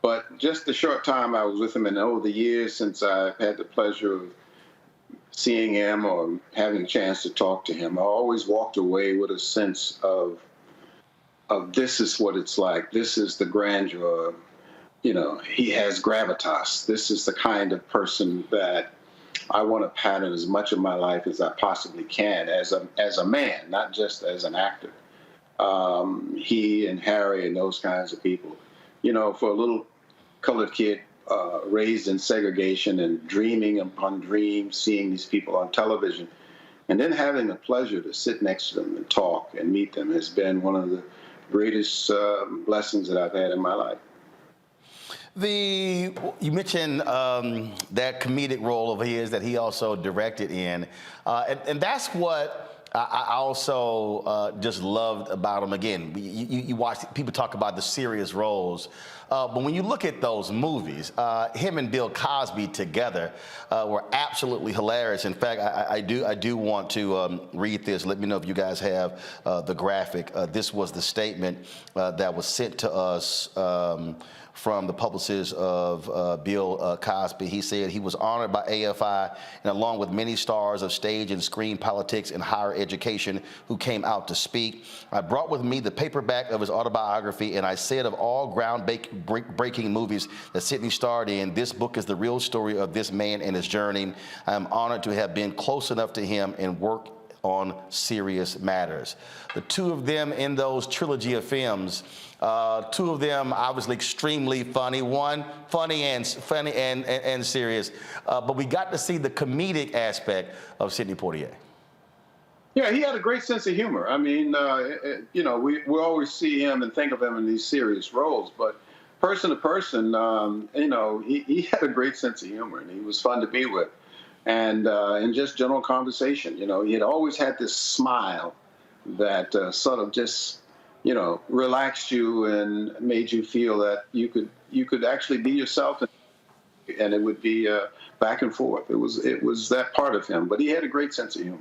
But just the short time I was with him, and over the years since I've had the pleasure of seeing him or having a chance to talk to him, I always walked away with a sense of this is what it's like. This is the grandeur. He has gravitas. This is the kind of person that I want to pattern as much of my life as I possibly can as a man, not just as an actor. He and Harry and those kinds of people. For a little colored kid raised in segregation and dreaming upon dreams, seeing these people on television, and then having the pleasure to sit next to them and talk and meet them has been one of the greatest blessings that I've had in my life. You mentioned that comedic role of his that he also directed in, and that's what I also just loved about him. Again, you watch people talk about the serious roles, but when you look at those movies, him and Bill Cosby together were absolutely hilarious. In fact, I do want to read this. Let me know if you guys have the graphic. This was the statement that was sent to us from the publicist of Bill Cosby. He said he was honored by AFI and along with many stars of stage and screen politics and higher education who came out to speak. I brought with me the paperback of his autobiography, and I said of all groundbreaking movies that Sidney starred in, this book is the real story of this man and his journey. I am honored to have been close enough to him and work on serious matters. The two of them in those trilogy of films, two of them obviously extremely funny. One funny and serious, but we got to see the comedic aspect of Sidney Poitier. Yeah, he had a great sense of humor. I mean, you know, we always see him and think of him in these serious roles, but person to person, you know, he had a great sense of humor, and he was fun to be with. And in just general conversation, you know, he had always had this smile that sort of just, you know, relaxed you and made you feel that you could actually be yourself, and it would be back and forth. It was that part of him, but he had a great sense of humor.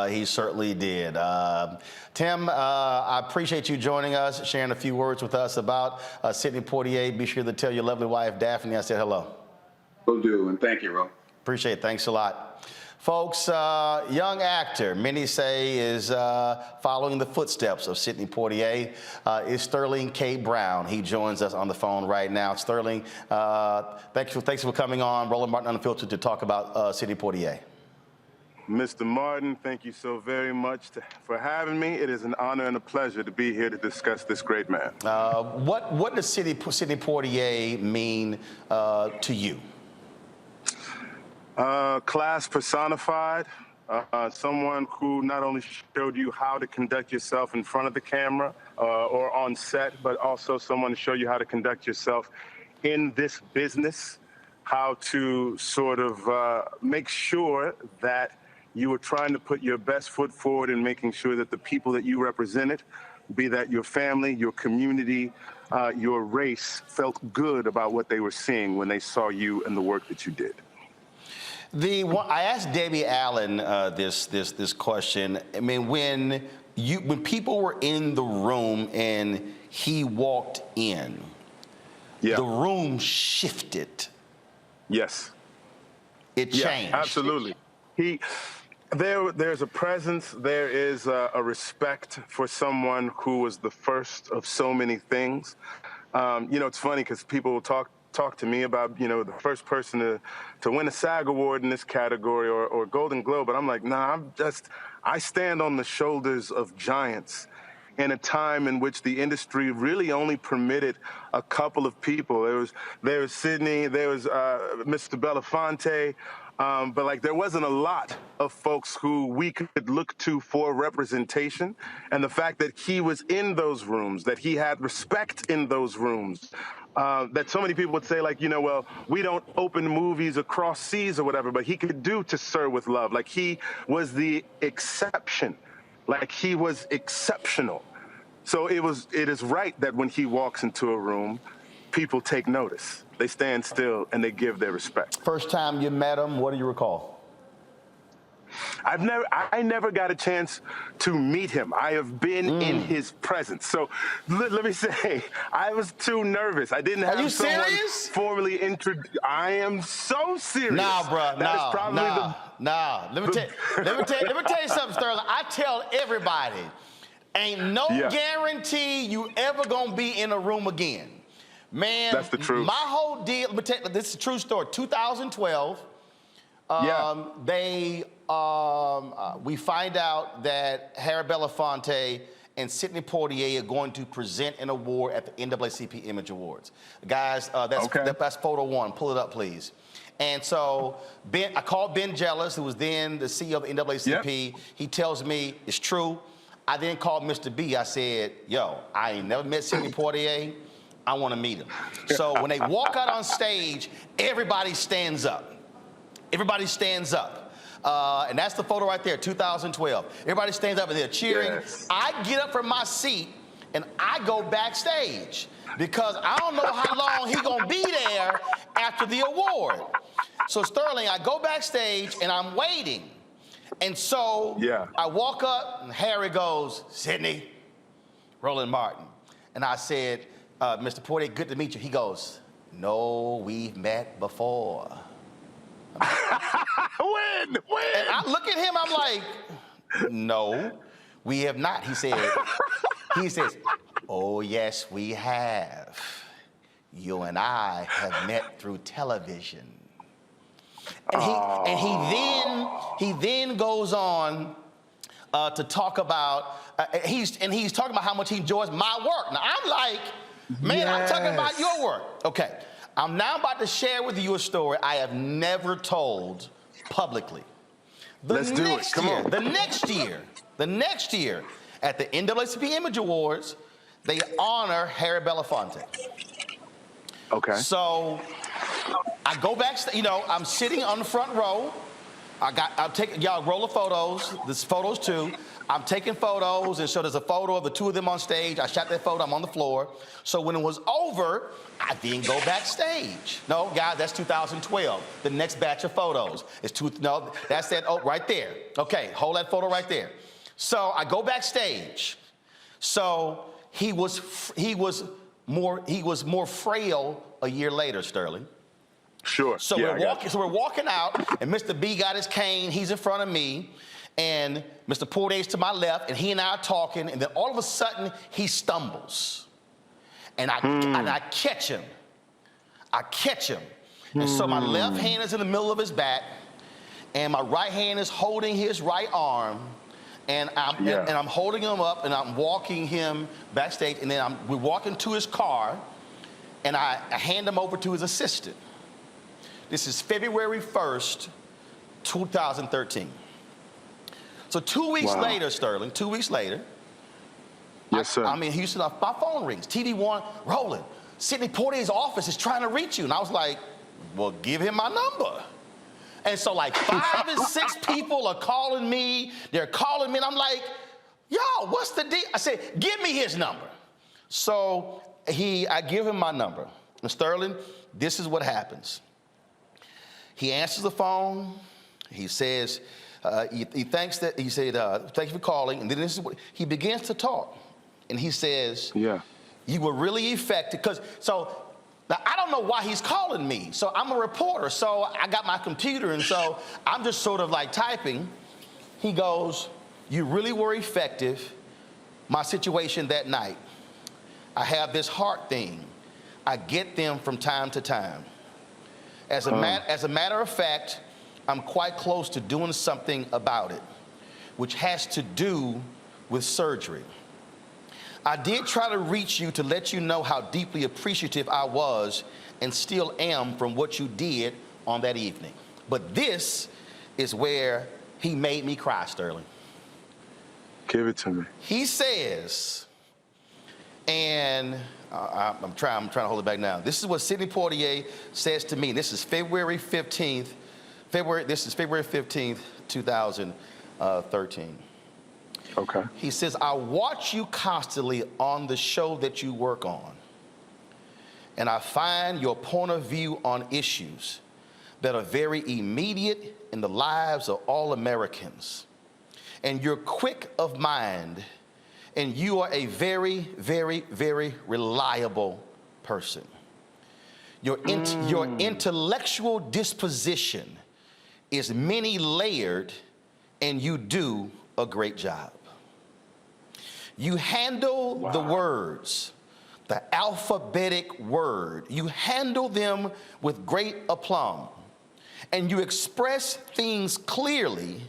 He certainly did. Tim, I appreciate you joining us, sharing a few words with us about Sidney Poitier. Be sure to tell your lovely wife, Daphne, I said hello. Will do, and thank you, Ro. Appreciate it. Thanks a lot. Folks, young actor, many say is following the footsteps of Sidney Poitier, is Sterling K. Brown. He joins us on the phone right now. Sterling, thanks for coming on Roland Martin Unfiltered to talk about Sidney Poitier. Mr. Martin, thank you so very much for having me. It is an honor and a pleasure to be here to discuss this great man. What does Sidney Poitier mean to you? Class personified, someone who not only showed you how to conduct yourself in front of the camera or on set, but also someone to show you how to conduct yourself in this business, how to sort of make sure that you were trying to put your best foot forward in making sure that the people that you represented, be that your family, your community, your race, felt good about what they were seeing when they saw you and the work that you did. I asked Debbie Allen this question. I mean, when people were in the room and he walked in, the room shifted. Yes. It changed. Yeah, absolutely. There's a presence, there is a respect for someone who was the first of so many things. You know, it's funny because people will talk to me about, you know, the first person to win a SAG award in this category or Golden Globe, but I'm like, nah, I stand on the shoulders of giants in a time in which the industry really only permitted a couple of people. There was Sidney, there was Mr. Belafonte, but like there wasn't a lot of folks who we could look to for representation. And the fact that he was in those rooms, that he had respect in those rooms, that so many people would say, like, you know, well, we don't open movies across seas or whatever, but he could do To Sir with Love. Like he was the exception, like he was exceptional. So it is right that when he walks into a room, people take notice. They stand still and they give their respect. First time you met him, what do you recall? I never got a chance to meet him. I have been in his presence. So let me say, I was too nervous. I didn't have someone formally introduce. I am so serious. Nah, bro. Nah. Let me tell you something, Sterling. I tell everybody, ain't no guarantee you ever gonna be in a room again. Man, that's the truth. My whole deal, this is a true story. 2012, we find out that Harry Belafonte and Sidney Poitier are going to present an award at the NAACP Image Awards. Guys, that's photo one. Pull it up, please. And so I called Ben Jealous, who was then the CEO of the NAACP. He tells me it's true. I then called Mr. B. I said, yo, I ain't never met Sidney Poitier. I want to meet him. So when they walk out on stage, everybody stands up. Everybody stands up. And that's the photo right there, 2012. Everybody stands up and they're cheering. Yes. I get up from my seat and I go backstage because I don't know how long he's going to be there after the award. So Sterling, I go backstage and I'm waiting. And so I walk up and Harry goes, Sidney, Roland Martin. And I said, Mr. Poitier, good to meet you. He goes, no, we've met before. When? And I look at him, I'm like, no, we have not. He says, oh, yes, we have. You and I have met through television. And he then goes on to talk about, he's talking about how much he enjoys my work. Now, I'm like, man, I'm talking about your work. Okay, I'm now about to share with you a story I have never told publicly. Let's do it. Come on. The next year, at the NAACP Image Awards, they honor Harry Belafonte. Okay. So I go back, I'm sitting on the front row. I'm taking, y'all roll of photos. There's photos too. I'm taking photos, and so there's a photo of the two of them on stage. I shot that photo, I'm on the floor. So when it was over, I didn't go backstage. No, guys, that's 2012. The next batch of photos is that's that, right there. Okay, hold that photo right there. So I go backstage. So he was more frail a year later, Sterling. Sure. So we're walking out, and Mr. B got his cane. He's in front of me, and Mr. Poitier's to my left, and he and I are talking, and then all of a sudden he stumbles, and I catch him. And so my left hand is in the middle of his back, and my right hand is holding his right arm, and I'm holding him up, and I'm walking him backstage, and then we're walking to his car, and I hand him over to his assistant. This is February 1st, 2013. So 2 weeks later, Sterling, 2 weeks later, yes, sir. I'm in Houston, my phone rings. TV1, Roland, Sidney Poitier's office is trying to reach you. And I was like, well, give him my number. And so like 5 and 6 people are calling me. They're calling me, and I'm like, yo, what's the deal? I said, give me his number. So I give him my number. And Sterling, this is what happens. He answers the phone. He says, he thanks that. He said, "Thank you for calling." And then this is what he begins to talk, and he says, "Yeah, you were really effective." Now I don't know why he's calling me. So I'm a reporter. So I got my computer, and so I'm just sort of like typing. He goes, "You really were effective. My situation that night. I have this heart thing. I get them from time to time. As a matter of fact, I'm quite close to doing something about it, which has to do with surgery. I did try to reach you to let you know how deeply appreciative I was and still am from what you did on that evening. But this is where he made me cry, Sterling." Give it to me. He says, and I'm trying to hold it back now. This is what Sidney Poitier says to me. This is February 15th, 2013. Okay. He says, "I watch you constantly on the show that you work on, and I find your point of view on issues that are very immediate in the lives of all Americans. And you're quick of mind, and you are a very, very, very reliable person. Your intellectual disposition is many-layered, and you do a great job. You handle the words, the alphabetic word. You handle them with great aplomb, and you express things clearly,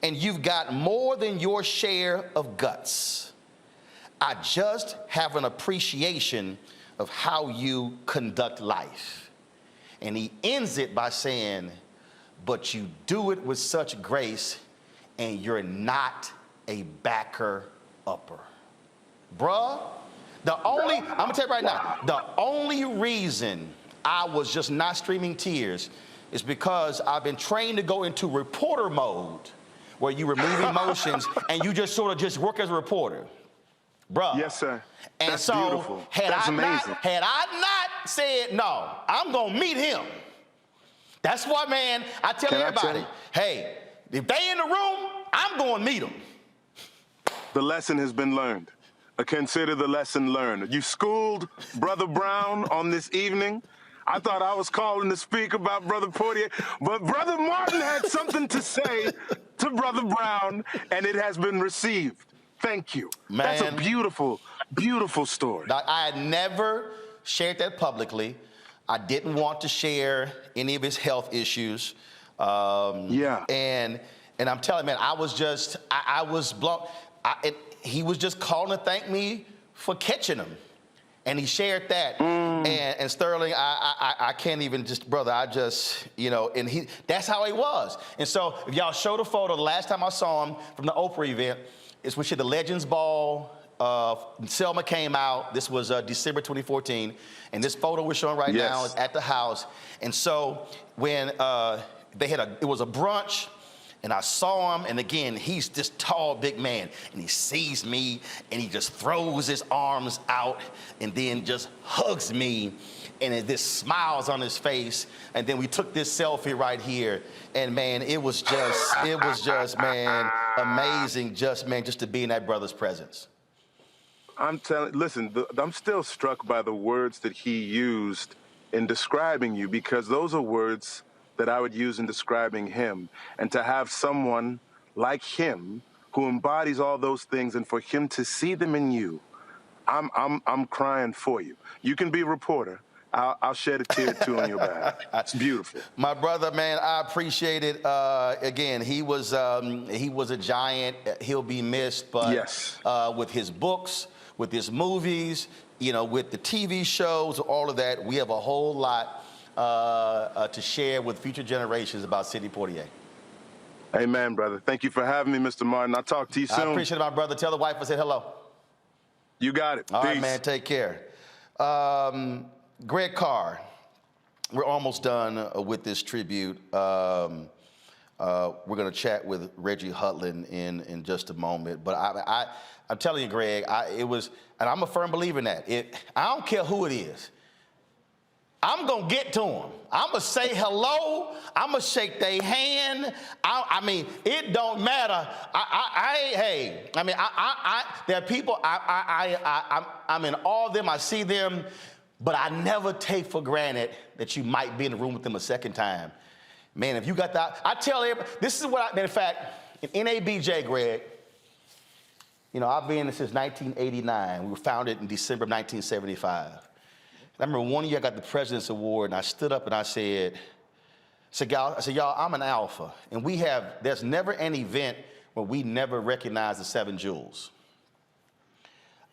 and you've got more than your share of guts. I just have an appreciation of how you conduct life." And he ends it by saying, "But you do it with such grace, and you're not a backer-upper." Bruh, I'm gonna tell you right now, the only reason I was just not streaming tears is because I've been trained to go into reporter mode, where you remove emotions and you just sort of just work as a reporter. Bruh. Yes, sir. And That's so beautiful. Had That's amazing. I not said, no, I'm gonna meet him. That's why, man, I tell everybody, hey, if they in the room, I'm going to meet them. The lesson has been learned. Consider the lesson learned. You schooled Brother Brown on this evening. I thought I was calling to speak about Brother Poitier, but Brother Martin had something to say to Brother Brown, and it has been received. Thank you. Man, that's a beautiful, beautiful story. I had never shared that publicly. I didn't want to share any of his health issues. And And I'm telling you, man, I was blown. He was just calling to thank me for catching him. And he shared that. And Sterling, I can't even just, brother, and that's how he was. And so if y'all show the photo, the last time I saw him from the Oprah event, is when she had the Legends Ball. Selma came out. This was December 2014. And this photo we're showing right now is at the house. And so when it was a brunch, and I saw him, and again, he's this tall, big man, and he sees me, and he just throws his arms out, and then just hugs me, and this smiles on his face, and then we took this selfie right here, and man, it was just, man, amazing, just to be in that brother's presence. Listen, I'm still struck by the words that he used in describing you, because those are words that I would use in describing him. And to have someone like him who embodies all those things, and for him to see them in you, I'm crying for you. You can be a reporter. I'll shed a tear or two on your behalf. It's beautiful. My brother, man, I appreciate it. Again, he was a giant. He'll be missed, but with his books, with his movies, with the TV shows, all of that, we have a whole lot to share with future generations about Sidney Poitier. Amen, brother. Thank you for having me, Mr. Martin. I'll talk to you soon. I appreciate it, my brother. Tell the wife I said hello. You got it. All Peace. right, man. Take care. Greg Carr, we're almost done with this tribute. We're going to chat with Reggie Hudlin in just a moment. But I'm telling you, Greg, and I'm a firm believer in that. I don't care who it is. I'm going to get to them. I'm going to say hello. I'm going to shake their hand. I mean, it don't matter. There are people, I'm in awe of them. I see them, but I never take for granted that you might be in the room with them a second time. Man, if you got that, I tell everybody, this is what in fact, in NABJ, Greg, I've been in since 1989. We were founded in December of 1975. I remember one year I got the President's Award, and I stood up and I said, y'all, I'm an alpha, and there's never an event where we never recognize the 7 jewels.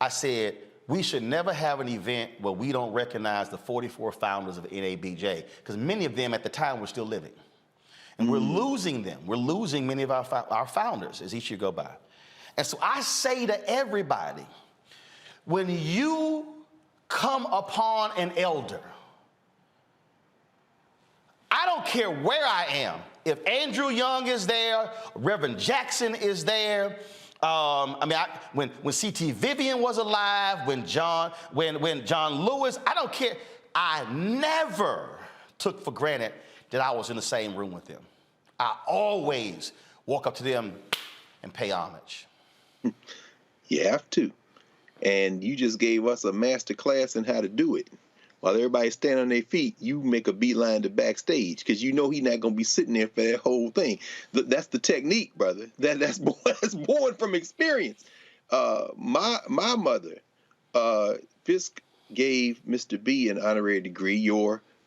I said, we should never have an event where we don't recognize the 44 founders of NABJ, because many of them at the time were still living. And we're losing them. We're losing many of our founders as each year go by. And so I say to everybody, when you come upon an elder, I don't care where I am. If Andrew Young is there, Reverend Jackson is there. When C.T. Vivian was alive, when John Lewis, I don't care. I never took for granted that I was in the same room with them. I always walk up to them and pay homage. You have to. And you just gave us a master class in how to do it. While everybody's standing on their feet, you make a beeline to backstage, because you know he's not going to be sitting there for that whole thing. That's the technique, brother. That's born from experience. My mother, Fisk gave Mr. B an honorary degree,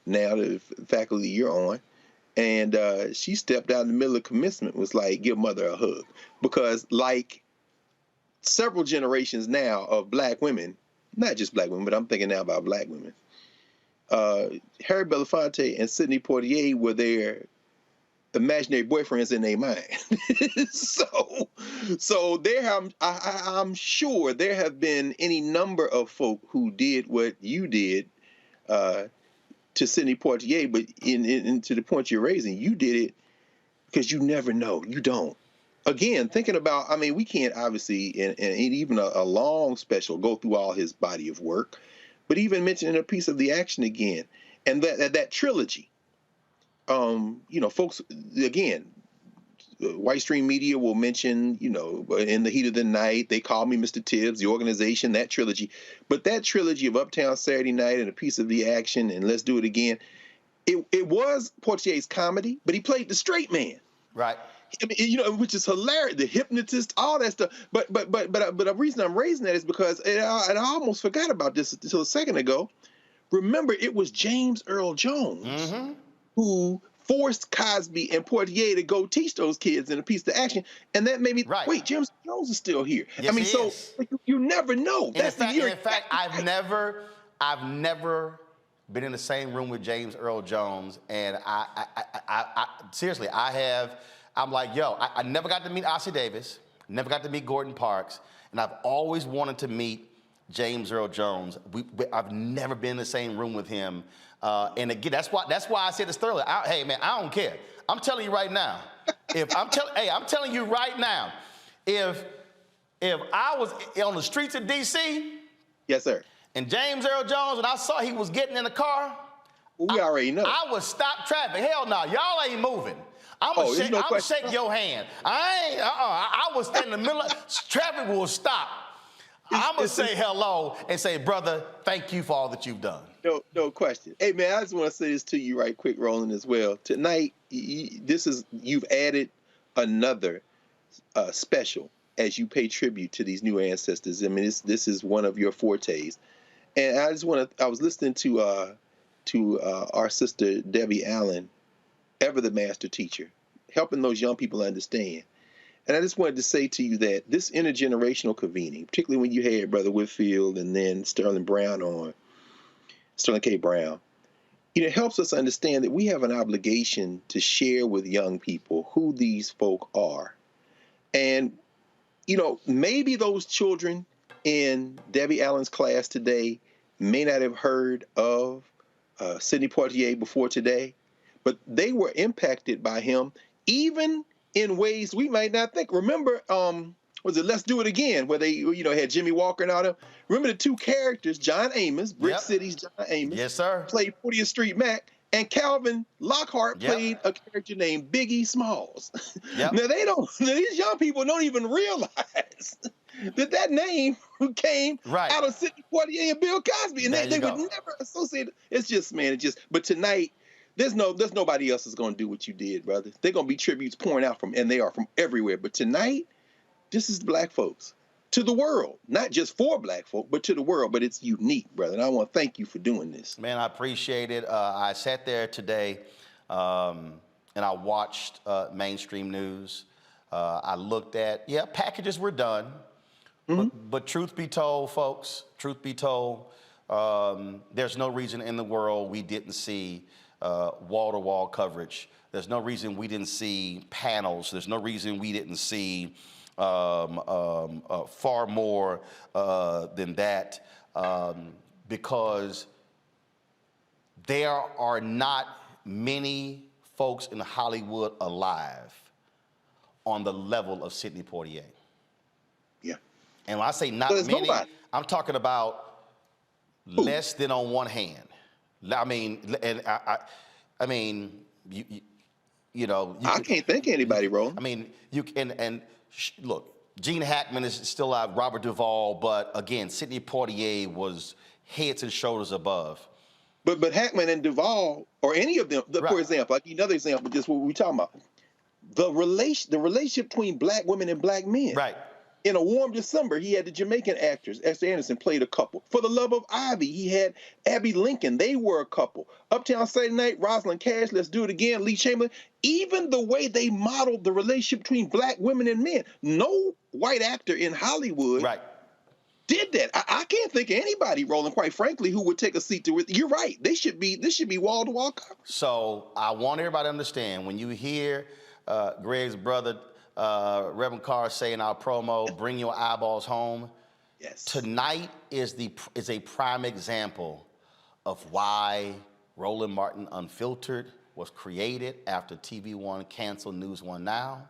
now the faculty you're on, and she stepped out in the middle of commencement, was like, give mother a hug. Because like several generations now of black women, not just black women, but I'm thinking now about black women, Harry Belafonte and Sidney Poitier were their imaginary boyfriends in their mind. so there, I'm sure there have been any number of folk who did what you did to Sidney Poitier, but to the point you're raising, you did it because you never know. You don't. Again, thinking about, we can't obviously, in even a long special, go through all his body of work, but even mentioning a piece of the action again, and that trilogy. Folks, again, white stream media will mention, In the Heat of the Night, They Call Me Mr. Tibbs, the organization, that trilogy. But that trilogy of Uptown Saturday Night and a piece of the action and Let's Do It Again, it was Poitier's comedy, but he played the straight man. Right. Which is hilarious. The hypnotist, all that stuff. But the reason I'm raising that is because, and I almost forgot about this until a second ago. Remember, it was James Earl Jones who forced Cosby and Poitier to go teach those kids in A Piece to Action, and that made me wait. James Jones is still here. Yes, I mean, he so is. you never know. And That's in fact, I've never been in the same room with James Earl Jones, and I seriously, I'm like, yo, I never got to meet Ossie Davis, never got to meet Gordon Parks, and I've always wanted to meet James Earl Jones. I've never been in the same room with him. And again, that's why I said this thoroughly. Hey man, I don't care. I'm telling you right now. I'm telling you right now. If I was on the streets of D.C., yes sir, and James Earl Jones, and I saw he was getting in the car, we already know. I would stop traffic. Hell no, y'all ain't moving. I'm gonna shake your hand. I would stand in the middle of traffic will stop. I'm gonna say hello and say, brother, thank you for all that you've done. No question. Hey man, I just want to say this to you right quick, Roland, as well. Tonight, you've added another special as you pay tribute to these new ancestors. I mean, this is one of your fortes, and I just want to. I was listening to our sister Debbie Allen, ever the master teacher, helping those young people understand. And I just wanted to say to you that this intergenerational convening, particularly when you had Brother Whitfield and then Sterling K. Brown, it helps us understand that we have an obligation to share with young people who these folk are. And, maybe those children in Debbie Allen's class today may not have heard of Sidney Poitier before today, but they were impacted by him, even in ways we might not think. Remember, was it Let's Do It Again, where they, had Jimmy Walker and all them? Remember the two characters, John Amos, Brick City's John Amos, yes, sir, played 40th Street Mac, and Calvin Lockhart played a character named Biggie Smalls. Now these young people don't even realize that name came out of Sidney Poitier and Bill Cosby, and they would never associate it. It's just, but tonight, there's nobody else is going to do what you did, brother. They're going to be tributes pouring out and they are from everywhere. But tonight, this is black folks to the world, not just for black folk, but to the world. But it's unique, brother. And I want to thank you for doing this. Man, I appreciate it. I sat there today and I watched mainstream news. I looked at, packages were done. But truth be told, folks, there's no reason in the world we didn't see wall-to-wall coverage. There's no reason we didn't see panels. There's no reason we didn't see far more than that, because there are not many folks in Hollywood alive on the level of Sidney Poitier. Yeah. And when I say not many, I'm talking about less than on one hand. I mean, and I can't think of anybody, Roland. I mean, you can, look, Gene Hackman is still alive, Robert Duvall, but again, Sidney Poitier was heads and shoulders above. But Hackman and Duvall, or any of them, for example, like another example, just what we're talking about, the relationship between black women and black men. Right. In A Warm December, he had the Jamaican actors. Esther Anderson played a couple. For the Love of Ivy, he had Abby Lincoln. They were a couple. Uptown Saturday Night, Rosalind Cash, Let's Do It Again, Lee Chamberlain. Even the way they modeled the relationship between black women and men. No white actor in Hollywood did that. I can't think of anybody, Roland, quite frankly, who would take a seat to it. You're right. This should be wall-to-wall coverage. So I want everybody to understand, when you hear Greg's brother, Reverend Carr say in our promo, bring your eyeballs home. Yes. Tonight is a prime example of why Roland Martin Unfiltered was created after TV One canceled News One Now.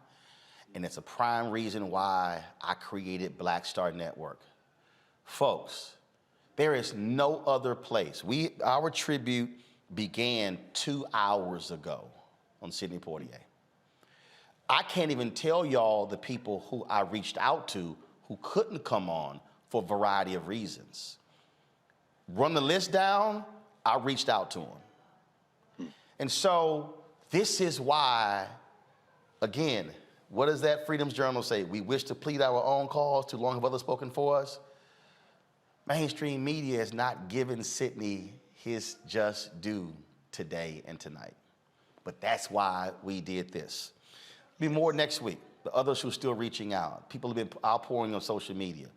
And it's a prime reason why I created Black Star Network. Folks, there is no other place. Our tribute began 2 hours ago on Sidney Poitier. I can't even tell y'all the people who I reached out to who couldn't come on for a variety of reasons. Run the list down, I reached out to them. And so this is why, again, what does that Freedom's Journal say? We wish to plead our own cause, too long have others spoken for us. Mainstream media has not given Sidney his just due today and tonight. But that's why we did this. Be more next week. The others who are still reaching out. People have been outpouring on social media.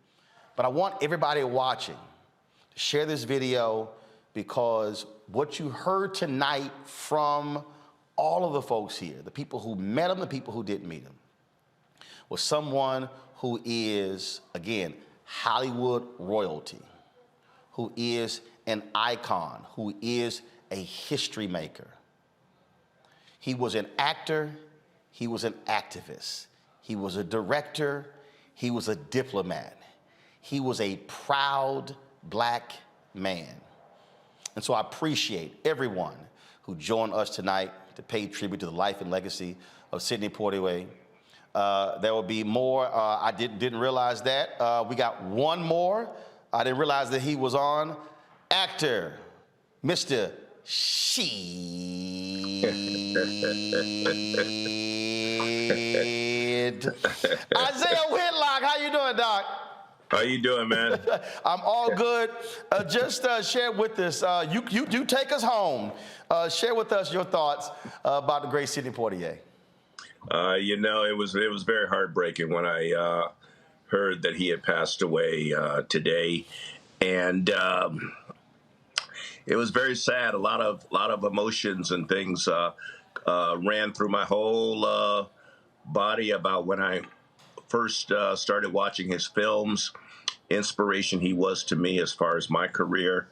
But I want everybody watching to share this video, because what you heard tonight from all of the folks here, the people who met him, the people who didn't meet him, was someone who is, again, Hollywood royalty, who is an icon, who is a history maker. He was an actor, he was an activist, he was a director, he was a diplomat, he was a proud Black man. And so I appreciate everyone who joined us tonight to pay tribute to the life and legacy of Sidney Poitier. There will be more. I didn't realize that. We got one more. I didn't realize that he was on. Actor, Mr. Isaiah Whitlock, how you doing, Doc? How you doing, man? I'm all good. Just share with us, you do take us home. Share with us your thoughts about the great Sidney Poitier. You know, it was very heartbreaking when I heard that he had passed away today, and it was very sad. A lot of emotions and things ran through my whole body about when I first started watching his films. Inspiration he was to me as far as my career.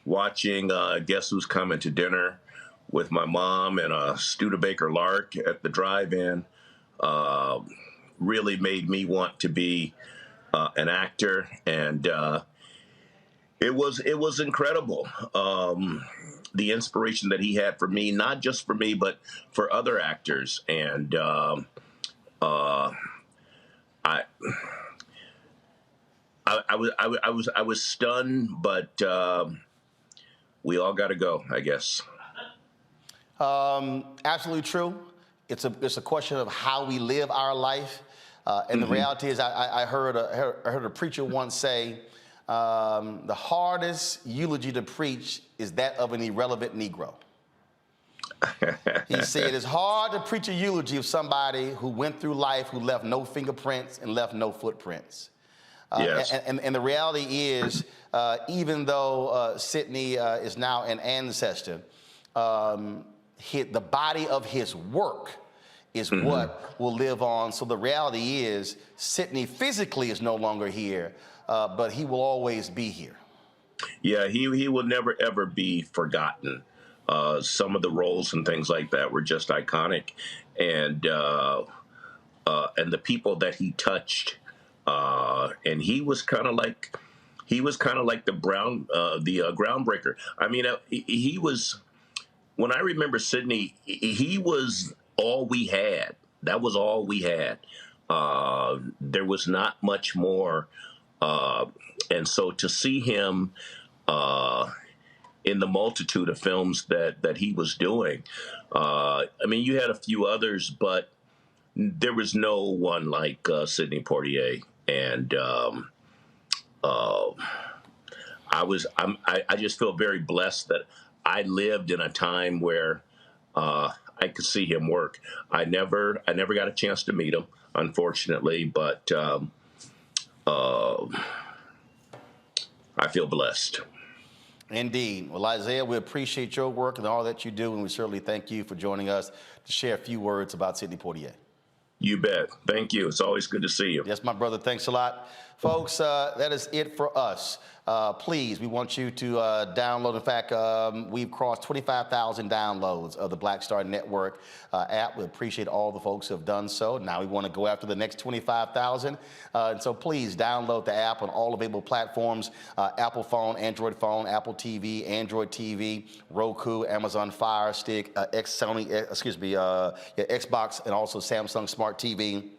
Watching Guess Who's Coming to Dinner with my mom and a Studebaker Lark at the drive-in really made me want to be an actor, and it was incredible. The inspiration that he had for me, not just for me, but for other actors, and I was stunned, but we all got to go, I guess. Absolutely true. It's a question of how we live our life, and the reality is, I heard a preacher once say, the hardest eulogy to preach is that of an irrelevant Negro. He said it's hard to preach a eulogy of somebody who went through life, who left no fingerprints and left no footprints. Yes. And the reality is, even though Sidney is now an ancestor, the body of his work is what will live on. So the reality is, Sidney physically is no longer here, but he will always be here. Yeah, he will never, ever be forgotten. Some of the roles and things like that were just iconic. And the people that he touched, and he was kind of like the groundbreaker. I mean, he was, when I remember Sidney, he was all we had. That was all we had. There was not much more. And so to see him in the multitude of films that he was doing, I mean, you had a few others, but there was no one like Sidney Poitier. And I just feel very blessed that I lived in a time where I could see him work. I never got a chance to meet him, unfortunately, but I feel blessed. Indeed. Well, Isaiah, we appreciate your work and all that you do, and we certainly thank you for joining us to share a few words about Sidney Poitier. You bet. Thank you. It's always good to see you. Yes, my brother. Thanks a lot. Folks, that is it for us. Please, we want you to download. In fact, we've crossed 25,000 downloads of the Black Star Network app. We appreciate all the folks who have done so. Now we want to go after the next 25,000. And so please download the app on all available platforms, Apple phone, Android phone, Apple TV, Android TV, Roku, Amazon Fire Stick, Xbox, and also Samsung Smart TV.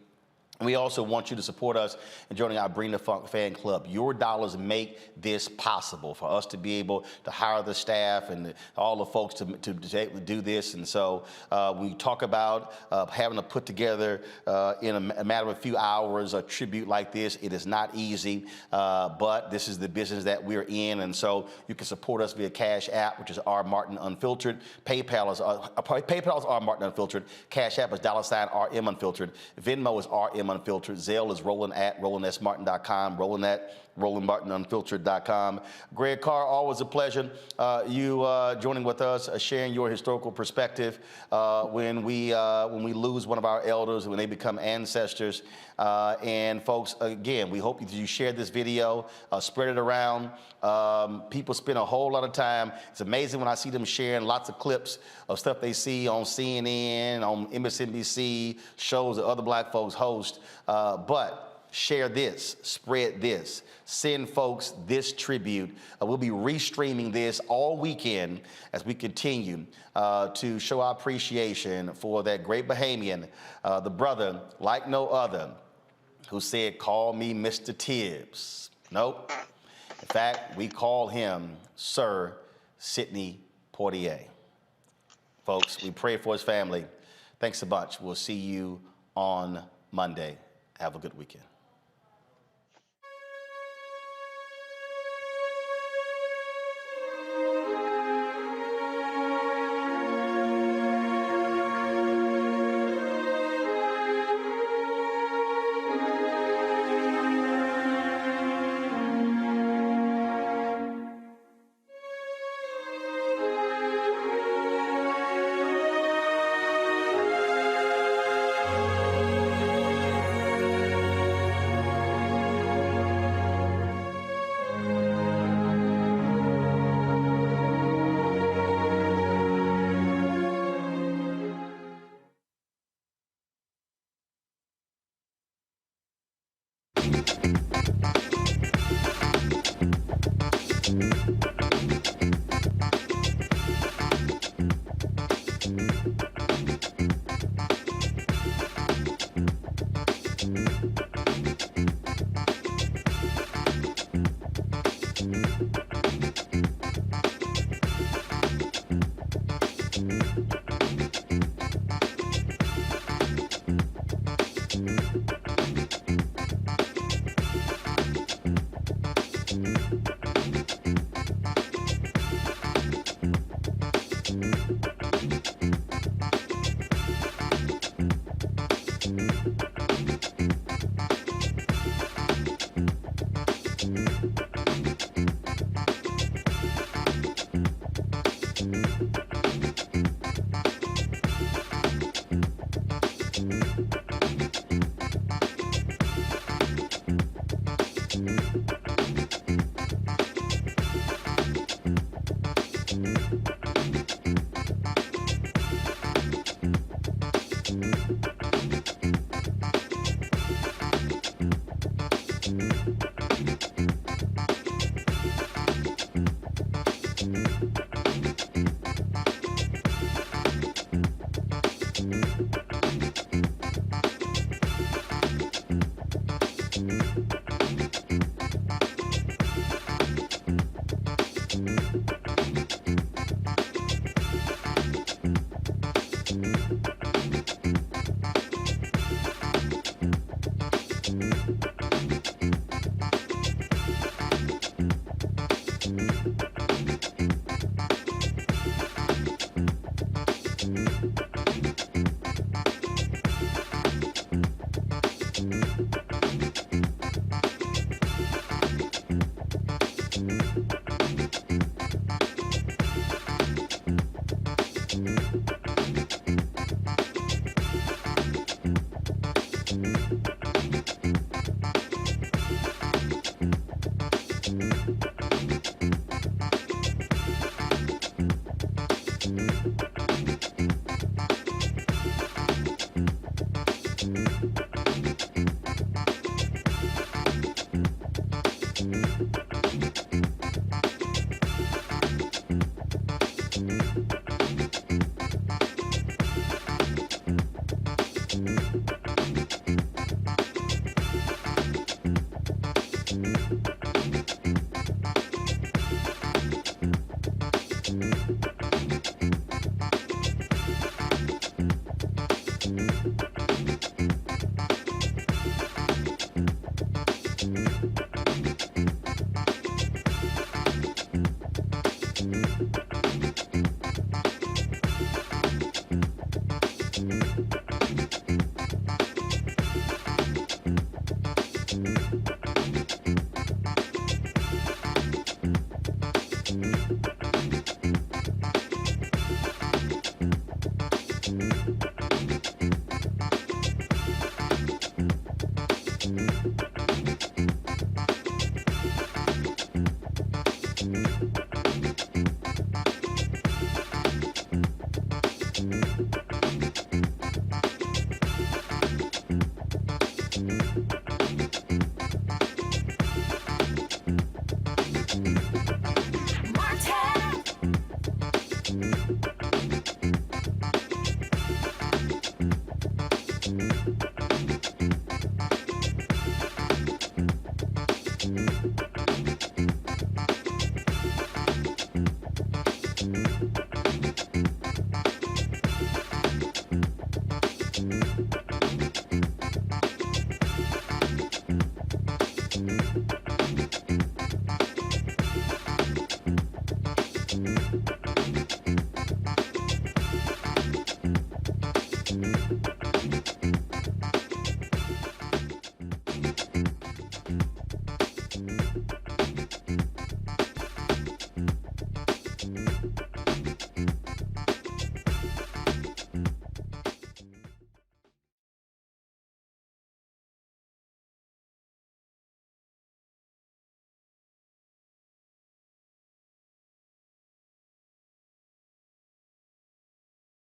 We also want you to support us in joining our Bring the Funk fan club. Your dollars make this possible for us to be able to hire the staff and all the folks to do this. And so we talk about having to put together in a matter of a few hours a tribute like this. It is not easy, but this is the business that we're in. And so you can support us via Cash App, which is R Martin Unfiltered. PayPal is R Martin Unfiltered. Cash App is $RM Unfiltered. Venmo is RM Unfiltered. Zelle is Roland at RolandSMartin.com. Roland at RolandMartinUnfiltered.com. Greg Carr, always a pleasure. You joining with us, sharing your historical perspective when we lose one of our elders, when they become ancestors. And folks, again, we hope you share this video, spread it around. People spend a whole lot of time. It's amazing when I see them sharing lots of clips of stuff they see on CNN, on MSNBC, shows that other black folks host. But share this, spread this, send folks this tribute. We'll be restreaming this all weekend as we continue to show our appreciation for that great Bahamian, the brother like no other, who said, "Call me Mr. Tibbs." Nope. In fact, we call him Sir Sidney Poitier. Folks, we pray for his family. Thanks a bunch. We'll see you on Monday. Have a good weekend.